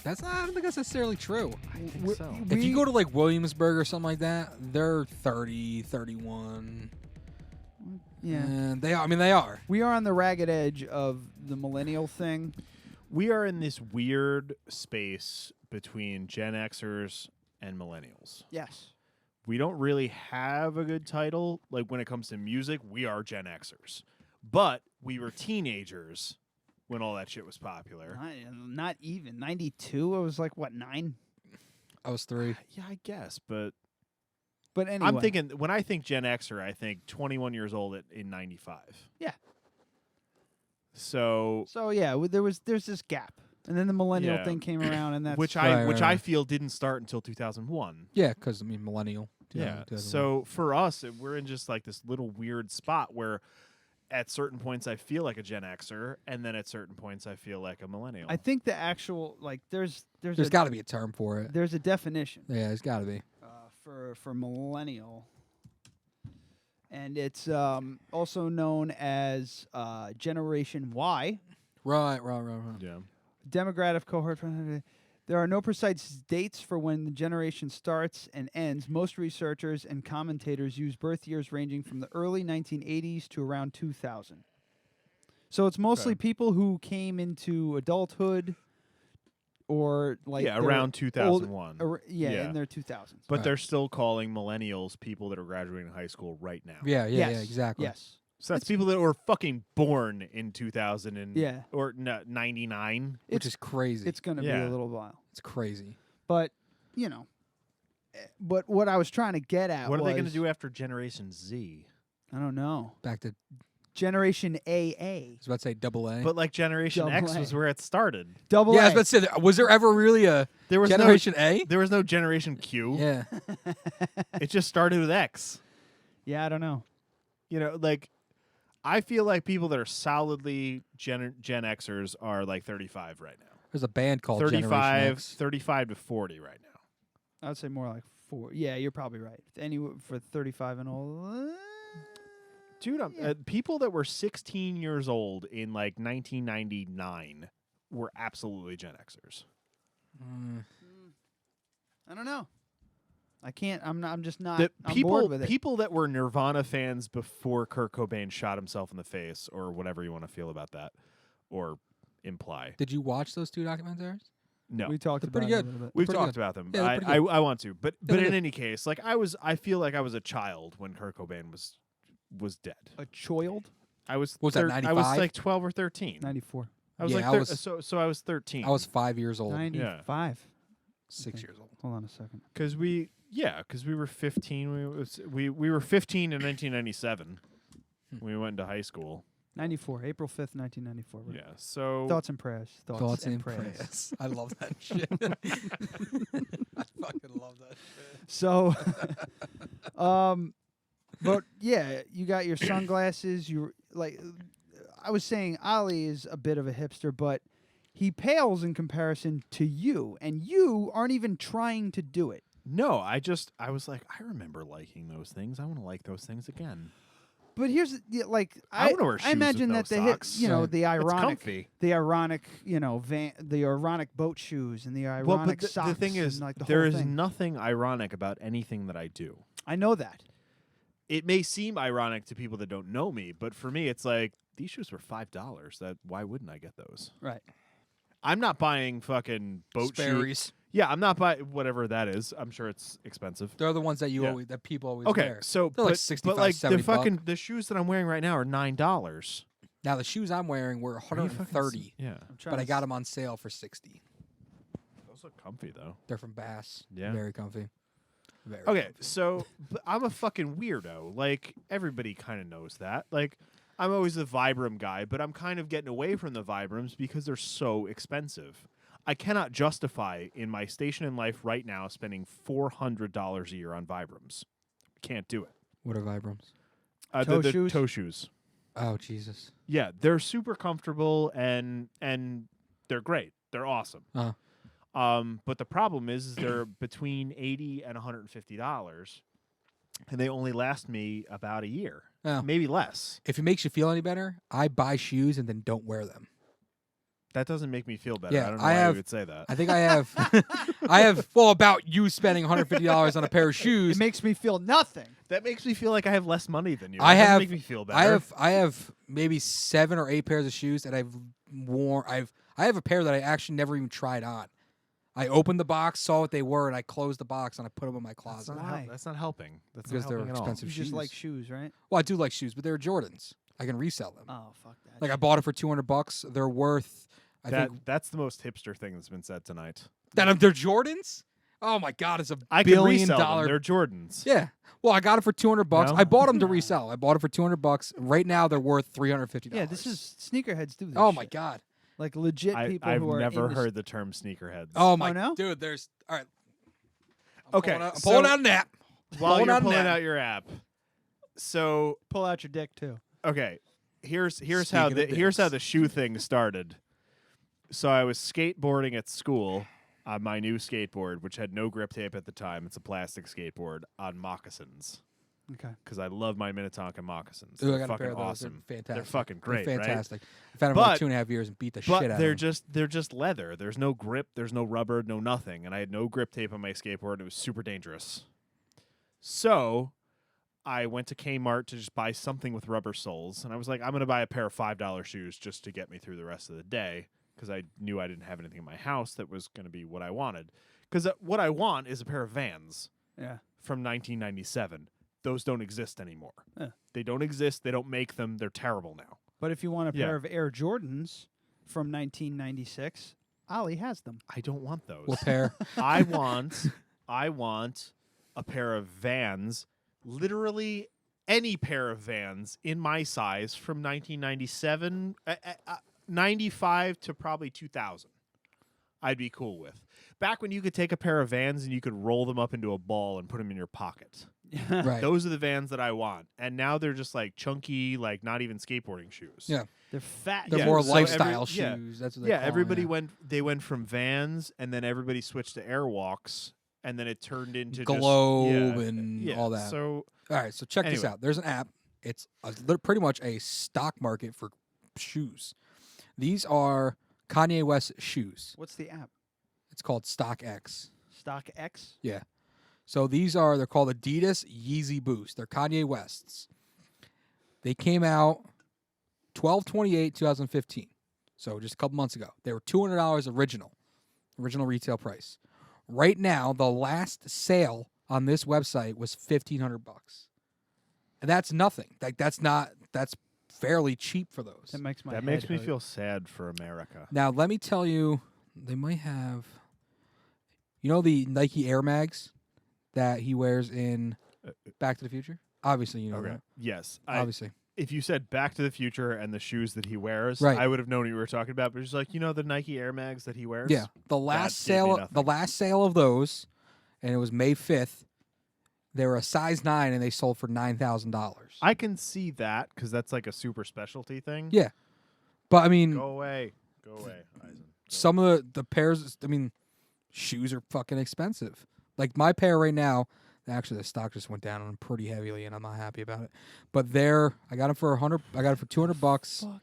Speaker 5: That's not, I don't think that's necessarily true.
Speaker 3: I think
Speaker 4: We're-
Speaker 3: so.
Speaker 5: If you
Speaker 4: we-
Speaker 5: go to like Williamsburg or something like that, they're 30, 31.
Speaker 4: yeah,
Speaker 5: And they are. I mean, they are.
Speaker 4: we are on the ragged edge of the millennial thing.
Speaker 3: We are in this weird space between Gen Xers and millennials.
Speaker 4: Yes.
Speaker 3: We don't really have a good title. Like when it comes to music, we are Gen Xers. But we were teenagers when all that shit was popular.
Speaker 4: Not even 92. I was like what 9.
Speaker 5: I was 3.
Speaker 3: Yeah, I guess. But
Speaker 4: But anyway,
Speaker 3: I'm thinking, when I think Gen Xer, I think 21 years old in 95.
Speaker 4: Yeah.
Speaker 3: So
Speaker 4: So yeah, there's this gap, and then the millennial
Speaker 3: Yeah.
Speaker 4: thing came around, and that's
Speaker 3: which
Speaker 5: Right.
Speaker 3: I feel didn't start until 2001.
Speaker 5: Yeah, because I mean, millennial.
Speaker 3: Yeah.
Speaker 5: 2001.
Speaker 3: So for us, we're in just like this little weird spot where at certain points I feel like a Gen Xer, and then at certain points I feel like a millennial.
Speaker 4: I think the actual like there's
Speaker 5: there's got to be a term for it.
Speaker 4: there's a definition
Speaker 5: Yeah, there's got to be.
Speaker 4: for millennial, and it's also known as Generation Y.
Speaker 5: Right.
Speaker 3: yeah.
Speaker 4: Demographic cohort. There are no precise dates for when the generation starts and ends. Most researchers and commentators use birth years ranging from the early 1980s to around 2000. So it's mostly
Speaker 3: Okay.
Speaker 4: people who came into adulthood or like
Speaker 3: Yeah,
Speaker 4: they're
Speaker 3: around
Speaker 4: old-
Speaker 3: 2001.
Speaker 4: yeah, in their 2000s.
Speaker 3: But
Speaker 5: Right.
Speaker 3: they're still calling millennials people that are graduating high school right now.
Speaker 5: Yeah,
Speaker 4: yes,
Speaker 5: exactly.
Speaker 4: Yes.
Speaker 3: So that's people that were fucking born in 2000 and
Speaker 4: Yeah.
Speaker 3: or 99.
Speaker 5: Which is crazy.
Speaker 4: It's going to be
Speaker 3: Yeah.
Speaker 4: a little while.
Speaker 5: It's crazy.
Speaker 4: But, you know, but what I was trying to get at
Speaker 3: What are they going to
Speaker 4: was-
Speaker 3: do after Generation Z?
Speaker 4: I don't know.
Speaker 5: Back to,
Speaker 4: Generation
Speaker 5: I
Speaker 4: AA.
Speaker 5: was about to say double A.
Speaker 3: But like Generation
Speaker 4: Double
Speaker 3: X
Speaker 4: A.
Speaker 3: was where it started.
Speaker 4: Double
Speaker 5: yeah, I
Speaker 4: A.
Speaker 5: was about to say, was there ever really a
Speaker 3: There was
Speaker 5: Generation A?
Speaker 3: no there was no Generation Q.
Speaker 5: Yeah.
Speaker 3: It just started with X.
Speaker 4: Yeah, I don't know.
Speaker 3: You know, like I feel like people that are solidly Gen Xers are like 35 right now.
Speaker 5: There's a band called Generation
Speaker 3: 35
Speaker 5: X.
Speaker 3: 35 to 40 right now.
Speaker 4: I would say more like 4. Yeah, you're probably right. Anywhere for 35 and old.
Speaker 3: Dude,
Speaker 4: Yeah.
Speaker 3: people that were 16 years old in like 1999 were absolutely Gen Xers.
Speaker 4: I don't know. I can't. I'm just not
Speaker 3: That
Speaker 4: on
Speaker 3: people
Speaker 4: board with it.
Speaker 3: people that were Nirvana fans before Kurt Cobain shot himself in the face, or whatever you want to feel about that, or imply.
Speaker 5: Did you watch those 2 documentaries?
Speaker 3: No,
Speaker 4: We talked
Speaker 5: They're
Speaker 4: about
Speaker 5: pretty
Speaker 4: it
Speaker 5: good.
Speaker 4: a little bit.
Speaker 3: we've
Speaker 5: pretty
Speaker 3: talked
Speaker 5: good.
Speaker 3: about them.
Speaker 5: Yeah, they're
Speaker 3: I,
Speaker 5: pretty
Speaker 3: I
Speaker 5: good.
Speaker 3: I want to, but
Speaker 5: they're
Speaker 3: in
Speaker 5: good.
Speaker 3: any case, like I feel like I was a child when Kurt Cobain was dead.
Speaker 4: A child?
Speaker 3: I was
Speaker 5: What was that,
Speaker 3: I was
Speaker 5: 95?
Speaker 3: like 12 or 13.
Speaker 4: 94.
Speaker 3: I was
Speaker 5: Yeah,
Speaker 3: like,
Speaker 5: I was-
Speaker 3: so I was 13.
Speaker 5: I was 5 years old.
Speaker 4: 95.
Speaker 5: 6
Speaker 4: Okay.
Speaker 5: years old.
Speaker 4: Hold on a second.
Speaker 3: because we were 15. We were 15 in 1997. We went into high school.
Speaker 4: 94, April 5th, 1994. Right?
Speaker 3: Yeah. So
Speaker 4: Thoughts and prayers.
Speaker 5: Thoughts and prayers. I love that shit. I fucking love that shit.
Speaker 4: So, but yeah, you got your sunglasses. You like, I was saying, Ollie is a bit of a hipster, but he pales in comparison to you, and you aren't even trying to do it.
Speaker 3: no, I was like, I remember liking those things. I want to like those things again.
Speaker 4: But here's like
Speaker 3: I wanna wear shoes with
Speaker 4: imagine
Speaker 3: no
Speaker 4: that they hit
Speaker 3: socks.
Speaker 4: the
Speaker 3: It's comfy.
Speaker 4: ironic the ironic boat shoes and the ironic
Speaker 3: Well, but
Speaker 4: socks.
Speaker 3: the thing is,
Speaker 4: and, like, the
Speaker 3: there
Speaker 4: whole
Speaker 3: is
Speaker 4: thing.
Speaker 3: nothing ironic about anything that I do.
Speaker 4: I know that.
Speaker 3: It may seem ironic to people that don't know me, but for me, it's like these shoes were $5. Why wouldn't I get those?
Speaker 4: Right.
Speaker 3: I'm not buying fucking boat shoes.
Speaker 5: Sperry's.
Speaker 3: Yeah, I'm not buying whatever that is. I'm sure it's expensive.
Speaker 5: They're the ones that
Speaker 3: Yeah.
Speaker 5: that people always
Speaker 3: Okay,
Speaker 5: wear.
Speaker 3: so
Speaker 5: They're like
Speaker 3: but
Speaker 5: 65,
Speaker 3: like
Speaker 5: 70 bucks.
Speaker 3: the shoes that I'm wearing right now are $9.
Speaker 5: Now the shoes I'm wearing were
Speaker 3: Are you fucking
Speaker 5: 130,
Speaker 3: Yeah,
Speaker 4: I'm trying
Speaker 5: but I
Speaker 4: to
Speaker 5: got them on sale for 60.
Speaker 3: those look comfy though.
Speaker 5: They're from Bass.
Speaker 3: Yeah.
Speaker 5: Very comfy. Very
Speaker 3: Okay,
Speaker 5: comfy.
Speaker 3: so but I'm a fucking weirdo. Like everybody kind of knows that. Like I'm always the Vibram guy, but I'm kind of getting away from the Vibrams because they're so expensive. I cannot justify in my station in life right now spending $400 a year on Vibrams. Can't do it.
Speaker 5: What are Vibrams?
Speaker 4: Toe
Speaker 3: The
Speaker 4: shoes?
Speaker 3: toe shoes.
Speaker 5: Oh Jesus.
Speaker 3: Yeah, they're super comfortable and they're great. They're awesome.
Speaker 5: Uh-huh.
Speaker 3: But the problem is they're between $80 and $150, and they only last me about a year,
Speaker 5: Oh.
Speaker 3: maybe less.
Speaker 5: If it makes you feel any better, I buy shoes and then don't wear them.
Speaker 3: That doesn't make me feel better.
Speaker 5: Yeah,
Speaker 3: I don't know
Speaker 5: I
Speaker 3: why
Speaker 5: have-
Speaker 3: you would say that.
Speaker 5: I think I have. Well, about you spending $150 on a pair of shoes.
Speaker 4: It makes me feel nothing.
Speaker 3: That makes me feel like I have less money than you.
Speaker 5: I
Speaker 3: That doesn't
Speaker 5: have-
Speaker 3: make me feel better.
Speaker 5: I have maybe 7 or 8 pairs of shoes that I've worn. I have a pair that I actually never even tried on. I opened the box, saw what they were, and I closed the box and I put them in my
Speaker 3: That's
Speaker 5: closet.
Speaker 3: not,
Speaker 4: Why?
Speaker 3: that's not helping. That's
Speaker 5: Because
Speaker 3: not
Speaker 5: they're
Speaker 3: helping at all.
Speaker 5: expensive.
Speaker 4: You
Speaker 5: shoes.
Speaker 4: just like shoes, right?
Speaker 5: Well, I do like shoes, but they're Jordans. I can resell them.
Speaker 4: Oh, fuck that.
Speaker 5: Like I bought it for $200. They're worth. I think
Speaker 3: That's the most hipster thing that's been said tonight.
Speaker 5: that they're Jordans. Oh my God, it's
Speaker 3: I
Speaker 5: $1
Speaker 3: can
Speaker 5: billion
Speaker 3: resell them. They're Jordans.
Speaker 5: Yeah. Well, I got it for $200.
Speaker 3: No?
Speaker 5: I bought them to resell. I bought it for $200. Right now, they're worth $350.
Speaker 4: Yeah, this is sneakerheads do this.
Speaker 5: Oh my
Speaker 4: shit.
Speaker 5: God.
Speaker 4: Like legit people
Speaker 3: I've
Speaker 4: who are
Speaker 3: never
Speaker 4: in
Speaker 3: heard the term sneakerheads.
Speaker 5: Oh my
Speaker 4: no?
Speaker 5: dude. There's all right.
Speaker 3: Okay,
Speaker 5: I'm pulling
Speaker 3: so-
Speaker 5: out an app.
Speaker 3: While
Speaker 5: Pulling
Speaker 3: you're
Speaker 5: out an
Speaker 3: pulling
Speaker 5: app.
Speaker 3: out your app. So
Speaker 4: pull out your dick too.
Speaker 3: okay, here's how
Speaker 5: Speaking of
Speaker 3: here's how
Speaker 5: dicks.
Speaker 3: the shoe thing started. So I was skateboarding at school on my new skateboard, which had no grip tape at the time. It's a plastic skateboard on moccasins
Speaker 4: Okay.
Speaker 3: because I love my Minnetonka moccasins.
Speaker 5: Ooh, I
Speaker 3: They're
Speaker 5: got a
Speaker 3: fucking
Speaker 5: pair of those.
Speaker 3: awesome.
Speaker 5: They're fantastic.
Speaker 3: They're fucking
Speaker 5: They're
Speaker 3: great, right?
Speaker 5: fantastic. I've had them for like
Speaker 3: But-
Speaker 5: 2.5 years and beat the
Speaker 3: But
Speaker 5: shit out
Speaker 3: they're
Speaker 5: of them.
Speaker 3: they're just leather. There's no grip. There's no rubber. No nothing. And I had no grip tape on my skateboard. It was super dangerous. So I went to Kmart to just buy something with rubber soles, and I was like, I'm going to buy a pair of $5 shoes just to get me through the rest of the day because I knew I didn't have anything in my house that was going to be what I wanted. Because what I want is a pair of Vans
Speaker 4: Yeah.
Speaker 3: from 1997. Those don't exist anymore.
Speaker 4: Yeah.
Speaker 3: They don't exist. They don't make them. They're terrible now.
Speaker 4: But if you want a
Speaker 3: Yeah.
Speaker 4: pair of Air Jordans from 1996, Ollie has them.
Speaker 3: I don't want those.
Speaker 5: What pair?
Speaker 3: I want a pair of Vans, literally any pair of Vans in my size from 1997, 95 to probably 2000. I'd be cool with. Back when you could take a pair of Vans and you could roll them up into a ball and put them in your pocket.
Speaker 5: Right.
Speaker 3: Those are the Vans that I want. And now they're just like chunky, like not even skateboarding shoes.
Speaker 5: Yeah.
Speaker 4: They're fat.
Speaker 5: They're
Speaker 3: Yeah,
Speaker 5: more
Speaker 3: so
Speaker 5: lifestyle
Speaker 3: yeah.
Speaker 5: shoes. That's what they
Speaker 3: Yeah,
Speaker 5: call 'em,
Speaker 3: everybody
Speaker 5: yeah.
Speaker 3: they went from Vans and then everybody switched to Airwalks and then it turned into
Speaker 5: Globe
Speaker 3: just,
Speaker 5: and
Speaker 3: yeah,
Speaker 5: all that.
Speaker 3: So
Speaker 5: All right, so check this
Speaker 3: Anyway.
Speaker 5: out. There's an app. It's pretty much a stock market for shoes. These are Kanye West shoes.
Speaker 4: What's the app?
Speaker 5: It's called StockX.
Speaker 4: Stock X?
Speaker 5: Yeah. So they're called Adidas Yeezy Boost. They're Kanye West's. They came out 12/28/2015. So just a couple months ago. They were $200 original retail price. Right now, the last sale on this website was $1,500. And that's nothing. Like that's fairly cheap for those.
Speaker 4: That makes my
Speaker 3: That
Speaker 4: head
Speaker 3: makes me
Speaker 4: hurt.
Speaker 3: feel sad for America.
Speaker 5: Now, let me tell you, they might have, the Nike Air Mags that he wears in Back to the Future? Obviously, you know that.
Speaker 3: Yes.
Speaker 5: Obviously.
Speaker 3: If you said Back to the Future and the shoes that he wears,
Speaker 5: Right.
Speaker 3: I would have known what you were talking about. But it's like, the Nike Air Mags that he wears?
Speaker 5: Yeah. The last sale of those, and it was May 5th, they were a size 9 and they sold for $9,000.
Speaker 3: I can see that because that's like a super specialty thing.
Speaker 5: Yeah. But I mean,
Speaker 3: Go away. Go away, Eisen.
Speaker 5: some of the pairs, shoes are fucking expensive. Like my pair right now, actually the stock just went down on them pretty heavily and I'm not happy about it. But I got them for $200,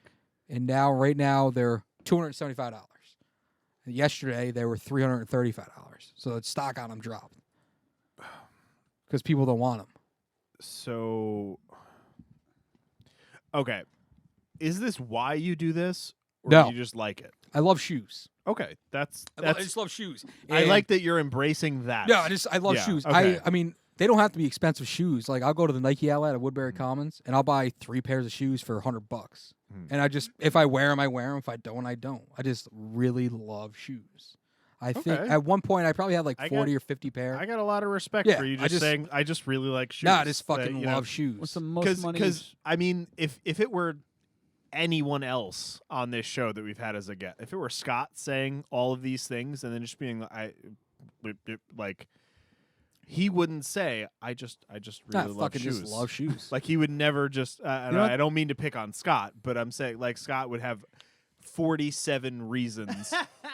Speaker 5: and right now they're $275. And yesterday they were $335. So the stock on them dropped. Because people don't want them.
Speaker 3: So, okay. Is this why you do this? Or
Speaker 5: No.
Speaker 3: do you just like it?
Speaker 5: I love shoes.
Speaker 3: Okay. I
Speaker 5: just love shoes.
Speaker 3: I
Speaker 5: And-
Speaker 3: like that you're embracing that.
Speaker 5: No, I love
Speaker 3: Yeah,
Speaker 5: shoes.
Speaker 3: okay.
Speaker 5: I mean, they don't have to be expensive shoes. Like I'll go to the Nike outlet at Woodbury Commons and I'll buy 3 pairs of shoes for $100. And if I wear them, I wear them. If I don't, I don't. I just really love shoes. I think
Speaker 3: Okay.
Speaker 5: at one point I probably had like 40 or 50 pair.
Speaker 3: I got a lot of respect
Speaker 5: Yeah,
Speaker 3: for you
Speaker 5: I just-
Speaker 3: saying, I just really like shoes.
Speaker 5: Nah, I just fucking
Speaker 3: That,
Speaker 5: love shoes.
Speaker 4: What's the most money?
Speaker 3: Because I mean, if it were anyone else on this show that we've had as a guest, if it were Scott saying all of these things and then just being like, he wouldn't say, I just really love
Speaker 5: fucking
Speaker 3: shoes.
Speaker 5: just love shoes.
Speaker 3: Like he would never just.
Speaker 4: You know what?
Speaker 3: I don't mean to pick on Scott, but I'm saying like Scott would have 47 reasons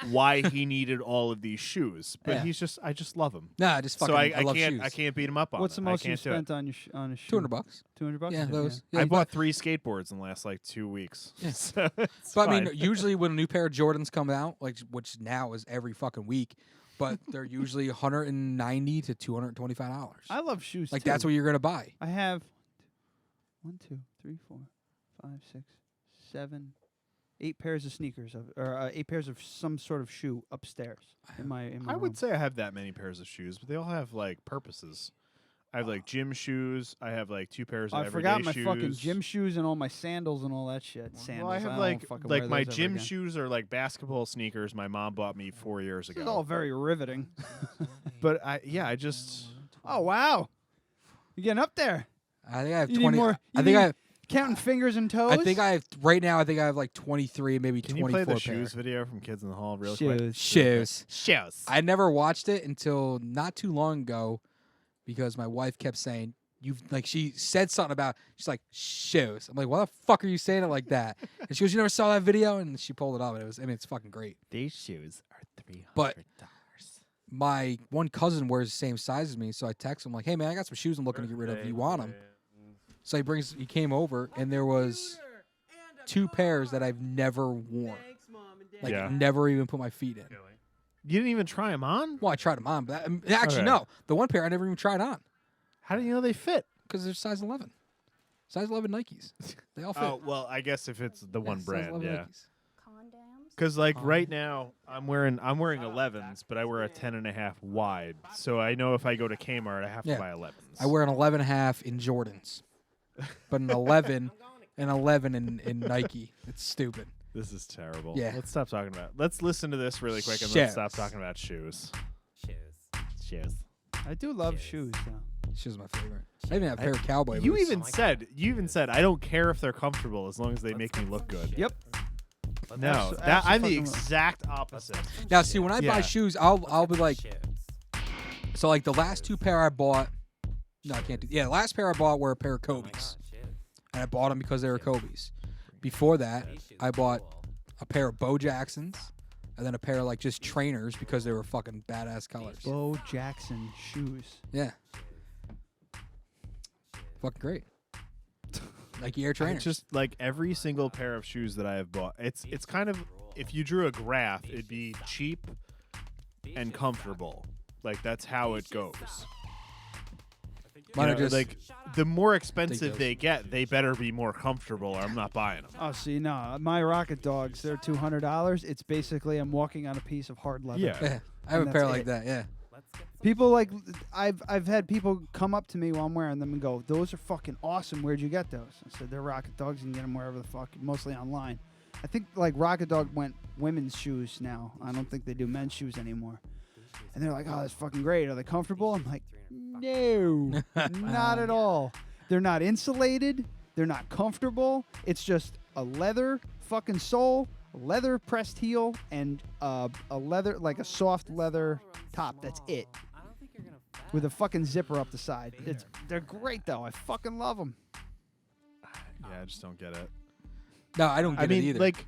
Speaker 3: why he needed all of these shoes, but
Speaker 5: Yeah.
Speaker 3: I just love them.
Speaker 5: Nah, I just fucking
Speaker 3: So
Speaker 5: I love
Speaker 3: can't
Speaker 5: shoes.
Speaker 3: I can't beat him up on
Speaker 4: What's
Speaker 3: it.
Speaker 4: the most
Speaker 3: I
Speaker 4: you
Speaker 3: can't do it.
Speaker 4: spent on a shoe?
Speaker 5: $200.
Speaker 4: $200.
Speaker 5: Yeah, those.
Speaker 3: I
Speaker 5: Yeah,
Speaker 3: bought 3 skateboards in the last like 2 weeks.
Speaker 5: Yeah.
Speaker 3: So it's
Speaker 5: But I
Speaker 3: fine.
Speaker 5: mean, usually when a new pair of Jordans come out, like which now is every fucking week, but they're usually $190 to $225.
Speaker 4: I love shoes.
Speaker 5: Like
Speaker 4: too.
Speaker 5: that's what you're gonna buy.
Speaker 4: I have 1, 2, 3, 4, 5, 6, 7, 8 pairs of sneakers or 8 pairs of some sort of shoe upstairs in my
Speaker 3: I
Speaker 4: room.
Speaker 3: would say I have that many pairs of shoes, but they all have like purposes. I have like gym shoes. I have like 2 pairs of
Speaker 4: I
Speaker 3: everyday
Speaker 4: forgot my
Speaker 3: shoes.
Speaker 4: fucking gym shoes and all my sandals and all that shit. Sandals.
Speaker 3: Well, I
Speaker 4: don't
Speaker 3: have like
Speaker 4: fucking wear
Speaker 3: my
Speaker 4: those ever
Speaker 3: gym
Speaker 4: again.
Speaker 3: shoes are like basketball sneakers my mom bought me 4 years
Speaker 4: This
Speaker 3: ago.
Speaker 4: is all very riveting.
Speaker 3: But I just
Speaker 4: Oh wow, you getting up there?
Speaker 5: I think I have
Speaker 4: You need
Speaker 5: 20.
Speaker 4: more-
Speaker 5: I
Speaker 4: you
Speaker 5: think I
Speaker 4: need
Speaker 5: have.
Speaker 4: Counting fingers and toes.
Speaker 5: I think I have right now. I think I have like 23, maybe
Speaker 3: Can you
Speaker 5: 24
Speaker 3: play the
Speaker 5: pair.
Speaker 3: shoes video from Kids in the Hall real
Speaker 4: Shoes.
Speaker 3: quick?
Speaker 5: Shoes.
Speaker 3: Shoes.
Speaker 5: I never watched it until not too long ago, because my wife kept saying she said something about. She's like shoes. I'm like, why the fuck are you saying it like that? And she goes, you never saw that video? And she pulled it up, and it was. I mean, it's fucking great.
Speaker 3: These shoes are $300.
Speaker 5: But my one cousin wears the same size as me, so I text him like, "Hey man, I got some shoes I'm looking to get rid of. You want them?" So he came over, and there was 2 pairs that I've never worn, like
Speaker 3: Yeah.
Speaker 5: never even put my feet in.
Speaker 3: You didn't even try them on?
Speaker 5: Well, I tried them on, but actually
Speaker 3: Okay.
Speaker 5: no, the one pair I never even tried on
Speaker 3: How do you know they fit?
Speaker 5: because they're size 11, size 11 Nikes. They all fit.
Speaker 3: Oh, well, I guess if it's the one
Speaker 5: size
Speaker 3: brand,
Speaker 5: 11
Speaker 3: yeah.
Speaker 5: Nikes.
Speaker 3: Because like right now, I'm wearing 11s, but I wear a 10.5 wide. So I know if I go to Kmart, I have
Speaker 5: Yeah.
Speaker 3: to buy 11s.
Speaker 5: I wear an 11.5 in Jordans, but an 11 in Nike. It's stupid.
Speaker 3: This is terrible.
Speaker 5: Yeah.
Speaker 3: Let's stop talking about. Let's listen to this really quick and then
Speaker 5: Shoes.
Speaker 3: stop talking about shoes. Shoes.
Speaker 4: I do love shoes though.
Speaker 5: Shoes are my favorite. I even have a pair of cowboy
Speaker 3: You
Speaker 5: boots.
Speaker 3: even said I don't care if they're comfortable as long as they make me look good.
Speaker 4: Yep.
Speaker 3: No,
Speaker 4: Abso-
Speaker 3: I'm the
Speaker 4: abso-fucking-
Speaker 3: exact opposite.
Speaker 5: Now, see, when I buy
Speaker 3: Yeah.
Speaker 5: shoes, I'll be like, so like the last 2 pair I bought, no, I can't do. Yeah, the last pair I bought were a pair of Kobe's, and I bought them because they were Kobe's. Before that, I bought a pair of Bo Jacksons, and then a pair of like just trainers because they were fucking badass colors.
Speaker 4: Bo Jackson shoes.
Speaker 5: Yeah, fucking great. Nike Air
Speaker 3: I
Speaker 5: trainers.
Speaker 3: just like every single pair of shoes that I have bought. It's kind of, if you drew a graph, it'd be cheap and comfortable. Like that's how it goes.
Speaker 5: Mine
Speaker 3: You
Speaker 5: are
Speaker 3: know,
Speaker 5: just
Speaker 3: like the more expensive
Speaker 5: those.
Speaker 3: they get, they better be more comfortable, or I'm not buying them.
Speaker 4: Oh, see, no, my Rocket Dogs, they're $200. It's basically I'm walking on a piece of hard leather.
Speaker 3: Yeah.
Speaker 5: yeah. I have a
Speaker 4: And
Speaker 5: pair
Speaker 4: that's
Speaker 5: like
Speaker 4: it.
Speaker 5: that. Yeah.
Speaker 4: People like I've had people come up to me while I'm wearing them and go, "Those are fucking awesome. Where'd you get those?" I said, "They're Rocket Dogs. You can get them wherever the fuck, mostly online." I think like Rocket Dog went women's shoes now. I don't think they do men's shoes anymore. And they're like, "Oh, that's fucking great. Are they comfortable?" I'm like, "No, not at all. They're not insulated. They're not comfortable. It's just a leather fucking sole, leather pressed heel, and a leather, like a soft leather top. That's it. With a fucking zipper up the side. They're great though. I fucking love them."
Speaker 3: Yeah, I just don't get it.
Speaker 5: No, I don't get it either.
Speaker 3: Like,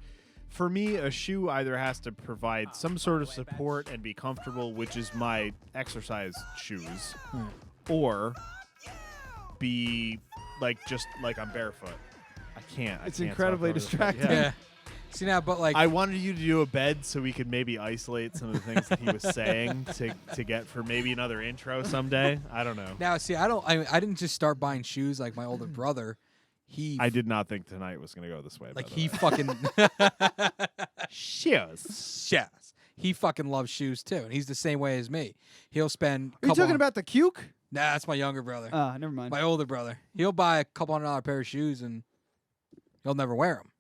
Speaker 3: for me, a shoe either has to provide some sort of support and be comfortable, which is my exercise shoes, or be like just like I'm barefoot. I can't.
Speaker 4: It's
Speaker 3: can't
Speaker 4: incredibly
Speaker 3: talk over the-
Speaker 4: distracting.
Speaker 5: yeah. See now, but like
Speaker 3: I wanted you to do a bed so we could maybe isolate some of the things that he was saying to get for maybe another intro someday. I don't know.
Speaker 5: now, see, I didn't just start buying shoes like my older brother.
Speaker 3: I did not think tonight was going to go this way.
Speaker 5: Like
Speaker 3: by the
Speaker 5: he
Speaker 3: way.
Speaker 5: fucking
Speaker 3: shoes.
Speaker 5: yes, he fucking loves shoes too, and he's the same way as me. He'll spend.
Speaker 4: Are you talking about the Cuke?
Speaker 5: Nah, that's my younger brother.
Speaker 4: Never mind.
Speaker 5: My older brother. He'll buy a couple $100 pair of shoes and he'll never wear them.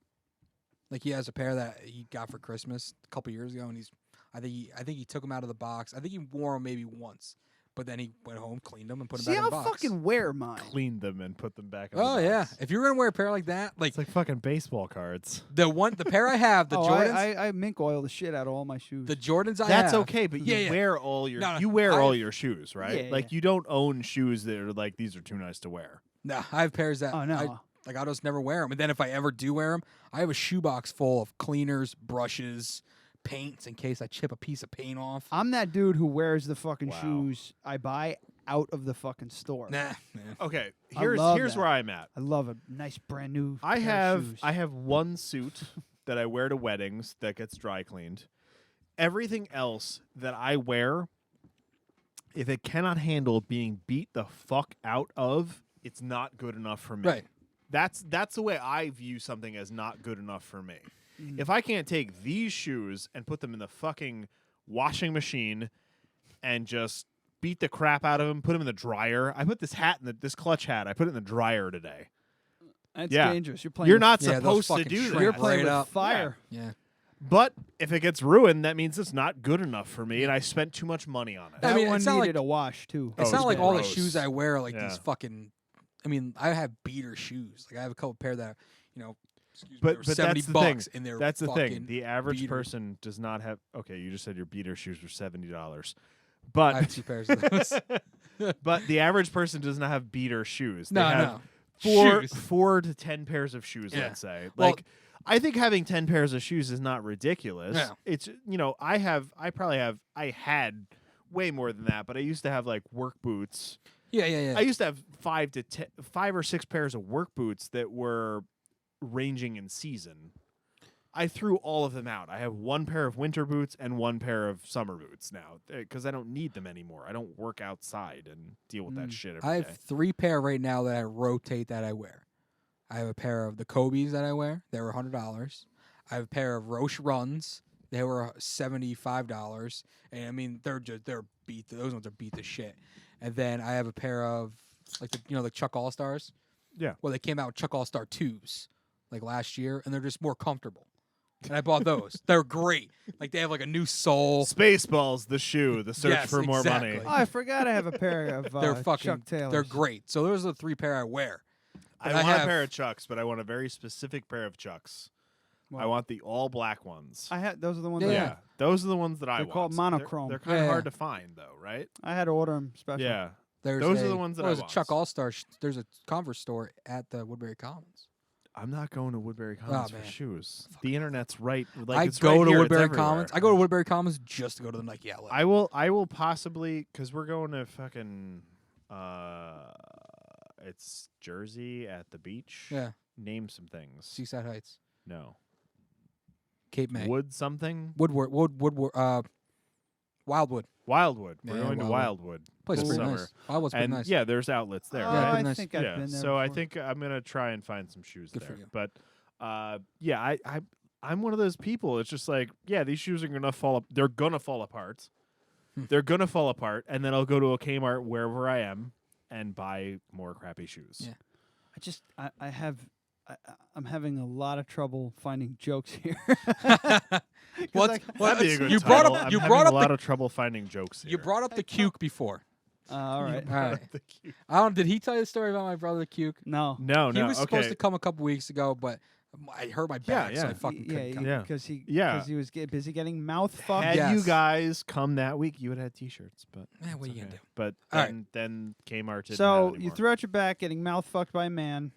Speaker 5: Like he has a pair that he got for Christmas a couple years ago, and I think he took them out of the box. I think he wore them maybe once, but then he went home, cleaned them, and put them
Speaker 4: See,
Speaker 5: back in
Speaker 4: I'll
Speaker 5: the box.
Speaker 4: fucking wear mine.
Speaker 3: Cleaned them and put them back in
Speaker 5: Oh
Speaker 3: the
Speaker 5: yeah,
Speaker 3: box.
Speaker 5: if you're gonna wear a pair like that, like
Speaker 3: It's like fucking baseball cards.
Speaker 5: the pair I have, the Jordans,
Speaker 4: I mink oil the shit out of all my shoes.
Speaker 5: the Jordans I
Speaker 3: That's
Speaker 5: have.
Speaker 3: okay, but
Speaker 5: Yeah,
Speaker 3: you
Speaker 5: yeah.
Speaker 3: wear all your
Speaker 5: No,
Speaker 3: you wear all
Speaker 5: I-
Speaker 3: your shoes, right?
Speaker 4: Yeah,
Speaker 3: Like
Speaker 4: yeah.
Speaker 3: you don't own shoes that are like these are too nice to wear.
Speaker 5: Nah, I have pairs that
Speaker 4: Oh, no.
Speaker 5: I'll just never wear them. And then if I ever do wear them, I have a shoebox full of cleaners, brushes, paints in case I chip a piece of paint off.
Speaker 4: I'm that dude who wears the fucking
Speaker 3: Wow.
Speaker 4: shoes I buy out of the fucking store.
Speaker 5: Nah,
Speaker 3: Okay,
Speaker 4: I
Speaker 3: here's
Speaker 4: love
Speaker 3: here's
Speaker 4: that.
Speaker 3: where I'm at.
Speaker 4: I love a nice brand new.
Speaker 3: I
Speaker 4: pair of shoes.
Speaker 3: have one suit that I wear to weddings that gets dry cleaned. Everything else that I wear, if it cannot handle being beat the fuck out of, it's not good enough for me.
Speaker 5: Right.
Speaker 3: That's the way I view something as not good enough for me. If I can't take these shoes and put them in the fucking washing machine and just beat the crap out of them, put them in the dryer. I put this hat in this clutch hat. I put it in the dryer today.
Speaker 4: That's
Speaker 3: yeah.
Speaker 4: dangerous. You're playing.
Speaker 3: You're
Speaker 4: with,
Speaker 3: not
Speaker 5: Yeah, those
Speaker 3: supposed to
Speaker 5: fucking
Speaker 3: do
Speaker 5: shrink
Speaker 3: that.
Speaker 4: You're playing
Speaker 5: right
Speaker 4: with
Speaker 5: up.
Speaker 4: fire.
Speaker 5: yeah.
Speaker 3: But if it gets ruined, that means it's not good enough for me, and I spent too much money on it.
Speaker 4: That
Speaker 5: I mean,
Speaker 4: one
Speaker 5: it's not
Speaker 4: needed
Speaker 5: like-
Speaker 4: a wash too.
Speaker 5: It's
Speaker 3: Oh,
Speaker 5: not
Speaker 3: it's
Speaker 5: like all the
Speaker 3: gross.
Speaker 5: shoes I wear are like
Speaker 3: Yeah.
Speaker 5: these fucking. I mean, I have beater shoes. Like I have a couple pair that excuse me,
Speaker 3: But
Speaker 5: they were
Speaker 3: that's
Speaker 5: $70
Speaker 3: the thing.
Speaker 5: and they're
Speaker 3: That's the thing.
Speaker 5: fucking
Speaker 3: The average
Speaker 5: beater.
Speaker 3: person does not have. Okay, you just said your beater shoes were $70,
Speaker 5: I have
Speaker 3: but
Speaker 5: 2 pairs of those.
Speaker 3: but the average person does not have beater shoes. They
Speaker 5: No,
Speaker 3: have
Speaker 5: no. Shoes.
Speaker 3: 4 to 10 pairs of shoes.
Speaker 5: Yeah.
Speaker 3: Let's say.
Speaker 5: Well-
Speaker 3: Like, I think having 10 pairs of shoes is not ridiculous.
Speaker 5: No.
Speaker 3: It's I had way more than that, but I used to have like work boots.
Speaker 5: Yeah.
Speaker 3: I used to have 5 or 6 pairs of work boots that were ranging in season. I threw all of them out. I have 1 pair of winter boots and 1 pair of summer boots now because I don't need them anymore. I don't work outside and deal with that shit every
Speaker 5: I
Speaker 3: day.
Speaker 5: have 3 pair right now that I rotate that I wear. I have a pair of the Kobe's that I wear. They were $100. I have a pair of Roche Runs. They were $75. And I mean, they're beat. Those ones are beat to shit. And then I have a pair of like the Chuck All Stars.
Speaker 3: Yeah.
Speaker 5: Well, they came out with Chuck All Star 2s like last year, and they're just more comfortable. And I bought those. They're great. Like they have like a new sole.
Speaker 3: Spaceballs, the shoe, the search
Speaker 5: Yes,
Speaker 3: for more
Speaker 5: exactly.
Speaker 3: money.
Speaker 4: Oh, I forgot I have a pair of
Speaker 5: They're fucking.
Speaker 4: Chuck Taylors.
Speaker 5: They're great. So those are the 3 pair I wear.
Speaker 3: I
Speaker 5: But
Speaker 3: want
Speaker 5: have-
Speaker 3: a pair of Chucks, but I want a very specific pair of Chucks. I
Speaker 4: Wow.
Speaker 3: want the all black ones.
Speaker 4: I had those are the ones.
Speaker 5: Yeah.
Speaker 3: Yeah, those are the ones that I
Speaker 4: They're
Speaker 3: want.
Speaker 4: called monochrome.
Speaker 3: They're kind of
Speaker 5: Yeah.
Speaker 3: hard to find, though, right?
Speaker 4: I had to order them special.
Speaker 3: Yeah.
Speaker 5: There's
Speaker 3: Those are the ones that I
Speaker 5: there's
Speaker 3: want.
Speaker 5: a Chuck All Star. There's a Converse store at the Woodbury Commons.
Speaker 3: I'm not going to Woodbury Commons for
Speaker 5: man.
Speaker 3: shoes. The internet's right. Like
Speaker 5: I
Speaker 3: it's
Speaker 5: go
Speaker 3: right
Speaker 5: to
Speaker 3: here, it's
Speaker 5: Woodbury
Speaker 3: everywhere.
Speaker 5: Commons. I go to Woodbury Commons just to go to the Nike outlet.
Speaker 3: I will possibly because we're going to fucking it's Jersey at the beach.
Speaker 5: yeah,
Speaker 3: Name some things.
Speaker 5: Seaside Heights,
Speaker 3: No.
Speaker 5: Cape May,
Speaker 3: Wood something.
Speaker 5: Woodward, Wildwood.
Speaker 3: Wildwood. We're
Speaker 5: Yeah,
Speaker 3: going to Wildwood.
Speaker 5: Place is
Speaker 3: this
Speaker 5: pretty
Speaker 3: summer.
Speaker 5: nice. Wildwood's pretty
Speaker 3: And
Speaker 5: nice.
Speaker 3: yeah, there's outlets there,
Speaker 4: Oh,
Speaker 5: Yeah,
Speaker 3: right?
Speaker 5: been
Speaker 4: I
Speaker 5: nice.
Speaker 4: think I've
Speaker 3: Yeah.
Speaker 4: been there.
Speaker 3: So I
Speaker 4: before.
Speaker 3: think I'm gonna try and find some shoes
Speaker 5: Good
Speaker 3: there.
Speaker 5: for you.
Speaker 3: But yeah, I'm one of those people. It's just like, yeah, these shoes are gonna fall. They're gonna fall apart. They're going to fall apart, and then I'll go to a Kmart wherever I am and buy more crappy shoes.
Speaker 5: Yeah.
Speaker 4: I'm having a lot of trouble finding jokes here.
Speaker 5: What?
Speaker 3: That'd be a good
Speaker 5: You
Speaker 3: title.
Speaker 5: brought up.
Speaker 3: I'm
Speaker 5: You
Speaker 3: having
Speaker 5: brought
Speaker 3: a
Speaker 5: up.
Speaker 3: lot of trouble finding jokes here.
Speaker 5: You brought up the cuke before.
Speaker 4: All right.
Speaker 5: All right. I don't. Did he tell you the story about my brother, the cuke?
Speaker 4: No.
Speaker 3: No,
Speaker 5: He
Speaker 3: no.
Speaker 5: was
Speaker 3: okay.
Speaker 5: supposed to come a couple weeks ago, but I hurt my back, so
Speaker 3: yeah.
Speaker 5: I fucking couldn't come.
Speaker 3: Yeah.
Speaker 4: Because he
Speaker 3: Yeah.
Speaker 4: was busy getting mouth fucked.
Speaker 3: Had
Speaker 5: Yes.
Speaker 3: you guys come that week, you would have had T-shirts. But
Speaker 5: Man, what are
Speaker 3: it's
Speaker 5: you gonna
Speaker 3: okay.
Speaker 5: do?
Speaker 3: But
Speaker 5: All right.
Speaker 3: then Kmart didn't have
Speaker 4: So
Speaker 3: it
Speaker 4: you
Speaker 3: anymore.
Speaker 4: threw out your back, getting mouth fucked by a man,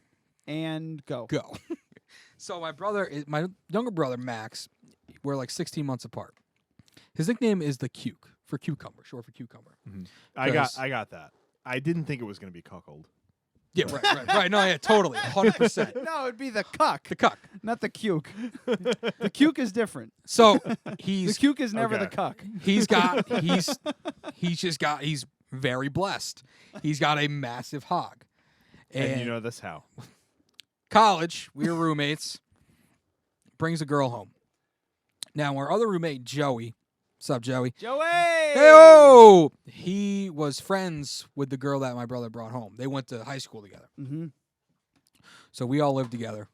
Speaker 4: and go.
Speaker 5: Go. So my younger brother Max, we're like 16 months apart. His nickname is the Cuke for cucumber, short for cucumber.
Speaker 3: I got that. I didn't think it was going to be cuckold.
Speaker 5: Yeah, right. No, yeah, totally, 100%.
Speaker 4: No, it'd be the cuck,
Speaker 5: The cuck.
Speaker 4: not the cuke. The cuke is different.
Speaker 5: So
Speaker 4: The
Speaker 5: he's
Speaker 4: cuke is never the
Speaker 3: Okay.
Speaker 4: cuck.
Speaker 5: he's very blessed. He's got a massive hog.
Speaker 3: And you know this how?
Speaker 5: College, we were roommates. Brings a girl home. Now our other roommate Joey, what's up Joey?
Speaker 4: Joey.
Speaker 5: Hey-o! He was friends with the girl that my brother brought home. They went to high school together.
Speaker 4: Mm-hmm.
Speaker 5: So we all lived together,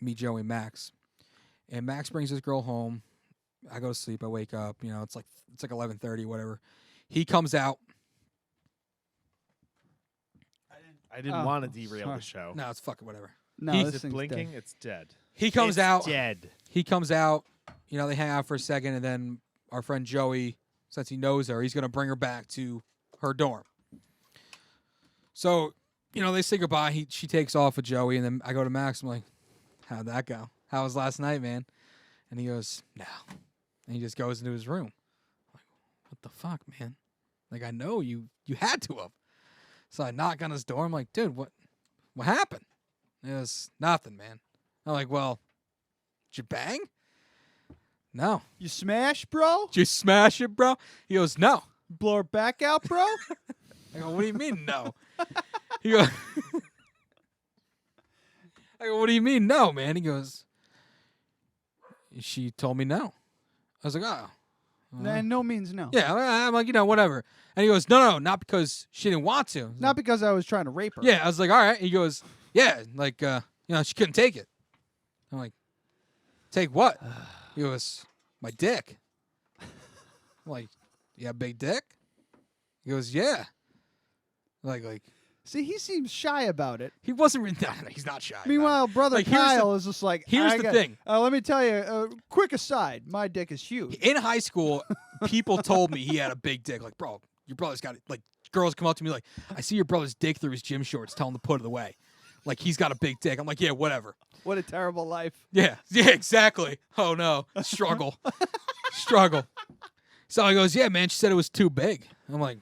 Speaker 5: me, Joey, Max. And Max brings his girl home. I go to sleep. I wake up. You know, it's like 11:30, whatever. He comes out.
Speaker 3: I didn't
Speaker 4: Oh,
Speaker 3: want to derail
Speaker 4: sorry.
Speaker 3: the show.
Speaker 5: No, it's fucking whatever.
Speaker 4: No,
Speaker 5: He's
Speaker 4: this
Speaker 3: Is it
Speaker 4: thing's
Speaker 3: blinking?
Speaker 4: dead.
Speaker 3: It's dead.
Speaker 5: He comes
Speaker 3: It's
Speaker 5: out.
Speaker 3: dead.
Speaker 5: He comes out. You know, they hang out for a second, and then our friend Joey, since he knows her, he's going to bring her back to her dorm. So, you know, they say goodbye. She takes off with Joey, and then I go to Max. I'm like, how'd that go? How was last night, man? And he goes, no. And he just goes into his room. I'm like, what the fuck, man? Like, I know you had to have. So I knock on his door. I'm like, dude, what happened? He goes, nothing, man. I'm like, well, did you bang? No.
Speaker 4: You smash, bro?
Speaker 5: Did you smash it, bro? He goes, no.
Speaker 4: Blow her back out, bro?
Speaker 5: I go, what do you mean, no? He goes, I go, what do you mean, no, man? He goes, she told me no. I was like, oh.
Speaker 4: And no means no.
Speaker 5: Yeah, I'm like, you know, whatever. And he goes, no, not because she didn't want to. I was
Speaker 4: Not
Speaker 5: like,
Speaker 4: because I was trying to rape her.
Speaker 5: yeah, I was like, all right. He goes, yeah, like, you know, she couldn't take it. I'm like, take what? He goes, my dick. I'm like, you got a big dick? He goes, yeah. Like
Speaker 4: See, he seems shy about it.
Speaker 5: he wasn't really. No, he's not shy. about
Speaker 4: Meanwhile, brother
Speaker 5: Like, here's the-
Speaker 4: Kyle is just like,
Speaker 5: here's the thing.
Speaker 4: Let me tell you, quick aside, my dick is huge.
Speaker 5: it. In high school, people told me he had a big dick. Like, bro, your brother's got it. Like, girls come up to me like, I see your brother's dick through his gym shorts. Tell him to put it away. Like, he's got a big dick. I'm like, yeah, whatever.
Speaker 4: What a terrible life.
Speaker 5: Yeah, exactly. Oh no, struggle. So he goes, yeah, man. She said it was too big. I'm like,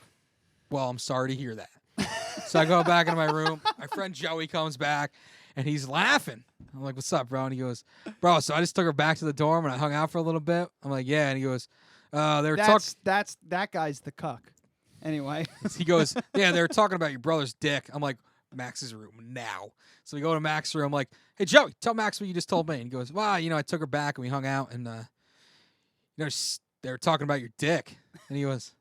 Speaker 5: well, I'm sorry to hear that. So I go back into my room. My friend Joey comes back, and he's laughing. I'm like, what's up, bro? And he goes, bro, so I just took her back to the dorm, and I hung out for a little bit. I'm like, yeah. And he goes, they were talking.
Speaker 4: That guy's the cuck. Anyway.
Speaker 5: He goes, yeah, they were talking about your brother's dick. I'm like, Max's room now. So we go to Max's room. I'm like, hey, Joey, tell Max what you just told me. And he goes, well, you know, I took her back, and we hung out, and, you know, they were talking about your dick. And he goes,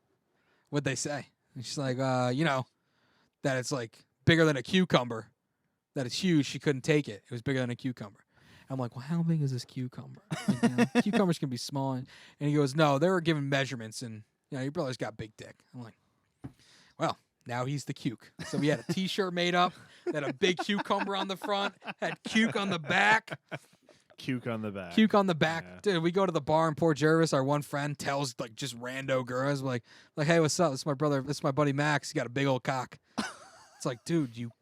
Speaker 5: what'd they say? And she's like, you know, that it's like bigger than a cucumber, that it's huge. She couldn't take it. It was bigger than a cucumber. I'm like, well, how big is this cucumber? Like, you know, cucumbers can be small. And he goes, no, they were giving measurements, and, you know, your brother's got big dick. I'm like, well, now he's the cuke. So we had a T-shirt made up that had a big cucumber on the front, had cuke on the back.
Speaker 3: Cuke on the back.
Speaker 5: Cuke on the back.
Speaker 3: Yeah.
Speaker 5: Dude, we go to the bar in Port Jervis. Our one friend tells like just rando girls like, hey, what's up? This is my brother. This is my buddy Max. He got a big old cock. It's like, dude, you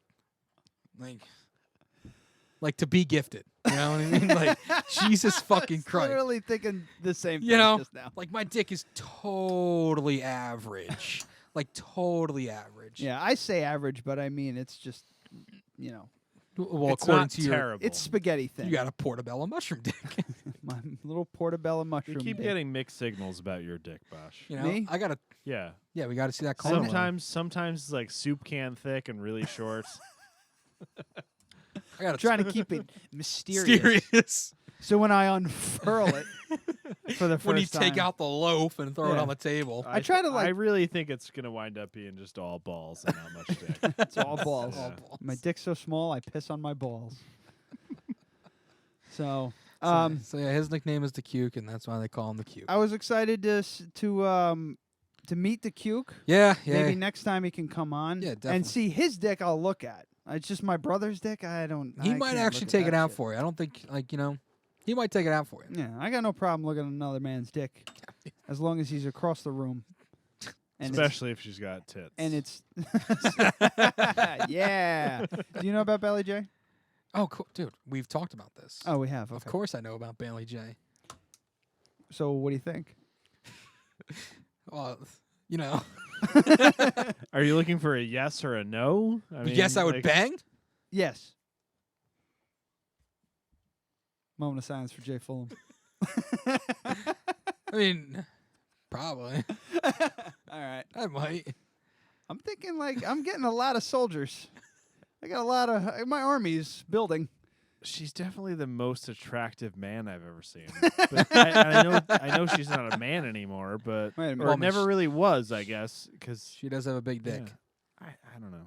Speaker 5: like to be gifted. You know what I mean? Like, Jesus fucking Christ.
Speaker 4: Literally thinking the same thing
Speaker 5: You know,
Speaker 4: just now.
Speaker 5: like my dick is totally average. Like totally average.
Speaker 4: Yeah, I say average, but I mean it's just, you know,
Speaker 5: Well,
Speaker 3: It's
Speaker 5: according
Speaker 3: not
Speaker 5: to your,
Speaker 3: terrible.
Speaker 4: it's spaghetti thing.
Speaker 5: you got a portobello mushroom dick.
Speaker 4: My little portobello
Speaker 3: We
Speaker 4: mushroom.
Speaker 3: keep
Speaker 4: dick.
Speaker 3: getting mixed signals about your dick, Bosh.
Speaker 5: You know,
Speaker 4: Me?
Speaker 5: I gotta.
Speaker 3: Yeah.
Speaker 5: Yeah, we gotta see that color.
Speaker 3: Sometimes it's like soup can thick and really short.
Speaker 5: I gotta
Speaker 4: trying to keep it mysterious.
Speaker 5: mysterious.
Speaker 4: So when I unfurl it, for the first
Speaker 5: when you
Speaker 4: time.
Speaker 5: take out the loaf and throw it
Speaker 4: Yeah.
Speaker 5: on the table.
Speaker 4: I try to
Speaker 3: I
Speaker 4: like
Speaker 3: really think it's gonna wind up being just all balls and not much dick.
Speaker 4: it's all balls.
Speaker 3: Yeah.
Speaker 5: All balls.
Speaker 4: My dick's so small, I piss on my balls. So,
Speaker 5: So yeah, his nickname is the Cuke, and that's why they call him the Cuke.
Speaker 4: I was excited to meet the Cuke.
Speaker 5: Yeah.
Speaker 4: Maybe next time he can come on.
Speaker 5: Yeah, definitely.
Speaker 4: And see his dick. I'll look at. It's just my brother's dick. I
Speaker 5: He might
Speaker 4: can't
Speaker 5: actually
Speaker 4: look at
Speaker 5: take it
Speaker 4: that
Speaker 5: out
Speaker 4: shit.
Speaker 5: for you. I don't think, he might take it out for you.
Speaker 4: Yeah, I got no problem looking at another man's dick, as long as he's across the room. And
Speaker 3: Especially if she's got tits.
Speaker 4: it's yeah. Do you know about Belly J?
Speaker 5: Oh, cool. Dude, we've talked about this.
Speaker 4: Oh, we have.
Speaker 5: Of
Speaker 4: Okay.
Speaker 5: course I know about Bailey J.
Speaker 4: So what do you think?
Speaker 5: Well,
Speaker 3: Are you looking for a yes or a no?
Speaker 5: yes, I would
Speaker 3: like,
Speaker 5: bang?
Speaker 4: Yes. Moment of silence for Jay Fulham.
Speaker 5: I mean, probably.
Speaker 4: All right.
Speaker 5: I might.
Speaker 4: I'm thinking like I'm getting a lot of soldiers. I got a lot of my army's building.
Speaker 3: She's definitely the most attractive man I've ever seen. But I know she's not a man anymore, but
Speaker 4: Wait a minute.
Speaker 3: or
Speaker 5: Well,
Speaker 3: never really was, I guess, because
Speaker 5: She does have a big dick.
Speaker 3: I don't know.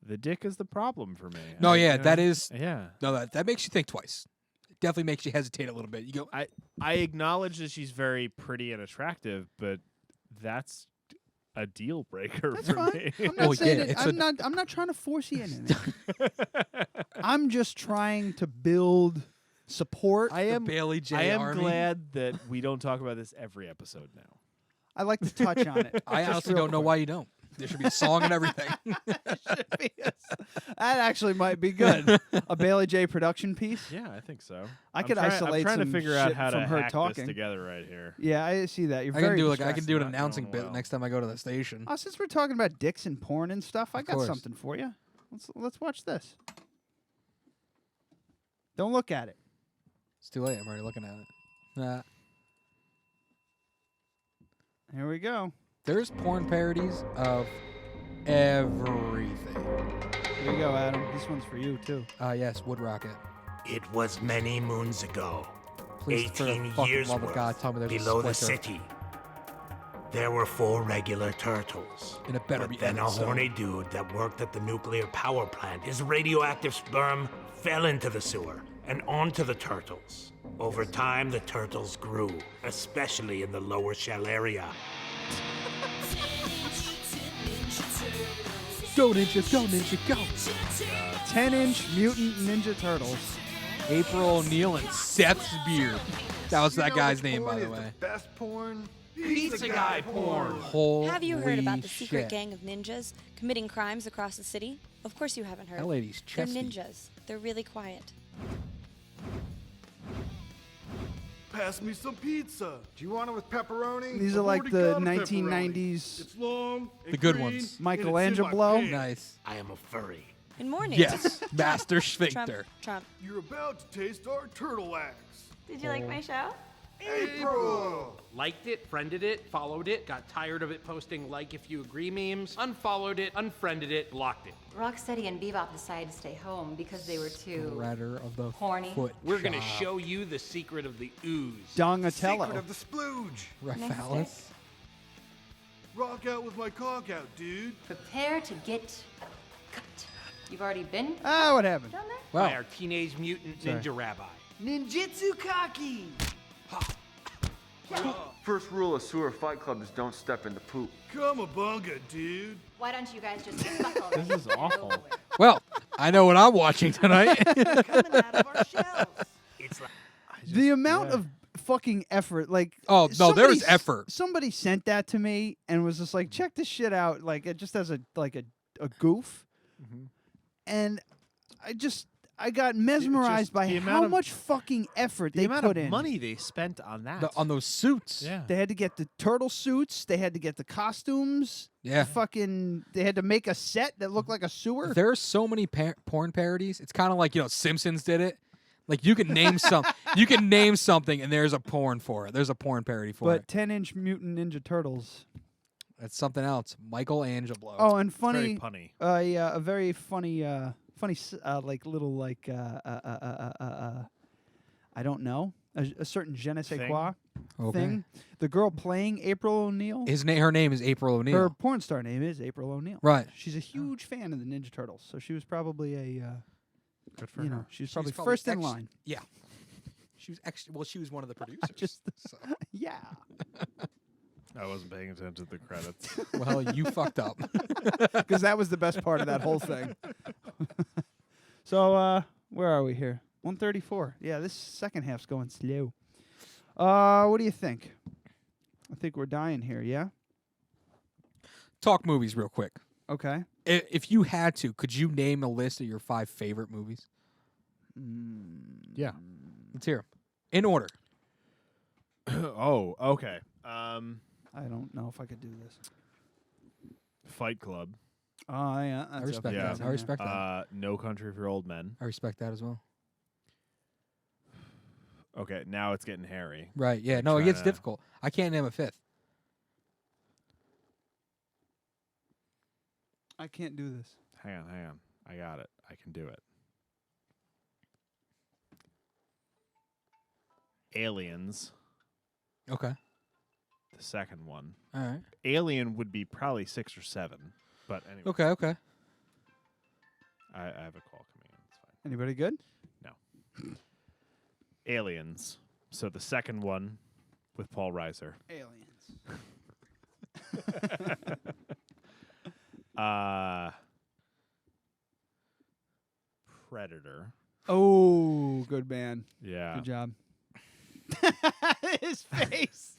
Speaker 3: The dick is the problem for me.
Speaker 5: No, yeah, that is.
Speaker 3: Yeah.
Speaker 5: No, that makes you think twice. It definitely makes you hesitate a little bit. You go,
Speaker 3: I acknowledge that she's very pretty and attractive, but that's a deal breaker
Speaker 4: That's
Speaker 3: for
Speaker 4: fine.
Speaker 3: me.
Speaker 4: I'm not
Speaker 5: Oh,
Speaker 4: saying
Speaker 5: yeah,
Speaker 4: it,
Speaker 5: it's
Speaker 4: I'm not trying to force you into anything. I'm just trying to build support.
Speaker 3: I am
Speaker 5: Bailey J.
Speaker 3: I am
Speaker 5: Army.
Speaker 3: glad that we don't talk about this every episode now.
Speaker 4: I like to touch on it.
Speaker 5: I
Speaker 4: just
Speaker 5: honestly
Speaker 4: real
Speaker 5: don't know
Speaker 4: quick.
Speaker 5: why you don't. There should be a song and everything.
Speaker 4: That actually might be good. A Bailey J production piece.
Speaker 3: Yeah, I think so.
Speaker 4: I could isolate
Speaker 3: I'm trying to
Speaker 4: some
Speaker 3: figure out
Speaker 4: shit
Speaker 3: how
Speaker 4: from
Speaker 3: to
Speaker 4: her
Speaker 3: hack
Speaker 4: talking.
Speaker 3: this together right here.
Speaker 4: Yeah, I see that. You're
Speaker 5: I can
Speaker 4: very
Speaker 5: do I
Speaker 4: distracted.
Speaker 5: can do an
Speaker 3: Not
Speaker 5: announcing
Speaker 3: going
Speaker 5: bit
Speaker 3: well.
Speaker 5: next time I go to the station.
Speaker 4: Oh, since we're talking about dicks and porn and stuff, I got
Speaker 5: course.
Speaker 4: something for you. Let's watch this. Don't look at it.
Speaker 5: It's too late. I'm already looking at it. Nah.
Speaker 4: Here we go.
Speaker 5: There's porn parodies of everything.
Speaker 4: Here you go, Adam. This one's for you too.
Speaker 5: Yes, Wood Rocket.
Speaker 7: It was many moons ago,
Speaker 5: Please, for the
Speaker 7: 18
Speaker 5: fucking
Speaker 7: years
Speaker 5: love of
Speaker 7: worth,
Speaker 5: God, tell me there's
Speaker 7: below
Speaker 5: a
Speaker 7: the
Speaker 5: splinter.
Speaker 7: city. There were 4 regular turtles.
Speaker 5: And it better
Speaker 7: But
Speaker 5: be
Speaker 7: then a
Speaker 5: Edison.
Speaker 7: horny dude that worked at the nuclear power plant, his radioactive sperm fell into the sewer and onto the turtles. Over time, the turtles grew, especially in the lower shell area.
Speaker 5: Go Ninja, go Ninja, go!
Speaker 4: 10-inch Mutant Ninja Turtles.
Speaker 5: April O'Neil and Seth's beard. That was that guy's name, by the way.
Speaker 8: Best porn?
Speaker 7: Pizza guy porn.
Speaker 5: Holy
Speaker 9: Have you heard about the secret
Speaker 5: shit.
Speaker 9: gang of ninjas committing crimes across the city? Of course you haven't heard.
Speaker 5: That lady's
Speaker 9: They're
Speaker 5: chesty.
Speaker 9: ninjas. They're really quiet.
Speaker 8: Pass me some pizza. Do you want it with pepperoni?
Speaker 4: These are
Speaker 8: I've
Speaker 4: like
Speaker 8: already
Speaker 4: the
Speaker 8: got a pepperoni.
Speaker 4: 1990s.
Speaker 8: It's long.
Speaker 5: The
Speaker 8: and
Speaker 5: good
Speaker 8: green,
Speaker 5: ones.
Speaker 8: and it's in my
Speaker 4: Michelangelo.
Speaker 8: pants.
Speaker 5: Nice.
Speaker 7: I am a furry.
Speaker 9: Good morning.
Speaker 5: Yes, Master
Speaker 9: Trump.
Speaker 5: Sphincter.
Speaker 9: Trump.
Speaker 8: You're about to taste our turtle wax.
Speaker 10: Did you like my show?
Speaker 8: April!
Speaker 11: Liked it, friended it, followed it, got tired of it posting like if you agree memes, unfollowed it, unfriended it, blocked it.
Speaker 10: Rocksteady and Bebop decided to stay home because they were too
Speaker 5: Spreader of the
Speaker 10: horny.
Speaker 5: foot.
Speaker 11: We're gonna
Speaker 5: job.
Speaker 11: show you the secret of the ooze.
Speaker 4: Donatello.
Speaker 8: Secret of the splooge.
Speaker 5: Raphaelis.
Speaker 8: Rock out with my cock out, dude.
Speaker 10: Prepare to get cut. You've already been
Speaker 4: Ah, what happened?
Speaker 10: down there?
Speaker 11: By
Speaker 5: Well,
Speaker 11: our teenage mutant
Speaker 4: Sorry.
Speaker 11: ninja rabbi.
Speaker 8: Ninjutsu kaki.
Speaker 12: First rule of sewer fight club is don't step in the poop.
Speaker 8: Come a bunga, dude.
Speaker 10: Why don't you guys just buckle
Speaker 3: This is awful.
Speaker 5: well, I know what I'm watching tonight.
Speaker 10: Coming out of our shells.
Speaker 7: It's like
Speaker 4: The amount of fucking effort, like
Speaker 5: Oh, no,
Speaker 4: somebody
Speaker 5: there's effort.
Speaker 4: Somebody sent that to me and was just like, check this shit out, like it just as a goof, and I got mesmerized by
Speaker 3: the
Speaker 4: how
Speaker 3: amount of-
Speaker 4: much fucking effort
Speaker 3: The
Speaker 4: they
Speaker 3: amount
Speaker 4: put
Speaker 3: of
Speaker 4: in.
Speaker 3: money they spent on that.
Speaker 5: On those suits.
Speaker 3: yeah.
Speaker 4: They had to get the turtle suits. They had to get the costumes.
Speaker 5: Yeah.
Speaker 4: They had to make a set that looked like a sewer.
Speaker 5: There's so many porn parodies. It's kind of like, Simpsons did it. Like you can name you can name something and there's a porn for it. There's a porn parody for
Speaker 4: But
Speaker 5: it.
Speaker 4: 10-inch Mutant Ninja Turtles.
Speaker 5: That's something else. Michelangelo.
Speaker 4: Oh, and
Speaker 3: It's very
Speaker 4: funny.
Speaker 3: punny.
Speaker 4: Yeah, a very funny, like little like I don't know. a certain je ne sais
Speaker 3: Thing?
Speaker 4: quoi
Speaker 5: Okay.
Speaker 4: thing. The girl playing April O'Neil.
Speaker 5: Her name is April O'Neil.
Speaker 4: Her porn star name is April O'Neil.
Speaker 5: Right.
Speaker 4: She's a huge fan of the Ninja Turtles, so she was probably
Speaker 3: Good for
Speaker 4: you
Speaker 3: her.
Speaker 4: know, she was
Speaker 5: She was
Speaker 4: probably first in
Speaker 5: ex-
Speaker 4: line.
Speaker 5: Yeah. She was she was one of the producers.
Speaker 4: Just
Speaker 5: so.
Speaker 4: yeah.
Speaker 3: I wasn't paying attention to the credits.
Speaker 5: Well, you fucked up.
Speaker 4: Because that was the best part of that whole thing. So, where are we here? 134. Yeah, this second half's going slow. What do you think? I think we're dying here, yeah?
Speaker 5: Talk movies real quick.
Speaker 4: Okay.
Speaker 5: If you had to, could you name a list of your 5 favorite movies?
Speaker 3: Yeah.
Speaker 5: Let's hear 'em. In order.
Speaker 3: Oh, okay.
Speaker 4: I don't know if I could do this.
Speaker 3: Fight Club.
Speaker 4: Oh, yeah.
Speaker 5: I respect that. I respect that.
Speaker 3: No Country for Old Men.
Speaker 5: I respect that as well.
Speaker 3: Okay, now it's getting hairy.
Speaker 5: Right, yeah. No, it gets difficult. I can't name a 5th.
Speaker 4: I can't do this.
Speaker 3: Hang on. I got it. I can do it. Aliens.
Speaker 5: Okay.
Speaker 3: The second one.
Speaker 5: All right.
Speaker 3: Alien would be probably 6 or 7. But anyway.
Speaker 5: Okay.
Speaker 3: I have a call coming in. It's fine.
Speaker 4: Anybody good?
Speaker 3: No. Aliens. So the second one with Paul Reiser.
Speaker 4: Aliens.
Speaker 3: Predator.
Speaker 4: Oh, good man.
Speaker 3: Yeah.
Speaker 4: Good job. His face.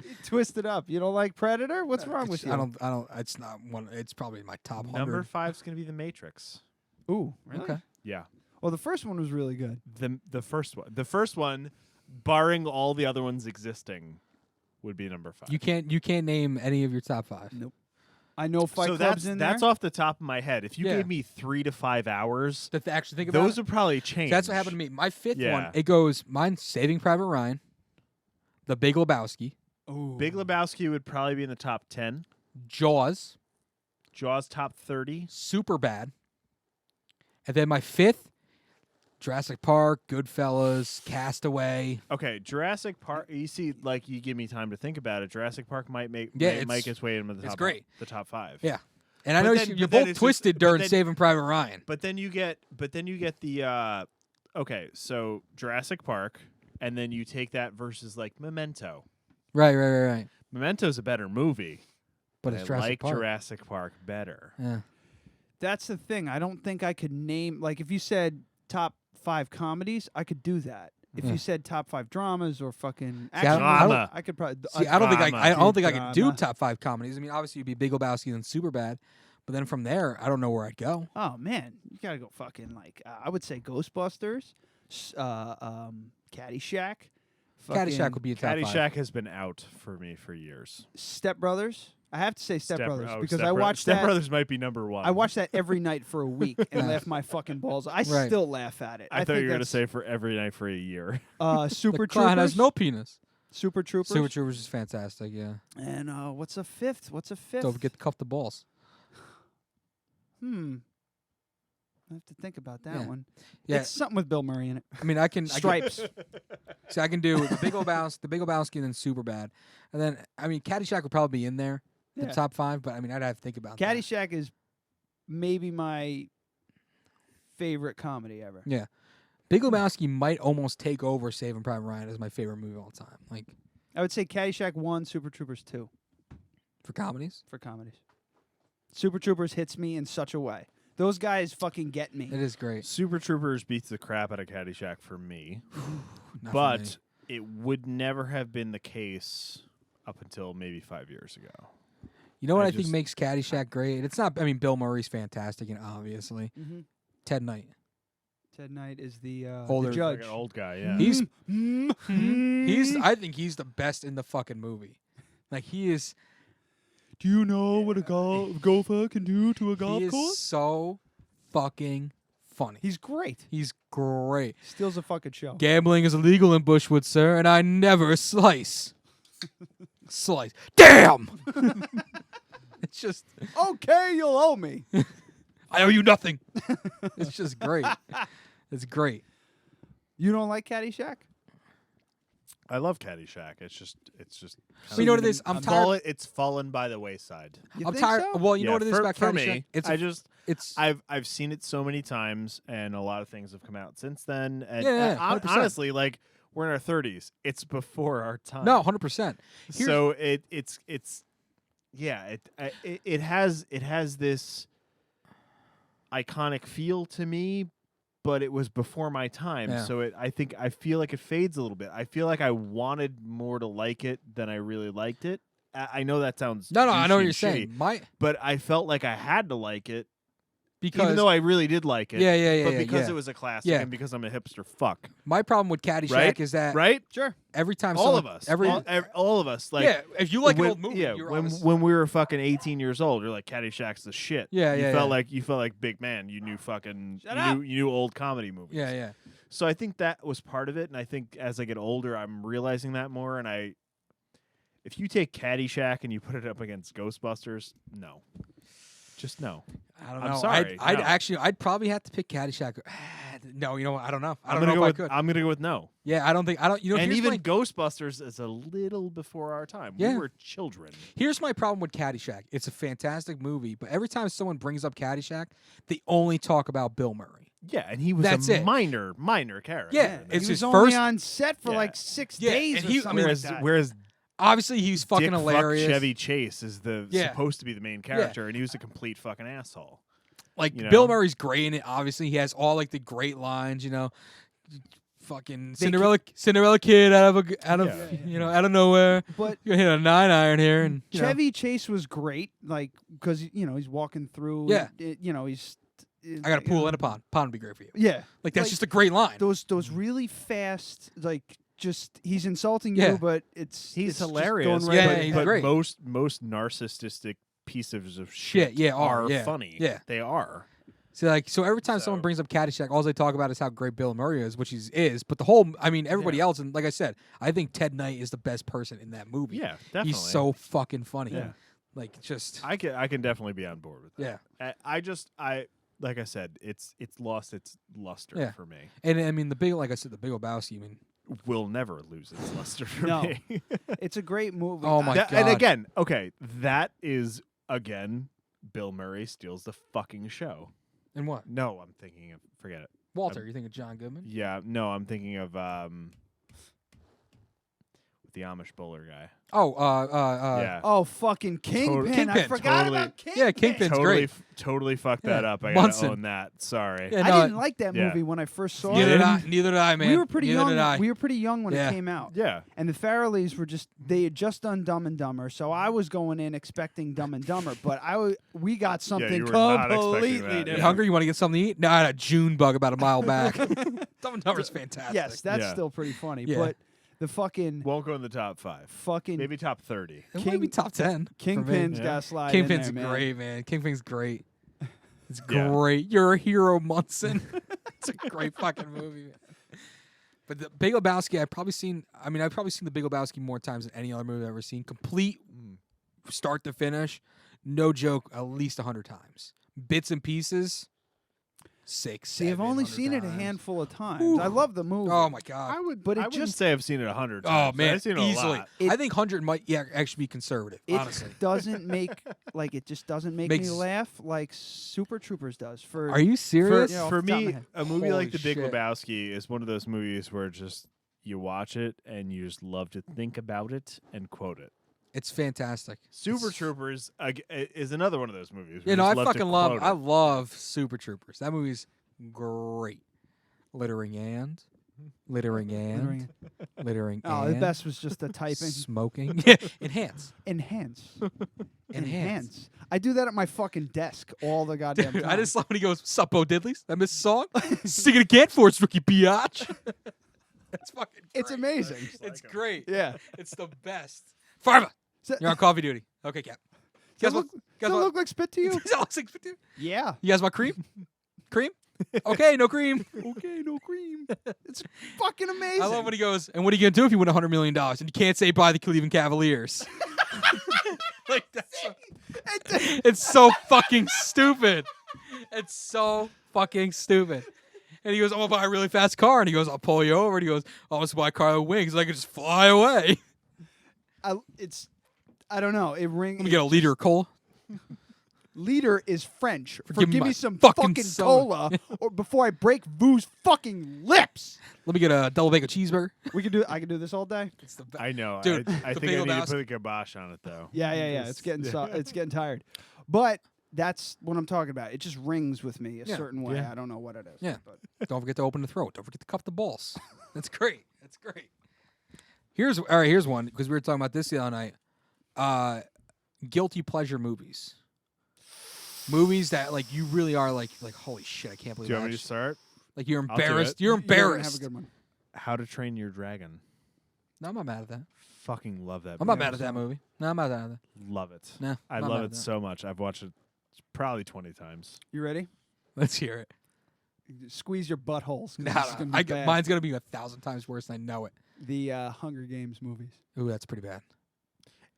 Speaker 4: He twisted up. You don't like Predator? What's wrong with you?
Speaker 5: I don't. It's not one. It's probably my top 100.
Speaker 3: Number 5's going to be The Matrix.
Speaker 4: Ooh, really?
Speaker 5: Okay.
Speaker 3: Yeah.
Speaker 4: Well, the first one was really good.
Speaker 3: The first one. The first one, barring all the other ones existing, would be number 5.
Speaker 5: You can't name any of your top 5.
Speaker 4: Nope. I know Fight
Speaker 3: so
Speaker 4: Club's in there.
Speaker 3: that's off the top of my head. If you
Speaker 5: Yeah.
Speaker 3: gave me 3 to 5 hours,
Speaker 5: To actually think about
Speaker 3: those
Speaker 5: it,
Speaker 3: would probably change.
Speaker 5: that's what happened to me. My 5th
Speaker 3: Yeah.
Speaker 5: one, it goes mine's Saving Private Ryan, The Big Lebowski,
Speaker 3: Big Lebowski would probably be in the top 10.
Speaker 5: Jaws,
Speaker 3: Jaws top 30.
Speaker 5: Super Bad, and then my 5th, Jurassic Park, Goodfellas, Castaway.
Speaker 3: Okay, Jurassic Park. You see, like you give me time to think about it. Jurassic Park might make
Speaker 5: Yeah,
Speaker 3: might its way into the
Speaker 5: it's
Speaker 3: top.
Speaker 5: great.
Speaker 3: The top 5.
Speaker 5: Yeah, and I
Speaker 3: But
Speaker 5: know
Speaker 3: then-
Speaker 5: you're
Speaker 3: but then
Speaker 5: both
Speaker 3: it's just-
Speaker 5: twisted
Speaker 3: but
Speaker 5: during
Speaker 3: then-
Speaker 5: Saving Private Ryan.
Speaker 3: But then you get the. Okay, so Jurassic Park, and then you take that versus like Memento.
Speaker 5: Right.
Speaker 3: Memento's a better movie,
Speaker 5: But it's
Speaker 3: I
Speaker 5: Jurassic
Speaker 3: like
Speaker 5: Park.
Speaker 3: Jurassic Park better.
Speaker 5: Yeah.
Speaker 4: That's the thing. I don't think I could name, like, if you said top 5 comedies, I could do that. If
Speaker 5: Yeah.
Speaker 4: you said top 5 dramas or fucking
Speaker 5: See, I
Speaker 4: action,
Speaker 5: don't-
Speaker 3: Drama.
Speaker 4: I could probably.
Speaker 5: See, I don't think I don't think I
Speaker 4: Drama.
Speaker 5: could do top 5 comedies. I mean, obviously, it'd be Big Lebowski and Super Bad, but then from there, I don't know where I'd go.
Speaker 4: Oh man, you gotta go fucking like I would say Ghostbusters, Caddyshack.
Speaker 5: Caddyshack would be a top 5.
Speaker 3: Caddyshack has been out for me for years.
Speaker 4: Step Brothers. I have to say Step Brothers because
Speaker 3: Step
Speaker 4: I
Speaker 3: Bro-
Speaker 4: watched
Speaker 3: Step
Speaker 4: that.
Speaker 3: Brothers might be number 1.
Speaker 4: I watched that every night for a week and
Speaker 5: Yeah.
Speaker 4: laughed my fucking balls. I
Speaker 5: Right.
Speaker 4: still laugh at it.
Speaker 3: I thought
Speaker 4: think
Speaker 3: you were gonna
Speaker 4: that's,
Speaker 3: say for every night for a year.
Speaker 4: Super
Speaker 5: The clown
Speaker 4: Troopers.
Speaker 5: has no penis.
Speaker 4: Super Troopers.
Speaker 5: Super Troopers is fantastic. Yeah.
Speaker 4: And what's a fifth?
Speaker 5: Don't forget to cuff the balls.
Speaker 4: I have to think about that
Speaker 5: Yeah.
Speaker 4: one.
Speaker 5: Yeah.
Speaker 4: It's something with Bill Murray in it.
Speaker 5: I mean, I can
Speaker 4: Stripes.
Speaker 5: See, I can do the Big Lebowski, and then Super Bad, and then I mean, Caddyshack would probably be in there, the
Speaker 4: Yeah.
Speaker 5: top 5. But I mean, I'd have to think about that.
Speaker 4: Caddyshack is maybe my favorite comedy ever.
Speaker 5: Yeah, Big Lebowski might almost take over Saving Private Ryan as my favorite movie of all time. Like
Speaker 4: I would say Caddyshack 1, Super Troopers 2
Speaker 5: for comedies.
Speaker 4: for comedies. Super Troopers hits me in such a way. Those guys fucking get me.
Speaker 5: It is great.
Speaker 3: Super Troopers beats the crap out of Caddyshack for me.
Speaker 5: Not for
Speaker 3: But
Speaker 5: me.
Speaker 3: it would never have been the case up until maybe 5 years ago.
Speaker 5: You know what I think
Speaker 3: just-
Speaker 5: makes Caddyshack great? It's not. I mean, Bill Murray's fantastic, and obviously
Speaker 4: Mm-hmm.
Speaker 5: Ted Knight.
Speaker 4: Ted Knight is the
Speaker 5: Older-
Speaker 4: judge.
Speaker 3: Like an old guy, yeah.
Speaker 5: He's I think he's the best in the fucking movie. Like he is.
Speaker 4: Do you know what a golfer can do to a
Speaker 5: He is so fucking funny.
Speaker 4: He's great.
Speaker 5: He's great.
Speaker 4: Steals a fucking show.
Speaker 5: Gambling is illegal in Bushwood, sir, and I never slice. Slice. Damn! It's just,
Speaker 4: Okay, you'll owe me.
Speaker 5: I owe you nothing. It's just great. It's great.
Speaker 4: You don't like Caddyshack?
Speaker 3: I love Caddyshack. It's just.
Speaker 5: You know what it is? I'm tired.
Speaker 3: It's fallen by the wayside.
Speaker 4: You
Speaker 5: I'm
Speaker 4: think
Speaker 5: tired.
Speaker 4: so?
Speaker 5: Well, you know what it is about
Speaker 3: for
Speaker 5: Caddyshack?
Speaker 3: me. I've seen it so many times, and a lot of things have come out since then. And
Speaker 5: Yeah, 100%.
Speaker 3: honestly, like we're in our 30s. It's before our time.
Speaker 5: No, 100%.
Speaker 3: So it's it has this iconic feel to me, but it was before my time.
Speaker 5: Yeah.
Speaker 3: So I feel like it fades a little bit. I feel like I wanted more to like it than I really liked it. I know that sounds
Speaker 5: No, I know what
Speaker 3: douchey
Speaker 5: you're
Speaker 3: and
Speaker 5: saying.
Speaker 3: shitty, but I felt like I had to like it.
Speaker 5: Because
Speaker 3: even though I really did like it.
Speaker 5: Yeah.
Speaker 3: But because
Speaker 5: yeah.
Speaker 3: it was a classic and because I'm a hipster fuck.
Speaker 5: My problem with Caddyshack
Speaker 3: Right?
Speaker 5: is that
Speaker 3: Right?
Speaker 4: Sure.
Speaker 5: every time
Speaker 3: All
Speaker 5: someone,
Speaker 3: of us.
Speaker 5: every
Speaker 3: all of us. Like,
Speaker 5: yeah, if you like
Speaker 3: when,
Speaker 5: an old movie,
Speaker 3: yeah,
Speaker 5: you're
Speaker 3: when we were fucking 18 years old, you're like Caddyshack's the shit.
Speaker 5: Yeah,
Speaker 3: you
Speaker 5: yeah,
Speaker 3: felt
Speaker 5: yeah.
Speaker 3: like you felt like big man. You knew fucking you knew old comedy movies.
Speaker 5: Yeah.
Speaker 3: So I think that was part of it, and I think as I get older, I'm realizing that more. And if you take Caddyshack and you put it up against Ghostbusters, no, just no.
Speaker 5: I don't
Speaker 3: I'm
Speaker 5: know.
Speaker 3: sorry.
Speaker 5: I'd probably have to pick Caddyshack. No, you know what? I don't know. I
Speaker 3: I'm
Speaker 5: don't
Speaker 3: gonna
Speaker 5: know
Speaker 3: go
Speaker 5: if
Speaker 3: with,
Speaker 5: I could.
Speaker 3: I'm gonna go with no.
Speaker 5: Yeah, I don't. You know,
Speaker 3: And
Speaker 5: here's
Speaker 3: even
Speaker 5: my,
Speaker 3: Ghostbusters is a little before our time.
Speaker 5: Yeah.
Speaker 3: We were children.
Speaker 5: Here's my problem with Caddyshack. It's a fantastic movie, but every time someone brings up Caddyshack, they only talk about Bill Murray.
Speaker 3: Yeah, and he was
Speaker 5: That's
Speaker 3: a
Speaker 5: it.
Speaker 3: minor character.
Speaker 5: Yeah,
Speaker 4: He
Speaker 5: it's
Speaker 4: was
Speaker 5: his
Speaker 4: only
Speaker 5: first.
Speaker 4: on set for
Speaker 3: Yeah.
Speaker 4: like 6
Speaker 5: Yeah,
Speaker 4: days
Speaker 5: and
Speaker 4: or
Speaker 5: he- I
Speaker 4: something
Speaker 5: mean,
Speaker 4: like that.
Speaker 3: Whereas
Speaker 5: Obviously, he's fucking
Speaker 3: Dick
Speaker 5: hilarious.
Speaker 3: Chevy Chase is
Speaker 5: Yeah.
Speaker 3: supposed to be the main character, and he was a complete fucking asshole.
Speaker 5: Like
Speaker 3: You know?
Speaker 5: Bill Murray's great in it. Obviously, he has all like the great lines. You know, fucking Cinderella kid out of nowhere.
Speaker 4: But
Speaker 5: you hit a 9-iron here, and you know.
Speaker 4: Chevy Chase was great, like because he's walking through.
Speaker 5: Yeah.
Speaker 4: He's.
Speaker 5: I got a pool and a pond. Pond would be great for you.
Speaker 4: Yeah,
Speaker 5: like that's just a great line.
Speaker 4: Those really fast, like just he's insulting
Speaker 5: Yeah.
Speaker 4: you, but
Speaker 3: He's
Speaker 4: it's just
Speaker 3: hilarious.
Speaker 4: going right
Speaker 5: Yeah,
Speaker 4: by the
Speaker 5: he's
Speaker 3: but
Speaker 5: great.
Speaker 3: most narcissistic pieces of shit
Speaker 5: Yeah,
Speaker 3: are
Speaker 5: yeah.
Speaker 3: funny.
Speaker 5: Yeah.
Speaker 3: They are.
Speaker 5: So every time someone brings up Caddyshack, all they talk about is how great Bill Murray is, which he is. But everybody else, and like I said, I think Ted Knight is the best person in that movie.
Speaker 3: Yeah, definitely.
Speaker 5: He's so fucking funny.
Speaker 3: Yeah.
Speaker 5: Like just
Speaker 3: I can definitely be on board with that.
Speaker 5: Yeah.
Speaker 3: I like I said, it's lost its luster
Speaker 5: Yeah.
Speaker 3: for me.
Speaker 5: And I mean the Big Lebowski. I mean,
Speaker 3: Will never lose its luster for
Speaker 4: No.
Speaker 3: me.
Speaker 4: It's a great movie.
Speaker 5: Oh my
Speaker 3: That-
Speaker 5: god!
Speaker 3: And again, okay, that is again, Bill Murray steals the fucking show.
Speaker 5: And what?
Speaker 3: No, I'm thinking of forget it.
Speaker 5: Walter, you think of John Goodman?
Speaker 3: Yeah, no, I'm thinking of the Amish bowler guy.
Speaker 5: Oh,
Speaker 3: Yeah.
Speaker 4: Oh, fucking Kingpin! I
Speaker 5: Kingpin.
Speaker 4: forgot
Speaker 3: Totally.
Speaker 4: about Kingpin.
Speaker 5: Yeah, Kingpin's
Speaker 3: Totally,
Speaker 5: great.
Speaker 3: totally fucked that
Speaker 5: Yeah.
Speaker 3: up. I
Speaker 5: Munson.
Speaker 3: gotta own that. Sorry.
Speaker 5: Yeah,
Speaker 4: I
Speaker 5: no,
Speaker 4: didn't like that
Speaker 3: yeah.
Speaker 4: movie when I first saw
Speaker 5: Neither
Speaker 4: it.
Speaker 5: did I, man.
Speaker 4: We were pretty
Speaker 5: Neither
Speaker 4: young.
Speaker 5: did I.
Speaker 4: We were pretty young when
Speaker 5: Yeah.
Speaker 4: it came out.
Speaker 3: Yeah.
Speaker 4: And the Farrellys were they had just done Dumb and Dumber, so I was going in expecting Dumb and Dumber, but we got something
Speaker 3: you were not expecting
Speaker 4: completely
Speaker 3: that,
Speaker 4: different.
Speaker 5: You hungry? You want to get something to eat? No, I had a June bug about a mile back. Dumb and Dumber's fantastic.
Speaker 4: Yes, that's
Speaker 3: Yeah.
Speaker 4: still pretty funny.
Speaker 5: Yeah.
Speaker 4: But the fucking
Speaker 3: Won't go in the top 5.
Speaker 4: fucking
Speaker 3: Maybe top 30.
Speaker 5: It might be top 10. for me.
Speaker 4: Kingpin's
Speaker 3: Yeah.
Speaker 4: got to slide
Speaker 5: Kingpin's
Speaker 4: in there, man.
Speaker 5: great, man. Kingpin's great. It's
Speaker 3: Yeah.
Speaker 5: great. You're a hero, Munson. It's a great fucking movie, man. But the Big Lebowski, I've probably seen the Big Lebowski more times than any other movie I've ever seen. Complete, start to finish, no joke, at least 100 times. Bits and pieces, 6,
Speaker 4: See, I've only
Speaker 5: 700
Speaker 4: seen it a
Speaker 5: times.
Speaker 4: handful of times.
Speaker 5: Ooh.
Speaker 4: I love the movie.
Speaker 5: Oh my god!
Speaker 4: But
Speaker 3: I
Speaker 4: it
Speaker 3: wouldn't
Speaker 4: just
Speaker 3: say I've seen it 100
Speaker 5: Oh
Speaker 3: times.
Speaker 5: man,
Speaker 3: I've seen it
Speaker 5: easily.
Speaker 3: a lot.
Speaker 5: I think 100 might actually be conservative.
Speaker 4: it
Speaker 5: honestly,
Speaker 4: doesn't make it just doesn't make
Speaker 5: Makes-
Speaker 4: me laugh like Super Troopers does. For
Speaker 5: are you serious?
Speaker 4: you know,
Speaker 3: For
Speaker 4: off the top of
Speaker 3: me,
Speaker 4: my head.
Speaker 3: a movie
Speaker 5: Holy
Speaker 3: like The Big
Speaker 5: shit.
Speaker 3: Lebowski is one of those movies where just you watch it and you just love to think about it and quote it.
Speaker 5: It's fantastic.
Speaker 3: Super Troopers is another one of those movies.
Speaker 5: You know, I fucking love.
Speaker 3: Quote
Speaker 5: I
Speaker 3: it.
Speaker 5: love Super Troopers. That movie's great. Littering and.
Speaker 4: Littering. Oh, the
Speaker 5: and
Speaker 4: best was just the typing.
Speaker 5: smoking. Yeah, enhance.
Speaker 4: Enhance. I do that at my fucking desk all the goddamn
Speaker 5: Dude,
Speaker 4: time.
Speaker 5: I just love when he goes, "Sup, Bo Diddleys? I miss a song. Sing it again for us, Ricky Biatch." That's fucking.
Speaker 4: It's
Speaker 5: great.
Speaker 4: amazing.
Speaker 5: It's great.
Speaker 4: Yeah.
Speaker 5: It's the best. Farva,
Speaker 4: So-
Speaker 5: you're on coffee duty. Okay, Cap.
Speaker 4: Does
Speaker 5: Guys,
Speaker 4: it look like spit to you?
Speaker 5: Does that look like spit to you?
Speaker 4: Yeah.
Speaker 5: You guys want cream? Cream? Okay, no cream.
Speaker 4: Okay, no cream. It's fucking amazing.
Speaker 5: I love when he goes, and what are you going to do if you win $100 million? And you can't say bye to the Cleveland Cavaliers. Like, that's so, it's so fucking stupid. It's so fucking stupid. And he goes, I'm going to buy a really fast car. And he goes, I'll pull you over. And he goes, I'll just buy a car with wings. And I can just fly away.
Speaker 4: I don't know. It rings.
Speaker 5: Let me get a liter of cola.
Speaker 4: Liter is French for
Speaker 5: Give me
Speaker 4: give me
Speaker 5: my
Speaker 4: some
Speaker 5: fucking
Speaker 4: fucking
Speaker 5: soda.
Speaker 4: cola or before I break Vu's fucking lips.
Speaker 5: Let me get a double bacon cheeseburger.
Speaker 4: I can do this all day.
Speaker 5: It's the
Speaker 2: I know.
Speaker 5: Dude,
Speaker 2: I
Speaker 5: the
Speaker 2: think I
Speaker 5: Big
Speaker 2: need to
Speaker 5: Lebowski.
Speaker 2: put a kibosh on it, though.
Speaker 4: Yeah. It's getting it's getting tired. But that's what I'm talking about. It just rings with me a certain way.
Speaker 2: Yeah.
Speaker 4: I don't know what it is.
Speaker 5: Yeah. Don't forget to open the throat. Don't forget to cuff the balls. That's great. That's great. Here's one, because we were talking about this the other night. Guilty pleasure movies. Movies that like you really are like holy shit, I can't believe
Speaker 2: Do you
Speaker 5: that.
Speaker 2: want me to start?
Speaker 5: Like you're
Speaker 2: I'll do
Speaker 5: embarrassed.
Speaker 2: it.
Speaker 5: You're
Speaker 4: You're gonna
Speaker 5: embarrassed.
Speaker 4: have a good one.
Speaker 2: How to Train Your Dragon.
Speaker 5: No, I'm not mad at that.
Speaker 2: Fucking love that.
Speaker 5: I'm
Speaker 2: movie.
Speaker 5: not mad at that movie. No, I'm not mad at that.
Speaker 2: Love it.
Speaker 5: No,
Speaker 2: I
Speaker 5: not
Speaker 2: love
Speaker 5: mad
Speaker 2: it
Speaker 5: at that.
Speaker 2: so much. I've watched it probably 20 times.
Speaker 4: You ready?
Speaker 5: Let's hear it.
Speaker 4: Squeeze your buttholes. 'cause
Speaker 5: No,
Speaker 4: this is gonna be bad.
Speaker 5: mine's gonna be 1,000 times worse, and I know it.
Speaker 4: The Hunger Games movies.
Speaker 5: Ooh, that's pretty bad.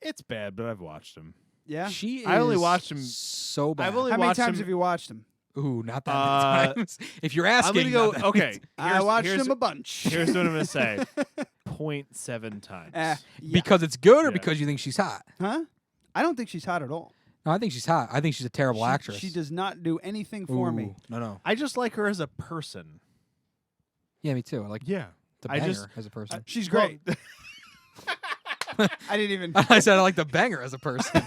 Speaker 2: It's bad, but I've watched them.
Speaker 4: Yeah.
Speaker 5: She is
Speaker 2: I only watched him
Speaker 5: so bad.
Speaker 2: I've only
Speaker 4: How many
Speaker 2: watched
Speaker 4: times
Speaker 2: him.
Speaker 4: have you watched them?
Speaker 5: Ooh, not that many times. If you're
Speaker 2: I'm
Speaker 5: asking,
Speaker 2: gonna go.
Speaker 5: not that
Speaker 2: Okay,
Speaker 4: I watched
Speaker 2: here's-
Speaker 4: them a bunch.
Speaker 2: Here's what I'm gonna say. 0.7 times.
Speaker 4: Yeah.
Speaker 5: Because it's good, or
Speaker 2: Yeah.
Speaker 5: because you think she's hot?
Speaker 4: Huh? I don't think she's hot at all.
Speaker 5: No, I think she's hot. I think she's a terrible actress.
Speaker 4: She does not do anything for me.
Speaker 5: Ooh, No.
Speaker 2: I just like her as a person.
Speaker 5: Yeah, me too. I like
Speaker 2: Yeah.
Speaker 5: to
Speaker 2: I
Speaker 5: bang
Speaker 2: just-
Speaker 5: her as a person.
Speaker 4: She's great. I didn't even.
Speaker 5: I said I like to bang her as a person.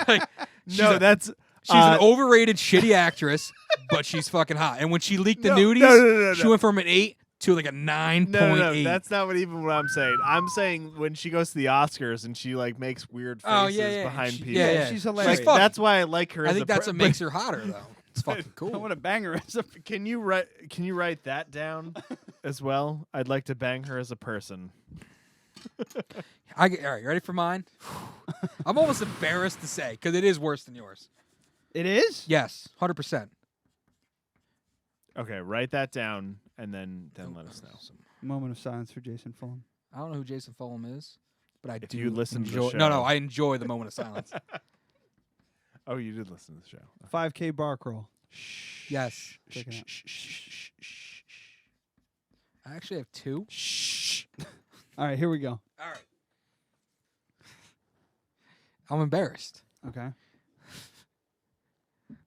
Speaker 5: Like,
Speaker 2: No, that's
Speaker 5: she's an overrated, shitty actress, but she's fucking hot. And when she leaked the nudies,
Speaker 2: no.
Speaker 5: she went from an 8 to like a 9.8.
Speaker 2: No, that's not what I'm saying. I'm saying when she goes to the Oscars and she like makes weird faces
Speaker 5: Oh, yeah.
Speaker 2: behind
Speaker 5: She-
Speaker 2: people.
Speaker 5: yeah.
Speaker 4: She's
Speaker 2: Like,
Speaker 4: hilarious.
Speaker 2: that's why I like her.
Speaker 5: I
Speaker 2: as
Speaker 5: think
Speaker 2: a
Speaker 5: that's
Speaker 2: per-
Speaker 5: what makes her hotter, though. It's fucking
Speaker 4: I
Speaker 5: cool.
Speaker 4: want to bang her as a.
Speaker 2: Can you write that down as well? I'd like to bang her as a person.
Speaker 5: All right, you ready for mine? I'm almost embarrassed to say, because it is worse than yours.
Speaker 4: It is?
Speaker 5: Yes, 100%.
Speaker 2: Okay, write that down and then let us know.
Speaker 4: Moment of silence for Jason Fulham.
Speaker 5: I don't know who Jason Fulham is, but I do
Speaker 2: you listen to the
Speaker 5: enjoy.
Speaker 2: show.
Speaker 5: No, I enjoy the moment of silence.
Speaker 2: Oh, you did listen to the show.
Speaker 4: 5K bar crawl.
Speaker 5: Yes.
Speaker 4: Check it out.
Speaker 5: I actually have 2.
Speaker 4: All right, here we go.
Speaker 5: All right. I'm embarrassed.
Speaker 4: Okay.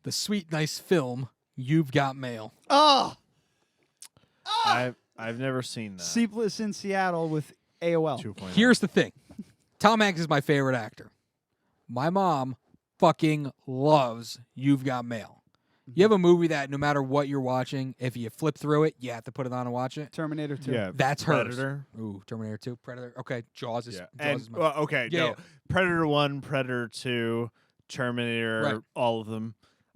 Speaker 5: The sweet, nice film, You've Got Mail.
Speaker 4: Oh!
Speaker 2: I've never seen that.
Speaker 4: Sleepless in Seattle with AOL.
Speaker 2: 2.0.
Speaker 5: Here's the thing. Tom Hanks is my favorite actor. My mom fucking loves You've Got Mail. You have a movie that no matter what you're watching, if you flip through it, you have to put it on and watch it.
Speaker 4: Terminator 2.
Speaker 2: Yeah,
Speaker 5: That's hers.
Speaker 2: Predator.
Speaker 5: Ooh, Terminator 2, Predator. Okay, Jaws is.
Speaker 2: Yeah.
Speaker 5: Jaws is
Speaker 2: And,
Speaker 5: my.
Speaker 2: okay,
Speaker 5: Yeah,
Speaker 2: no.
Speaker 5: yeah.
Speaker 2: Predator 1, Predator 2, Terminator,
Speaker 5: Right.
Speaker 2: all of them.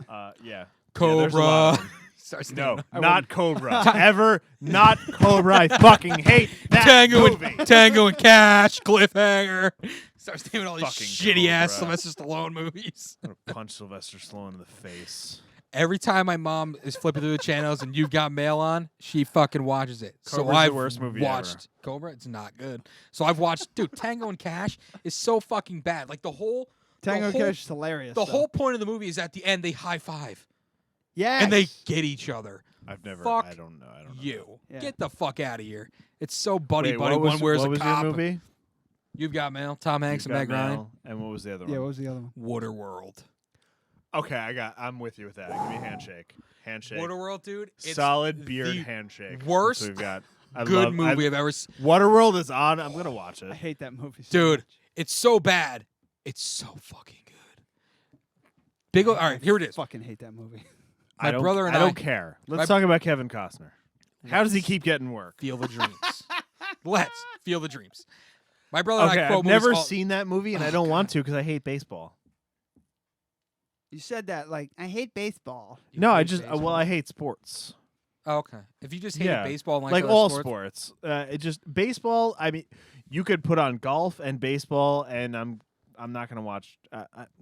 Speaker 2: Yeah. Yeah,
Speaker 5: Cobra.
Speaker 2: there's a lot of them.
Speaker 5: Starts
Speaker 2: No,
Speaker 5: naming
Speaker 2: not Cobra. Ever not Cobra. I fucking hate that movie.
Speaker 5: Tango and Cash, Cliffhanger. Starts naming all these
Speaker 2: Fucking
Speaker 5: shitty ass
Speaker 2: Cobra.
Speaker 5: Sylvester Stallone movies.
Speaker 2: I'm gonna punch Sylvester Stallone in the face.
Speaker 5: Every time my mom is flipping through the channels and You've Got Mail on, she fucking watches it. So
Speaker 2: Cobra's the
Speaker 5: I've
Speaker 2: worst movie
Speaker 5: watched
Speaker 2: ever.
Speaker 5: Cobra. It's not good. So I've watched, dude. Tango and Cash is so fucking bad. Like the whole
Speaker 4: Tango and
Speaker 5: whole-
Speaker 4: Cash is hilarious.
Speaker 5: The
Speaker 4: though.
Speaker 5: whole point of the movie is at the end they high five
Speaker 4: Yes.
Speaker 5: and they get each other.
Speaker 2: I've never.
Speaker 5: Fuck
Speaker 2: I don't know.
Speaker 5: You
Speaker 4: Yeah.
Speaker 5: get the fuck out of here. It's so buddy
Speaker 2: Wait,
Speaker 5: buddy.
Speaker 2: what was,
Speaker 5: One wears
Speaker 2: what
Speaker 5: a
Speaker 2: was
Speaker 5: cop.
Speaker 2: your movie?
Speaker 5: You've Got Mail. Tom Hanks
Speaker 2: You've
Speaker 5: and
Speaker 2: Got
Speaker 5: Meg Ryan.
Speaker 2: Mail, and what was the other
Speaker 4: Yeah,
Speaker 2: one?
Speaker 4: what was the other one?
Speaker 5: Waterworld.
Speaker 2: Okay, I'm with you with that. Give me a handshake. Handshake.
Speaker 5: Waterworld, dude. It's
Speaker 2: Solid beard
Speaker 5: the
Speaker 2: handshake.
Speaker 5: worst
Speaker 2: That's what we've got. I
Speaker 5: good
Speaker 2: love,
Speaker 5: movie I've ever seen.
Speaker 2: Waterworld is on. I'm gonna watch
Speaker 4: I
Speaker 2: it.
Speaker 4: hate that movie so
Speaker 5: Dude,
Speaker 4: much.
Speaker 5: it's so bad. It's so fucking good. Big O. All right, here it is.
Speaker 4: Fucking hate that movie.
Speaker 5: My brother and
Speaker 2: I don't care.
Speaker 5: my-
Speaker 2: Let's talk about Kevin Costner. How does he keep getting work?
Speaker 5: Feel the dreams. Let's feel the dreams. My brother and
Speaker 2: Okay,
Speaker 5: I quote
Speaker 2: I've
Speaker 5: movies
Speaker 2: never
Speaker 5: all-
Speaker 2: seen that movie, and I
Speaker 5: Oh,
Speaker 2: don't want
Speaker 5: God.
Speaker 2: to because I hate baseball.
Speaker 4: You said that like I hate baseball.
Speaker 2: No, I
Speaker 5: hate
Speaker 2: just
Speaker 5: baseball?
Speaker 2: I hate sports.
Speaker 5: Oh, okay. If you just hated
Speaker 2: Yeah.
Speaker 5: baseball and
Speaker 2: Like
Speaker 5: other
Speaker 2: all
Speaker 5: sports,
Speaker 2: sports. It just baseball. I mean, you could put on golf and baseball, and I'm not gonna watch.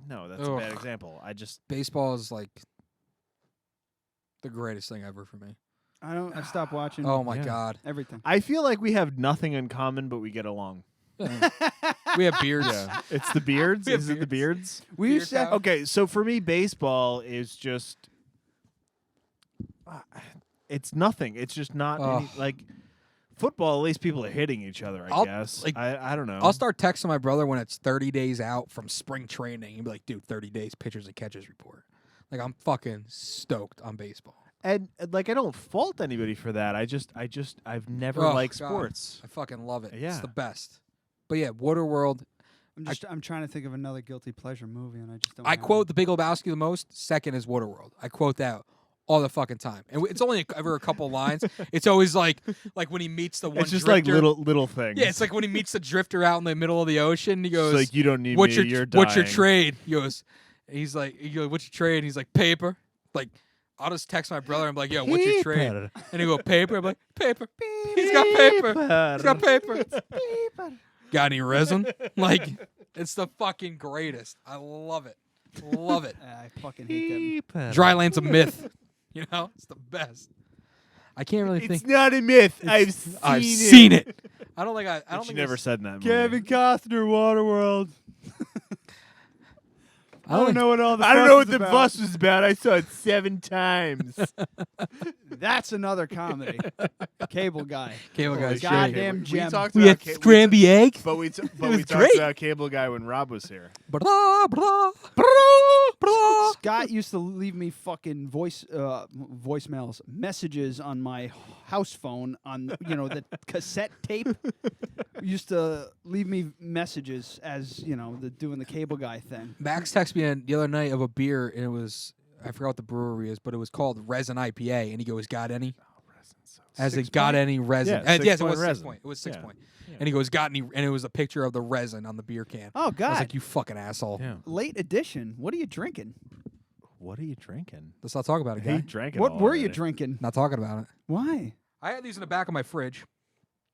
Speaker 2: No, that's a bad
Speaker 5: Ugh.
Speaker 2: example. I just
Speaker 5: baseball is like the greatest thing ever for me.
Speaker 4: I stopped watching.
Speaker 5: Oh my
Speaker 2: Yeah.
Speaker 5: god.
Speaker 4: Everything.
Speaker 2: I feel like we have nothing in common, but we get along.
Speaker 5: We have beards.
Speaker 2: Yeah, it's the beards.
Speaker 5: We have
Speaker 2: Is it the beards?
Speaker 4: We used to.
Speaker 5: Beard
Speaker 2: Okay, so for me, baseball is just.
Speaker 3: it's nothing. It's just not any, like football. At least people are hitting each other. I guess.
Speaker 5: Like,
Speaker 3: I don't know.
Speaker 5: I'll start texting my brother when it's 30 days out from spring training and be like, dude, 30 days pitchers and catches report. Like, I'm fucking stoked on baseball.
Speaker 3: And like I don't fault anybody for that. I've never liked sports.
Speaker 5: I fucking love it.
Speaker 3: Yeah.
Speaker 5: It's the best. But yeah, Waterworld.
Speaker 4: I'm trying to think of another guilty pleasure movie, and I just don't.
Speaker 5: I quote The Big Lebowski the most. Second is Waterworld. I quote that all the fucking time, and it's only ever a couple lines. It's always like when he meets the one.
Speaker 3: It's just
Speaker 5: drifter.
Speaker 3: like little things.
Speaker 5: Yeah, it's like when he meets the drifter out in the middle of the ocean. He goes,
Speaker 3: it's like, you don't need
Speaker 5: what's
Speaker 3: me.
Speaker 5: Your,
Speaker 3: you're dying.
Speaker 5: what's your trade? He goes, what's your trade? And he's like, paper. Like, I'll just text my brother. I'm like, yo, what's your trade? And he go, paper. I'm like, paper. He's got paper. He's got paper. Got any resin? Like, it's the fucking greatest. I love it. Love it.
Speaker 4: I fucking hate that.
Speaker 5: Dryland's a myth. You know, it's the best. I can't really think.
Speaker 3: It's not a myth. I've
Speaker 5: seen it. I don't think I don't think
Speaker 3: you never said in that movie.
Speaker 4: Kevin Costner, Waterworld.
Speaker 3: I don't know what all the. I don't know what the fuss was about. I saw it 7 times.
Speaker 4: That's another comedy. Cable Guy.
Speaker 5: Cable Guy's
Speaker 4: goddamn
Speaker 3: great.
Speaker 4: gem.
Speaker 3: We talked
Speaker 5: We
Speaker 3: about
Speaker 5: had scramby eggs.
Speaker 3: but we talked
Speaker 5: great.
Speaker 3: about Cable Guy when Rob was here.
Speaker 5: Blah, blah, blah.
Speaker 4: Scott used to leave me fucking voicemails, messages on my house phone on the cassette tape. Used to leave me messages as doing the Cable Guy thing.
Speaker 5: Max texted me the other night of a beer, and it was, I forgot what the brewery is, but it was called Resin IPA, and he goes, got any? Has it got any resin? Yes, it was 6 point. It was 6 point. Yeah. And he goes, got any? And it was a picture of the resin on the beer can.
Speaker 4: Oh, God.
Speaker 5: I was like, you fucking asshole.
Speaker 3: Yeah.
Speaker 4: Late edition. What are you drinking?
Speaker 3: What are you drinking?
Speaker 5: Let's not talk about it,
Speaker 3: He
Speaker 5: guy.
Speaker 3: drank it.
Speaker 4: What
Speaker 3: all
Speaker 4: were
Speaker 3: already.
Speaker 4: you drinking?
Speaker 5: Not talking about it.
Speaker 4: Why?
Speaker 5: I had these in the back of my fridge.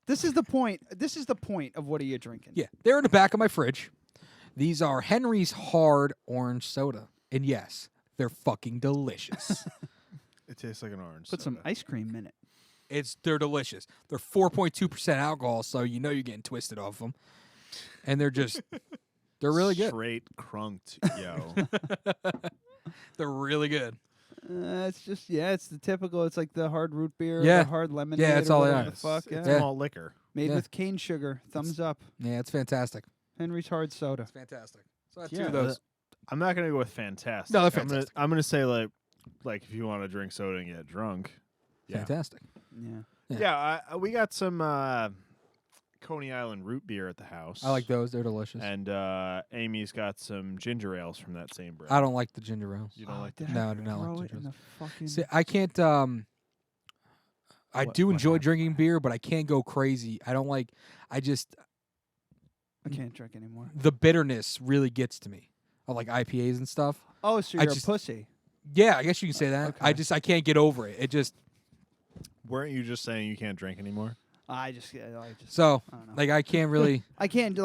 Speaker 4: This is the point. This is the point of what are you drinking?
Speaker 5: Yeah, they're in the back of my fridge. These are Henry's Hard Orange Soda. And yes, they're fucking delicious.
Speaker 3: It tastes like an orange.
Speaker 4: Put some ice cream in it.
Speaker 5: They're delicious. They're 4.2% alcohol, so you know you're getting twisted off them. And they're really good.
Speaker 3: Straight crunked, yo.
Speaker 5: They're really good.
Speaker 4: It's just it's the typical. It's like the hard root beer,
Speaker 5: Yeah.
Speaker 4: the hard lemonade.
Speaker 5: Yeah, that's
Speaker 4: or
Speaker 5: all they
Speaker 4: whatever
Speaker 5: are.
Speaker 4: the fuck.
Speaker 3: It's
Speaker 4: Yeah.
Speaker 3: malt liquor.
Speaker 4: Made with cane sugar. Thumbs up.
Speaker 5: Yeah, it's fantastic.
Speaker 4: Henry's Hard Soda.
Speaker 5: It's fantastic. So I had
Speaker 4: Yeah.
Speaker 5: two of those.
Speaker 3: I'm not gonna go with fantastic.
Speaker 5: No, they're fantastic.
Speaker 3: I'm gonna say like if you want to drink soda and get drunk. Yeah.
Speaker 5: Fantastic.
Speaker 4: Yeah.
Speaker 5: Yeah.
Speaker 3: We got some Coney Island root beer at the house.
Speaker 5: I like those. They're delicious.
Speaker 3: And Amy's got some ginger ales from that same brand.
Speaker 5: I don't like the ginger ales.
Speaker 3: You don't like the
Speaker 5: No, I do not
Speaker 4: Throw
Speaker 5: like
Speaker 4: it
Speaker 5: ginger
Speaker 4: in
Speaker 5: ales.
Speaker 4: the fucking.
Speaker 5: See, I can't. I do enjoy drinking beer, but I can't go crazy. I don't like. I
Speaker 4: can't drink anymore.
Speaker 5: The bitterness really gets to me. I like IPAs and stuff.
Speaker 4: Oh, so you're a pussy.
Speaker 5: Yeah, I guess you can say that.
Speaker 4: Okay.
Speaker 5: I can't get over it. It just.
Speaker 3: Weren't you just saying you can't drink anymore?
Speaker 4: I just
Speaker 5: So
Speaker 4: I don't know.
Speaker 5: like I can't really.
Speaker 4: I can't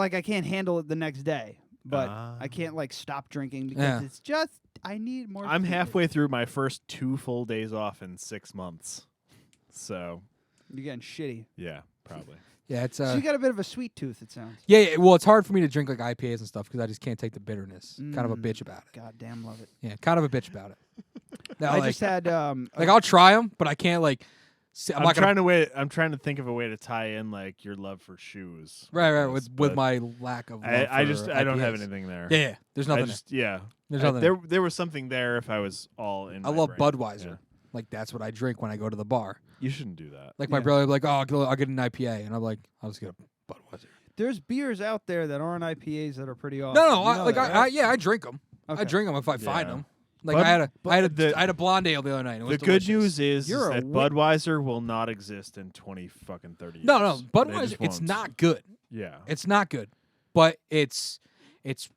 Speaker 4: handle it the next day, but I can't stop drinking because
Speaker 5: Yeah.
Speaker 4: it's just I need more.
Speaker 3: I'm
Speaker 4: stupid.
Speaker 3: halfway through my first 2 full days off in 6 months. So
Speaker 4: You're getting shitty.
Speaker 3: yeah, probably.
Speaker 5: Yeah, it's.
Speaker 4: So you got a bit of a sweet tooth. It sounds.
Speaker 5: Yeah, well, it's hard for me to drink like IPAs and stuff because I just can't take the bitterness. Kind of a bitch about it.
Speaker 4: God damn, love it.
Speaker 5: Yeah, kind of a bitch about it. Now,
Speaker 4: I just had
Speaker 5: like I'll try them, but I can't like.
Speaker 3: I'm
Speaker 5: not
Speaker 3: trying to think of a way to tie in like your love for shoes.
Speaker 5: Right,
Speaker 3: with this,
Speaker 5: with
Speaker 3: but
Speaker 5: my lack of. Love
Speaker 3: I
Speaker 5: for
Speaker 3: don't have
Speaker 5: IPAs.
Speaker 3: anything there.
Speaker 5: Yeah, there's nothing. There's nothing.
Speaker 3: There was something there if I was all in.
Speaker 5: I
Speaker 3: my
Speaker 5: love
Speaker 3: brain.
Speaker 5: Budweiser.
Speaker 3: Yeah.
Speaker 5: Like that's what I drink when I go to the bar.
Speaker 3: You shouldn't do that.
Speaker 5: Like my brother, would be like, oh, I'll get an IPA, and I'm like, I'll just get a Budweiser.
Speaker 4: There's beers out there that aren't IPAs that are pretty awesome.
Speaker 5: No,
Speaker 4: You know that, right?
Speaker 5: I drink them.
Speaker 4: Okay.
Speaker 5: I drink them if I find
Speaker 3: Yeah.
Speaker 5: them. Like
Speaker 3: Bud-
Speaker 5: I had a blonde ale the other night. And it was
Speaker 3: The good
Speaker 5: delicious.
Speaker 3: news is
Speaker 4: You're a
Speaker 3: that Budweiser will not exist in 20 fucking 30 years.
Speaker 5: No,
Speaker 3: They
Speaker 5: Budweiser.
Speaker 3: just
Speaker 5: It's
Speaker 3: won't.
Speaker 5: not good.
Speaker 3: Yeah.
Speaker 5: It's not good, but it's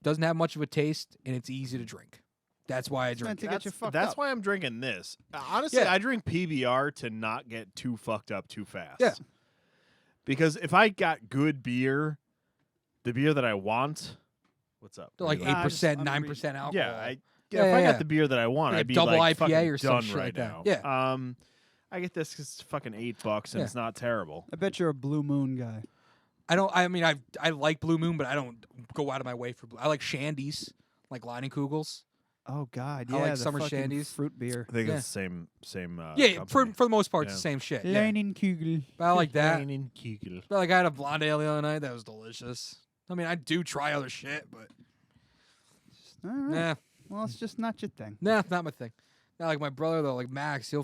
Speaker 5: doesn't have much of a taste and it's easy to drink. That's why I drink.
Speaker 4: to get you fucked
Speaker 3: That's
Speaker 4: up.
Speaker 3: why I'm drinking this. Honestly,
Speaker 5: Yeah.
Speaker 3: I drink PBR to not get too fucked up too fast.
Speaker 5: Yeah.
Speaker 3: Because if I got good beer, the beer that I want, what's up?
Speaker 5: They're like
Speaker 3: What do you
Speaker 5: 8%,
Speaker 4: I'm
Speaker 5: 9% alcohol.
Speaker 3: Yeah,
Speaker 5: Yeah,
Speaker 3: if I
Speaker 5: yeah.
Speaker 3: got the beer that I want,
Speaker 5: Like a
Speaker 3: I'd be
Speaker 5: double
Speaker 3: like
Speaker 5: IPA
Speaker 3: fucking
Speaker 5: or some
Speaker 3: done
Speaker 5: shit
Speaker 3: right
Speaker 5: like that.
Speaker 3: now.
Speaker 5: Yeah.
Speaker 3: I get this 'cause it's fucking $8 and
Speaker 5: Yeah.
Speaker 3: it's not terrible.
Speaker 4: I bet you're a Blue Moon guy.
Speaker 5: I mean, I like Blue Moon, but I don't go out of my way for Blue. I like Shandies, like Leinenkugels.
Speaker 4: Oh God,
Speaker 5: I
Speaker 4: yeah,
Speaker 5: like
Speaker 4: the
Speaker 5: summer
Speaker 4: fucking
Speaker 5: shandies.
Speaker 4: fruit beer.
Speaker 3: I think
Speaker 5: Yeah.
Speaker 3: it's the same.
Speaker 5: Yeah, for
Speaker 3: company.
Speaker 5: the most part, it's
Speaker 3: Yeah.
Speaker 5: the same shit. Yeah.
Speaker 4: Leinenkugel.
Speaker 5: But I like that.
Speaker 3: Leinenkugel.
Speaker 5: But like I had a blonde ale the other night. That was delicious. I mean, I do try other shit, but
Speaker 4: All right.
Speaker 5: nah,
Speaker 4: Well, it's just not your thing.
Speaker 5: nah, not my thing. Not like my brother though. Like Max, he'll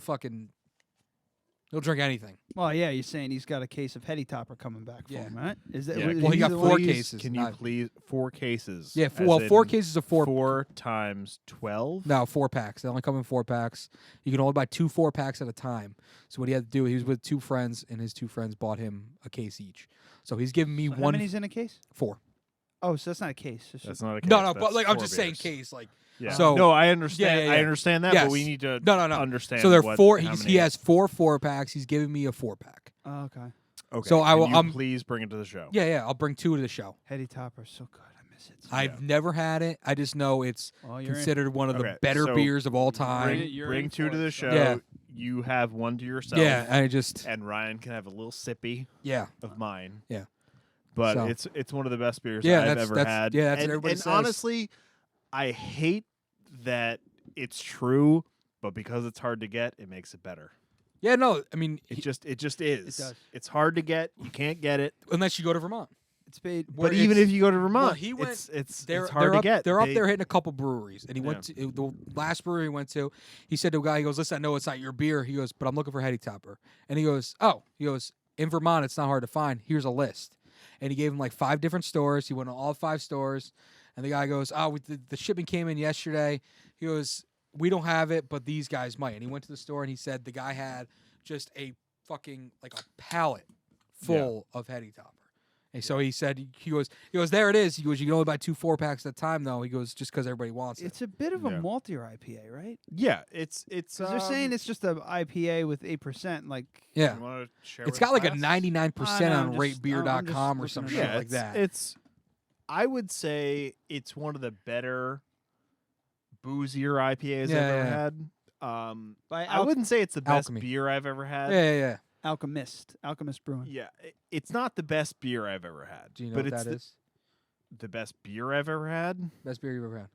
Speaker 5: drink anything.
Speaker 4: Well, yeah, you're saying he's got a case of Heady Topper coming back for
Speaker 5: Yeah.
Speaker 4: him, right? Is that
Speaker 3: Yeah,
Speaker 4: what-
Speaker 5: well, he
Speaker 4: he's
Speaker 5: got
Speaker 4: the
Speaker 5: four
Speaker 4: one-
Speaker 5: cases.
Speaker 3: Can you
Speaker 5: not-
Speaker 3: please 4 cases?
Speaker 5: Yeah,
Speaker 3: as
Speaker 5: well, 4
Speaker 3: in
Speaker 5: cases of 4.
Speaker 3: 4 times 12.
Speaker 5: No, 4 packs. They only come in 4 packs. You can only buy 2 4-packs at a time. So what he had to do, he was with 2 friends, and his 2 friends bought him a case each. So he's giving me
Speaker 4: So how
Speaker 5: one.
Speaker 4: many's in a case?
Speaker 5: 4.
Speaker 4: Oh, so that's not a case. It's
Speaker 3: That's
Speaker 4: just-
Speaker 3: not a case.
Speaker 5: No,
Speaker 3: that's
Speaker 5: but like I'm
Speaker 3: 4
Speaker 5: just saying
Speaker 3: beers.
Speaker 5: case. Like
Speaker 3: Yeah.
Speaker 5: So
Speaker 3: no, I understand.
Speaker 5: Yeah.
Speaker 3: I understand that,
Speaker 5: Yes.
Speaker 3: but we need to
Speaker 5: no.
Speaker 3: understand.
Speaker 5: So there are
Speaker 3: what,
Speaker 5: 4.
Speaker 3: how
Speaker 5: He
Speaker 3: many-
Speaker 5: has 4 4-packs. He's giving me a 4-pack.
Speaker 4: Oh, okay.
Speaker 3: Okay.
Speaker 5: So I will.
Speaker 3: Can you please bring it to the show.
Speaker 5: Yeah. I'll bring 2 to the show.
Speaker 4: Heady Topper's so good. I miss it.
Speaker 5: I've never had it. I just know it's
Speaker 4: Oh, you're in.
Speaker 5: considered one of the
Speaker 3: Okay,
Speaker 5: better
Speaker 3: so
Speaker 5: beers of all time.
Speaker 3: Bring 2 to the show.
Speaker 5: Yeah.
Speaker 3: You have 1 to yourself.
Speaker 5: Yeah,
Speaker 3: and Ryan can have a little sippy.
Speaker 5: Yeah.
Speaker 3: Of mine.
Speaker 5: Yeah.
Speaker 3: But
Speaker 5: So.
Speaker 3: it's one of the best beers
Speaker 5: Yeah,
Speaker 3: I've
Speaker 5: that's-
Speaker 3: ever
Speaker 5: that's-
Speaker 3: had.
Speaker 5: yeah, that's what
Speaker 3: and,
Speaker 5: everybody
Speaker 3: and
Speaker 5: says.
Speaker 3: honestly, I hate that it's true, but because it's hard to get, it makes it better.
Speaker 5: Yeah, no, I mean
Speaker 3: It just is.
Speaker 4: It does.
Speaker 3: It's hard to get. You can't get it.
Speaker 5: unless you go to Vermont.
Speaker 4: It's paid.
Speaker 3: But even if you go to Vermont,
Speaker 5: Well, he went.
Speaker 3: it's
Speaker 5: they're
Speaker 3: hard
Speaker 5: up,
Speaker 3: to get.
Speaker 5: They're up
Speaker 3: They-
Speaker 5: there hitting a couple breweries, and he went to the last brewery he went to. He said to a guy, he goes, "Listen, I know it's not your beer." He goes, "But I'm looking for Heady Topper." And he goes, "Oh," he goes, "In Vermont, it's not hard to find. Here's a list." And he gave him like 5 different stores. He went to all 5 stores, and the guy goes, "Oh, the shipment came in yesterday." He goes, "We don't have it, but these guys might." And he went to the store, and he said the guy had just a fucking like a pallet full of Heady Topper. And so he said, he goes, "There it is." He goes, "You can only buy 2 4-packs at a time, though." He goes, "Just because everybody wants it."
Speaker 4: It's a bit of a maltier IPA, right?
Speaker 3: Yeah, it's.
Speaker 4: Because they're saying it's just an IPA with 8%. Like,
Speaker 5: Yeah.
Speaker 3: You wanna share
Speaker 5: It's
Speaker 3: with
Speaker 5: got like a
Speaker 3: us?
Speaker 5: 99%
Speaker 4: I'm
Speaker 5: on
Speaker 4: just-
Speaker 5: ratebeer.com
Speaker 4: I'm
Speaker 5: or
Speaker 4: just
Speaker 5: some
Speaker 4: looking
Speaker 5: shit
Speaker 4: it up.
Speaker 5: like that.
Speaker 3: It's. I would say it's one of the better boozier IPAs I've ever had. I wouldn't say it's the best
Speaker 5: Alchemy.
Speaker 3: beer I've ever had.
Speaker 5: Yeah.
Speaker 4: Alchemist Brewing.
Speaker 3: Yeah, it's not the best beer I've ever had.
Speaker 5: Do you know
Speaker 3: but
Speaker 5: what
Speaker 3: it's
Speaker 5: that is?
Speaker 3: the best beer I've ever had
Speaker 5: Best beer you've ever had.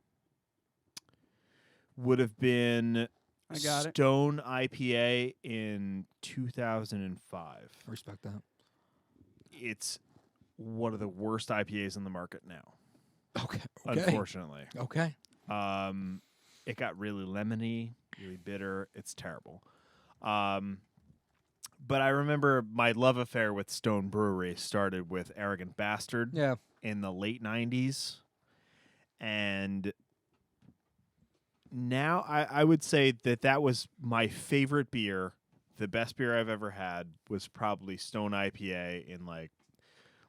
Speaker 3: would have been
Speaker 4: I got it.
Speaker 3: Stone IPA in 2005.
Speaker 5: Respect that.
Speaker 3: It's one of the worst IPAs in the market now.
Speaker 5: Okay.
Speaker 3: Unfortunately.
Speaker 5: Okay.
Speaker 3: It got really lemony, really bitter. It's terrible. But I remember my love affair with Stone Brewery started with Arrogant Bastard
Speaker 5: Yeah.
Speaker 3: in the late 90s. And now I would say that was my favorite beer. The best beer I've ever had was probably Stone IPA in like,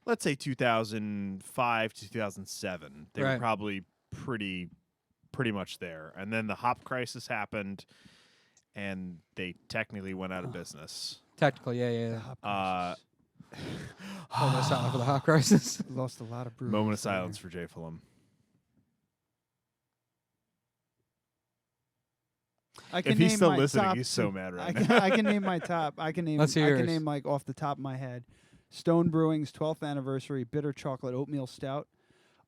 Speaker 3: let's say 2005 to 2007. They were
Speaker 5: Right.
Speaker 3: probably pretty much there. And then the hop crisis happened, and they technically went out of business.
Speaker 5: Technically, yeah. Moment of silence for the hot crisis.
Speaker 4: Lost a lot of breweries.
Speaker 3: Moment of silence for Jay Fulham. If he's still listening, he's so mad right now.
Speaker 4: I can name my top. I can name.
Speaker 5: Let's hear
Speaker 4: I
Speaker 5: yours.
Speaker 4: can name like off the top of my head. Stone Brewing's 12th anniversary bitter chocolate oatmeal stout.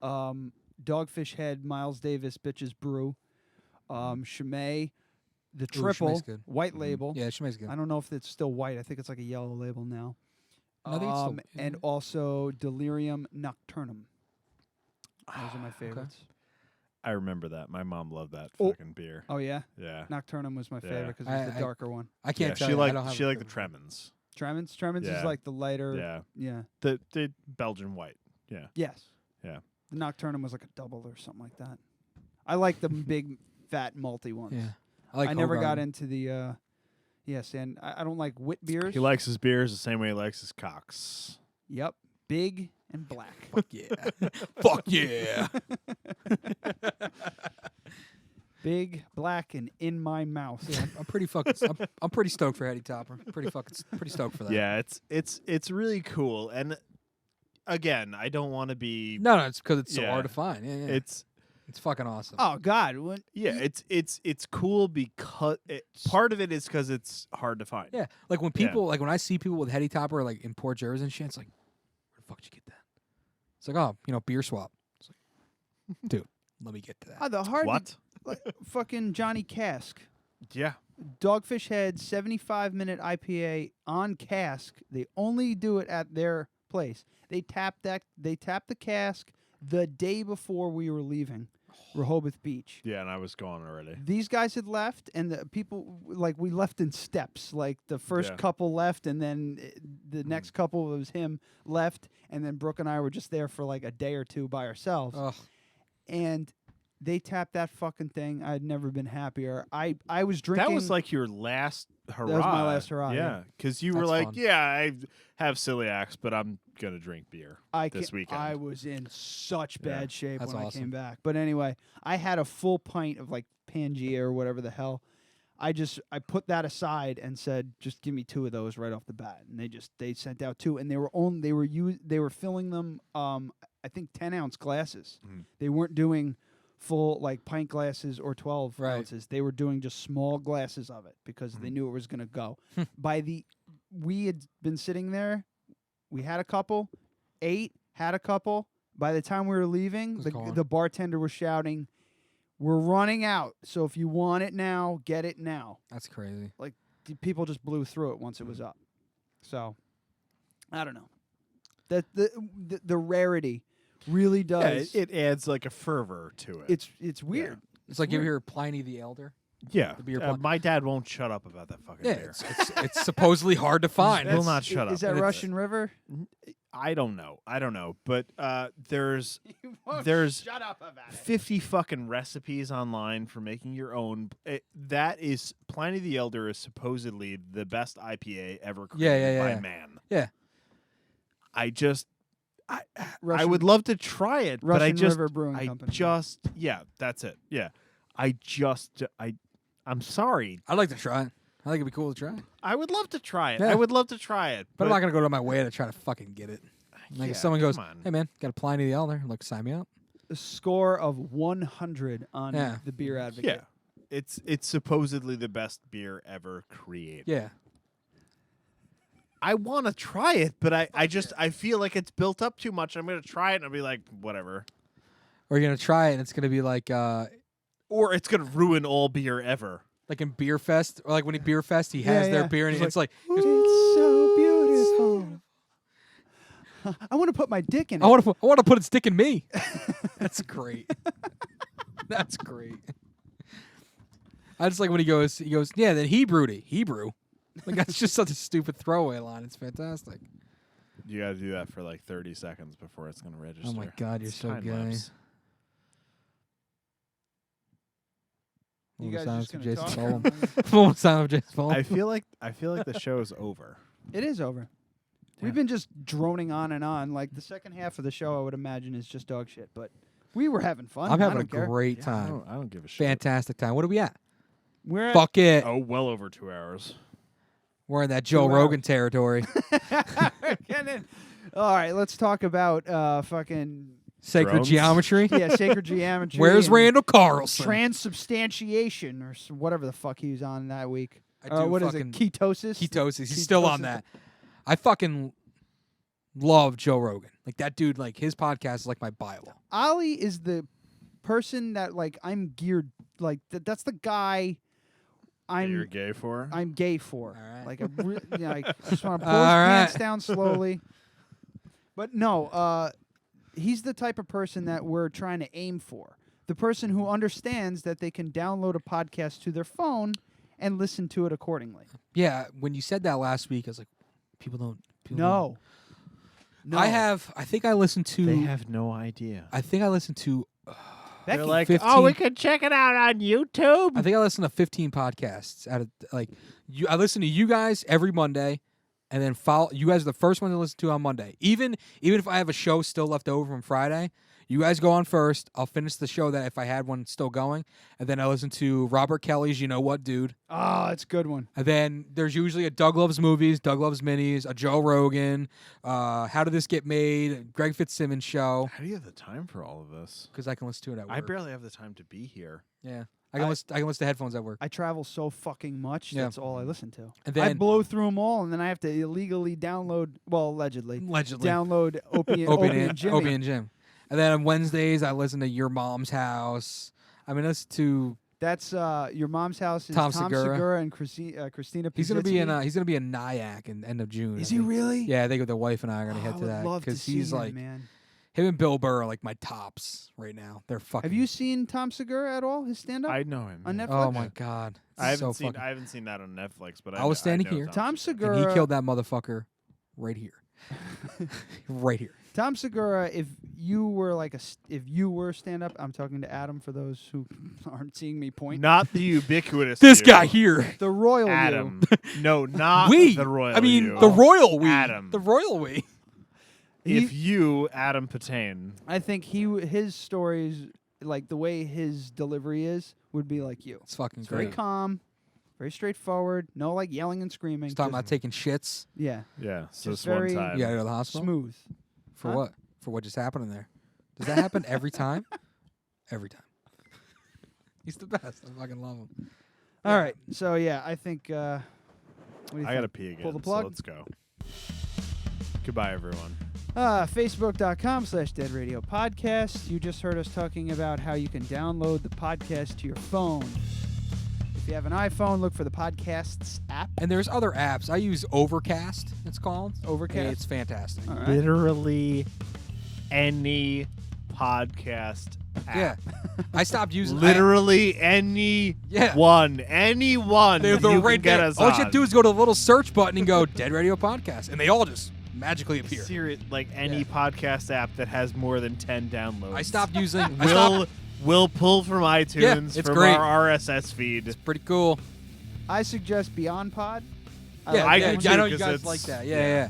Speaker 4: Dogfish Head Miles Davis Bitches Brew. Chimay, the
Speaker 5: Ooh,
Speaker 4: triple
Speaker 5: Chimay's good.
Speaker 4: white label.
Speaker 5: Yeah, Chimay's good.
Speaker 4: I don't know if it's still white. I think it's like a yellow label now.
Speaker 5: I think it's still-
Speaker 4: And also Delirium Nocturnum. Those are my favorites.
Speaker 3: I remember that. My mom loved that
Speaker 4: Oh.
Speaker 3: fucking beer.
Speaker 4: Oh yeah,
Speaker 3: Yeah.
Speaker 4: Nocturnum was my
Speaker 3: Yeah.
Speaker 4: favorite because it's the darker one.
Speaker 5: I can't
Speaker 3: Yeah,
Speaker 5: tell
Speaker 3: she
Speaker 5: you. I
Speaker 3: liked
Speaker 5: don't have
Speaker 3: she
Speaker 5: a
Speaker 3: liked the
Speaker 5: favorite.
Speaker 3: Tremens.
Speaker 4: Tremens
Speaker 3: Yeah.
Speaker 4: is like the lighter.
Speaker 3: Yeah.
Speaker 4: Yeah.
Speaker 3: The Belgian white. Yeah.
Speaker 4: Yes.
Speaker 3: Yeah.
Speaker 4: The Nocturnum was like a double or something like that. I like the big, fat, malty ones.
Speaker 5: Yeah. I like
Speaker 4: never got
Speaker 5: Hoegaarden.
Speaker 4: into the. Yes, and I don't like wit beers.
Speaker 3: He likes his beers the same way he likes his cocks.
Speaker 4: Yep, big and black.
Speaker 5: Fuck yeah. Fuck yeah.
Speaker 4: Big, black, and in my mouth.
Speaker 5: Yeah, I'm pretty fucking. I'm pretty stoked for Heady Topper. Pretty stoked for that.
Speaker 3: Yeah, it's really cool. And again, I don't want to be
Speaker 5: No, it's because it's so
Speaker 3: Yeah.
Speaker 5: hard to find. Yeah.
Speaker 3: It's
Speaker 5: fucking awesome.
Speaker 4: Oh God!
Speaker 3: yeah, it's cool because part of it is because it's hard to find.
Speaker 5: Yeah, like when people, like when I see people with Heady Topper, like in Port Jervis and shit, it's like, where the fuck did you get that? It's like, oh, beer swap. It's like, dude, let me get to that.
Speaker 4: Oh, the hard.
Speaker 3: What?
Speaker 4: fucking Johnny Cask.
Speaker 3: Yeah.
Speaker 4: Dogfish Head 75-minute IPA on cask. They only do it at their place. They tap the cask the day before we were leaving Rehoboth Beach.
Speaker 3: Yeah, and I was gone already.
Speaker 4: These guys had left, and the people, like, we left in steps. Like, the first couple left, and then the next couple, it was him, left, and then Brooke and I were just there for, like, a day or two by ourselves.
Speaker 5: Ugh.
Speaker 4: And they tapped that fucking thing. I'd never been happier. I was drinking.
Speaker 3: That was like your last hurrah.
Speaker 4: That was my last hurrah.
Speaker 3: Yeah, because you were like, yeah, I have celiacs, but I'm going to drink beer this weekend.
Speaker 4: I was in such bad shape
Speaker 5: That's
Speaker 4: when
Speaker 5: awesome.
Speaker 4: I came back. But anyway, I had a full pint of like Pangea or whatever the hell. I put that aside and said, just give me 2 of those right off the bat. And they sent out 2, and they were filling them I think 10-ounce glasses. They weren't doing full like pint glasses or 12 ounces. They were doing just small glasses of it because they knew it was going to go. We had been sitting there. We had a couple, ate, had a couple. By the time we were leaving, the bartender was shouting, "We're running out. So if you want it now, get it now."
Speaker 5: That's crazy.
Speaker 4: Like people just blew through it once it was up. So I don't know. That the rarity really does.
Speaker 3: Yeah, it adds like a fervor to it.
Speaker 4: It's weird.
Speaker 5: It's like you hear Pliny the Elder.
Speaker 3: Yeah,
Speaker 5: The beer
Speaker 3: my dad won't shut up about that fucking beer.
Speaker 5: It's supposedly hard to find.
Speaker 3: Will not shut up.
Speaker 4: Is that Russian River?
Speaker 3: I don't know, but there's
Speaker 4: Shut up about it.
Speaker 3: 50 fucking recipes online for making your own. That is Pliny the Elder is supposedly the best IPA ever created by man.
Speaker 5: Yeah.
Speaker 3: I would love to try it, but
Speaker 4: River Brewing Company.
Speaker 3: That's it. Yeah. I'm sorry.
Speaker 5: I'd like to try it. I think it'd be cool to try.
Speaker 3: I would love to try it.
Speaker 5: Yeah.
Speaker 3: I would love to try it.
Speaker 5: But I'm not going to go to my way to try to fucking get it. Like if someone goes,
Speaker 3: come on.
Speaker 5: "Hey man, got a Pliny the Elder," I'm like, sign me up.
Speaker 4: A score of 100 on the Beer Advocate.
Speaker 3: Yeah. It's supposedly the best beer ever created.
Speaker 5: Yeah.
Speaker 3: I want to try it, but I feel like it's built up too much. I'm going to try it and I'll be like, whatever.
Speaker 5: Or you're going to try it and it's going to be like
Speaker 3: or it's going to ruin all beer ever.
Speaker 5: Like in Beer Fest, or like when he Beer Fest, he has their beer and it's like
Speaker 4: it's so beautiful. I want to put my dick in it.
Speaker 5: I want to put its dick in me. That's great. That's great. I just like when he goes, yeah, then Hebrew. Like that's just such a stupid throwaway line. It's fantastic.
Speaker 3: You got to do that for like 30 seconds before it's going to register.
Speaker 5: Oh my God, you're so gay.
Speaker 4: You guys just gonna
Speaker 5: Jason
Speaker 4: talk?
Speaker 5: Full sound of Jason Fulham.
Speaker 3: I feel like the show's over.
Speaker 4: It is over. We've been just droning on and on. Like the second half of the show, I would imagine, is just dog shit. But we were having fun.
Speaker 5: I'm having
Speaker 4: I
Speaker 5: a
Speaker 4: don't care.
Speaker 5: great time.
Speaker 3: I don't give a shit.
Speaker 5: Fantastic time. What are we at?
Speaker 4: We're
Speaker 5: Fuck it.
Speaker 3: Oh, well over 2 hours.
Speaker 5: We're in that Joe
Speaker 4: 2
Speaker 5: Rogan
Speaker 4: hours.
Speaker 5: territory.
Speaker 4: All right, let's talk about fucking
Speaker 5: Sacred
Speaker 3: Drones?
Speaker 5: geometry.
Speaker 4: yeah, sacred geometry.
Speaker 5: Where's
Speaker 4: and
Speaker 5: Randall Carlson?
Speaker 4: Transubstantiation or whatever the fuck he was on that week.
Speaker 5: I do
Speaker 4: What is
Speaker 5: fucking-
Speaker 4: it? Ketosis.
Speaker 5: Ketosis. He's still on that. I fucking love Joe Rogan. Like that dude. Like his podcast is like my Bible.
Speaker 4: Ollie is the person that like I'm geared like that's the guy.
Speaker 3: You're gay for?
Speaker 4: I'm gay for.
Speaker 5: All right.
Speaker 4: Like I just want to pull his
Speaker 5: All
Speaker 4: pants
Speaker 5: right.
Speaker 4: down slowly. But no, he's the type of person that we're trying to aim for. The person who understands that they can download a podcast to their phone and listen to it accordingly.
Speaker 5: Yeah. When you said that last week, I was like, people don't.
Speaker 4: No.
Speaker 5: I think I listened to.
Speaker 3: They have no idea.
Speaker 5: I think I listened to.
Speaker 3: They're like,
Speaker 5: 15
Speaker 3: oh, we could check it out on YouTube.
Speaker 5: I think I listened to 15 podcasts out of like you. I listen to you guys every Monday, and then follow. You guys are the first one to listen to on Monday. Even if I have a show still left over from Friday, you guys go on first. I'll finish the show that if I had one still going, and then I listen to Robert Kelly's "You Know What, Dude."
Speaker 4: Oh, it's a good one.
Speaker 5: And then there's usually a Doug Loves Movies, Doug Loves Minis, a Joe Rogan, How Did This Get Made, a Greg Fitzsimmons show.
Speaker 3: How do you have the time for all of this?
Speaker 5: Because I can listen to it at work.
Speaker 3: I barely have the time to be here.
Speaker 5: Yeah. I can listen to headphones at work.
Speaker 4: I travel so fucking much.
Speaker 5: Yeah.
Speaker 4: That's all I listen to.
Speaker 5: And
Speaker 4: I
Speaker 5: then-
Speaker 4: blow through them all, and then I have to illegally download. Well, allegedly download Opie and Jimmy.
Speaker 5: Opie and Jim. And then on Wednesdays, I listen to Your Mom's House. I mean, that's two.
Speaker 4: That's your mom's house is
Speaker 5: Tom
Speaker 4: Tom
Speaker 5: Segura.
Speaker 4: Segura and Christina
Speaker 5: He's gonna be in.
Speaker 4: Pizzitti.
Speaker 5: He's gonna be in Nyack in end of June.
Speaker 4: Is
Speaker 5: I
Speaker 4: he
Speaker 5: think.
Speaker 4: really?
Speaker 5: Yeah, I think the wife and I are gonna
Speaker 4: Oh,
Speaker 5: head
Speaker 4: I
Speaker 5: to
Speaker 4: would
Speaker 5: that
Speaker 4: love to see
Speaker 5: he's
Speaker 4: him,
Speaker 5: like
Speaker 4: man.
Speaker 5: him and Bill Burr are like my tops right now. They're fucking.
Speaker 4: Have you seen Tom Segura at all? His stand-up?
Speaker 3: I know him
Speaker 4: on
Speaker 3: yeah.
Speaker 4: Netflix.
Speaker 5: Oh my god.
Speaker 3: I haven't
Speaker 5: so
Speaker 3: seen.
Speaker 5: fucking-
Speaker 3: I haven't seen that on Netflix, but
Speaker 5: I was standing
Speaker 3: I know
Speaker 5: here.
Speaker 4: Tom Segura.
Speaker 5: And he killed that motherfucker right here. Right here.
Speaker 4: Tom Segura. If you were stand-up, I'm talking to Adam for those who aren't seeing me point.
Speaker 3: Not the ubiquitous.
Speaker 5: This
Speaker 3: you.
Speaker 5: guy here.
Speaker 4: The royal
Speaker 3: Adam. No, not
Speaker 5: We.
Speaker 3: the royal.
Speaker 5: I mean,
Speaker 3: you.
Speaker 5: the royal we.
Speaker 3: Adam.
Speaker 5: The royal we.
Speaker 3: If you, Adam Patane.
Speaker 4: I think his stories, like the way his delivery is, would be like you.
Speaker 5: It's fucking
Speaker 4: Very
Speaker 5: great.
Speaker 4: calm, very straightforward. No like yelling and screaming.
Speaker 5: He's talking
Speaker 4: just-
Speaker 5: about taking shits.
Speaker 4: Yeah.
Speaker 3: Yeah. So
Speaker 4: Just
Speaker 3: this one
Speaker 4: very
Speaker 3: time.
Speaker 5: You gotta go to the hospital.
Speaker 4: Smooth.
Speaker 5: For
Speaker 4: Huh?
Speaker 5: what? For what just happened in there? Does that happen every time? Every time. He's the best. I fucking love him.
Speaker 4: All right. So yeah, I think. What do you
Speaker 3: I gotta
Speaker 4: think?
Speaker 3: pee again.
Speaker 4: Pull the
Speaker 3: So
Speaker 4: plug.
Speaker 3: let's go. Goodbye, everyone.
Speaker 4: Facebook.com/Dead Radio Podcast. You just heard us talking about how you can download the podcast to your phone. If you have an iPhone, look for the Podcasts app.
Speaker 5: And there's other apps. I use Overcast, it's called.
Speaker 4: Overcast?
Speaker 5: It's fantastic.
Speaker 4: All right.
Speaker 3: Literally any podcast app.
Speaker 5: Yeah. I stopped using
Speaker 3: Literally any one. Anyone
Speaker 5: They're
Speaker 3: you
Speaker 5: right
Speaker 3: can get
Speaker 5: there.
Speaker 3: us
Speaker 5: All
Speaker 3: on.
Speaker 5: you have to do is go to the little search button and go Dead Radio Podcast. And they all just magically appear.
Speaker 3: Serious, like any podcast app that has more than 10 downloads.
Speaker 5: I stopped using
Speaker 3: We'll pull from iTunes
Speaker 5: it's
Speaker 3: from
Speaker 5: great.
Speaker 3: our RSS feed.
Speaker 5: It's pretty cool.
Speaker 4: I suggest Beyond Pod.
Speaker 5: Yeah,
Speaker 3: I
Speaker 5: yeah,
Speaker 3: do too,
Speaker 5: I know you
Speaker 3: 'cause
Speaker 5: guys
Speaker 3: it's-
Speaker 5: like that. Yeah.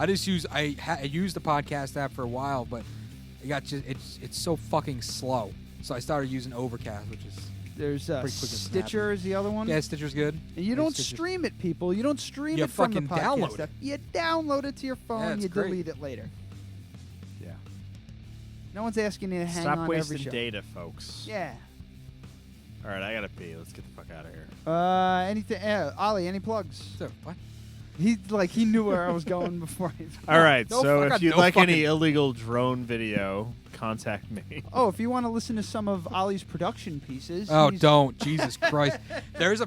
Speaker 5: I just use I used the podcast app for a while, but it's so fucking slow. So I started using Overcast, which is
Speaker 4: There's
Speaker 5: pretty quick and
Speaker 4: Stitcher is the other one.
Speaker 5: Yeah, Stitcher's good.
Speaker 4: And you don't stream it, people. You don't stream
Speaker 5: You
Speaker 4: it from the
Speaker 5: fucking
Speaker 4: podcast
Speaker 5: download
Speaker 4: app. You download it to your phone.
Speaker 5: Yeah, it's
Speaker 4: you
Speaker 5: great.
Speaker 4: delete it later.
Speaker 3: Yeah.
Speaker 4: No one's asking you to hang
Speaker 3: Stop
Speaker 4: on
Speaker 3: wasting
Speaker 4: every show.
Speaker 3: data, folks.
Speaker 4: Yeah.
Speaker 3: All right, I gotta pee. Let's get the fuck out of here.
Speaker 4: Anything? Ollie, any plugs?
Speaker 5: What?
Speaker 4: He knew where I was going before.
Speaker 3: All right,
Speaker 5: No,
Speaker 3: so
Speaker 5: I got
Speaker 3: if you'd
Speaker 5: no
Speaker 3: like any
Speaker 5: fucking-
Speaker 3: illegal drone video, contact me.
Speaker 4: Oh, if you want to listen to some of Ollie's production pieces.
Speaker 5: Oh,
Speaker 4: he's-
Speaker 5: don't. Jesus Christ. There's a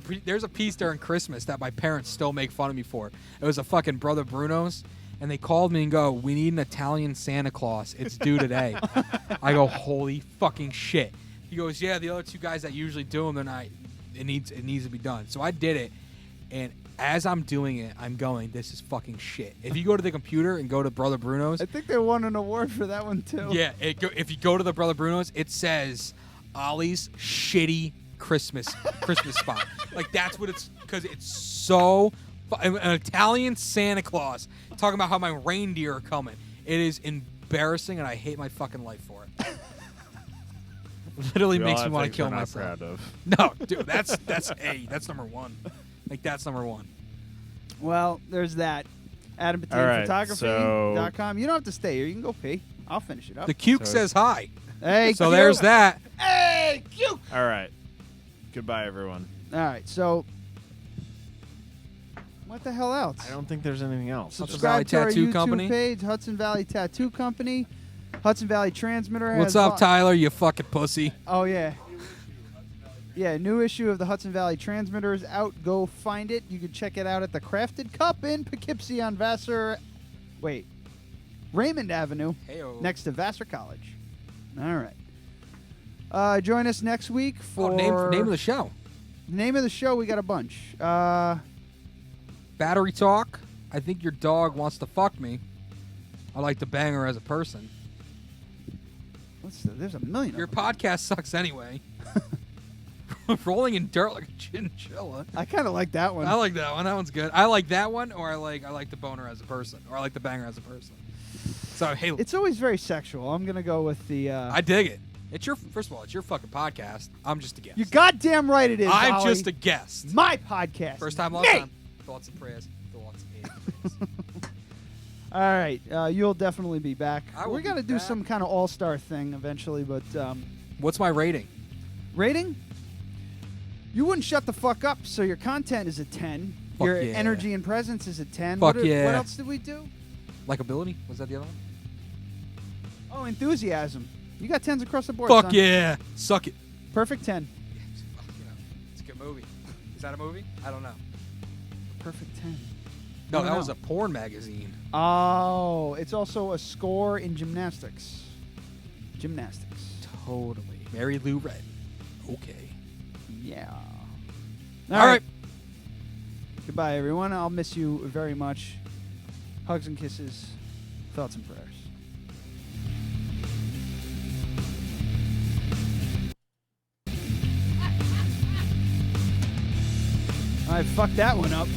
Speaker 5: piece during Christmas that my parents still make fun of me for. It was a fucking Brother Bruno's, and they called me and go, "We need an Italian Santa Claus. It's due today." I go, "Holy fucking shit." He goes, "Yeah, the other two guys that usually do them, they're not. It needs to be done." So I did it, and as I'm doing it, I'm going, "This is fucking shit." If you go to the computer and go to Brother Bruno's,
Speaker 4: I think they won an award for that one too.
Speaker 5: yeah, if you go to the Brother Bruno's, it says Ollie's shitty Christmas spot. Like that's what it's because it's so an Italian Santa Claus talking about how my reindeer are coming. It is embarrassing, and I hate my fucking life for it. Literally
Speaker 3: We all
Speaker 5: makes me
Speaker 3: have
Speaker 5: want to
Speaker 3: things
Speaker 5: kill
Speaker 3: we're not
Speaker 5: myself.
Speaker 3: proud of.
Speaker 5: No, dude, that's number one. Like that's number one.
Speaker 4: Well, there's that.
Speaker 3: All right,
Speaker 4: AdamPatanePhotography.com. You don't have to stay here. You can go pee. I'll finish it up.
Speaker 5: The Cuke says hi.
Speaker 4: Hey,
Speaker 5: so
Speaker 4: Cuke.
Speaker 5: there's that.
Speaker 4: Hey, Cuke.
Speaker 3: All right. Goodbye, everyone.
Speaker 4: All right, so what the hell else?
Speaker 3: I don't think there's anything else.
Speaker 4: Subscribe to our
Speaker 5: Tattoo
Speaker 4: YouTube
Speaker 5: Company.
Speaker 4: page, Hudson Valley Tattoo Company. Hudson Valley Transmitter.
Speaker 5: What's
Speaker 4: has
Speaker 5: up, Tyler? You fucking pussy.
Speaker 4: Oh, yeah. Yeah, new issue of the Hudson Valley Transmitter is out. Go find it. You can check it out at the Crafted Cup in Poughkeepsie on Raymond Avenue,
Speaker 5: Heyo.
Speaker 4: next to Vassar College. All right. Join us next week for...
Speaker 5: name of the show.
Speaker 4: Name of the show, we got a bunch.
Speaker 5: Battery Talk. I think your dog wants to fuck me. I like to bang her as a person.
Speaker 4: There's a million.
Speaker 5: Your podcast sucks anyway. Rolling in dirt like a chinchilla.
Speaker 4: I kind of like that one.
Speaker 5: I like that one. That one's good. I like that one, or I like the boner as a person, or I like the banger as a person. So hey,
Speaker 4: It's always very sexual. I'm gonna go with the.
Speaker 5: I dig it. It's your first of all, it's your fucking podcast. I'm just a guest.
Speaker 4: You goddamn right it is.
Speaker 5: I'm
Speaker 4: Ollie.
Speaker 5: just a guest.
Speaker 4: My podcast.
Speaker 5: First time, long
Speaker 4: Me.
Speaker 5: time. Thoughts and prayers. Thoughts and prayers.
Speaker 4: All right, you'll definitely be back.
Speaker 5: I will
Speaker 4: We're gonna
Speaker 5: be
Speaker 4: do
Speaker 5: back.
Speaker 4: some kind of all-star thing eventually, but
Speaker 5: What's my rating?
Speaker 4: rating? You wouldn't shut the fuck up, so your content is a 10.
Speaker 5: Fuck
Speaker 4: Your
Speaker 5: yeah.
Speaker 4: energy and presence is a 10.
Speaker 5: Fuck
Speaker 4: What
Speaker 5: yeah.
Speaker 4: else did we do?
Speaker 5: Likeability? Was that the other one?
Speaker 4: Oh, enthusiasm. You got 10s across the board.
Speaker 5: Fuck
Speaker 4: son.
Speaker 5: yeah. Suck it.
Speaker 4: Perfect 10.
Speaker 5: It's a good movie. Is that a movie? I don't know.
Speaker 4: Perfect 10.
Speaker 5: No, that was a porn magazine.
Speaker 4: Oh, it's also a score in gymnastics.
Speaker 5: Totally. Mary Lou Retton. Okay.
Speaker 4: Yeah.
Speaker 5: All right.
Speaker 4: Goodbye, everyone. I'll miss you very much. Hugs and kisses. Thoughts and prayers. I fucked that one up.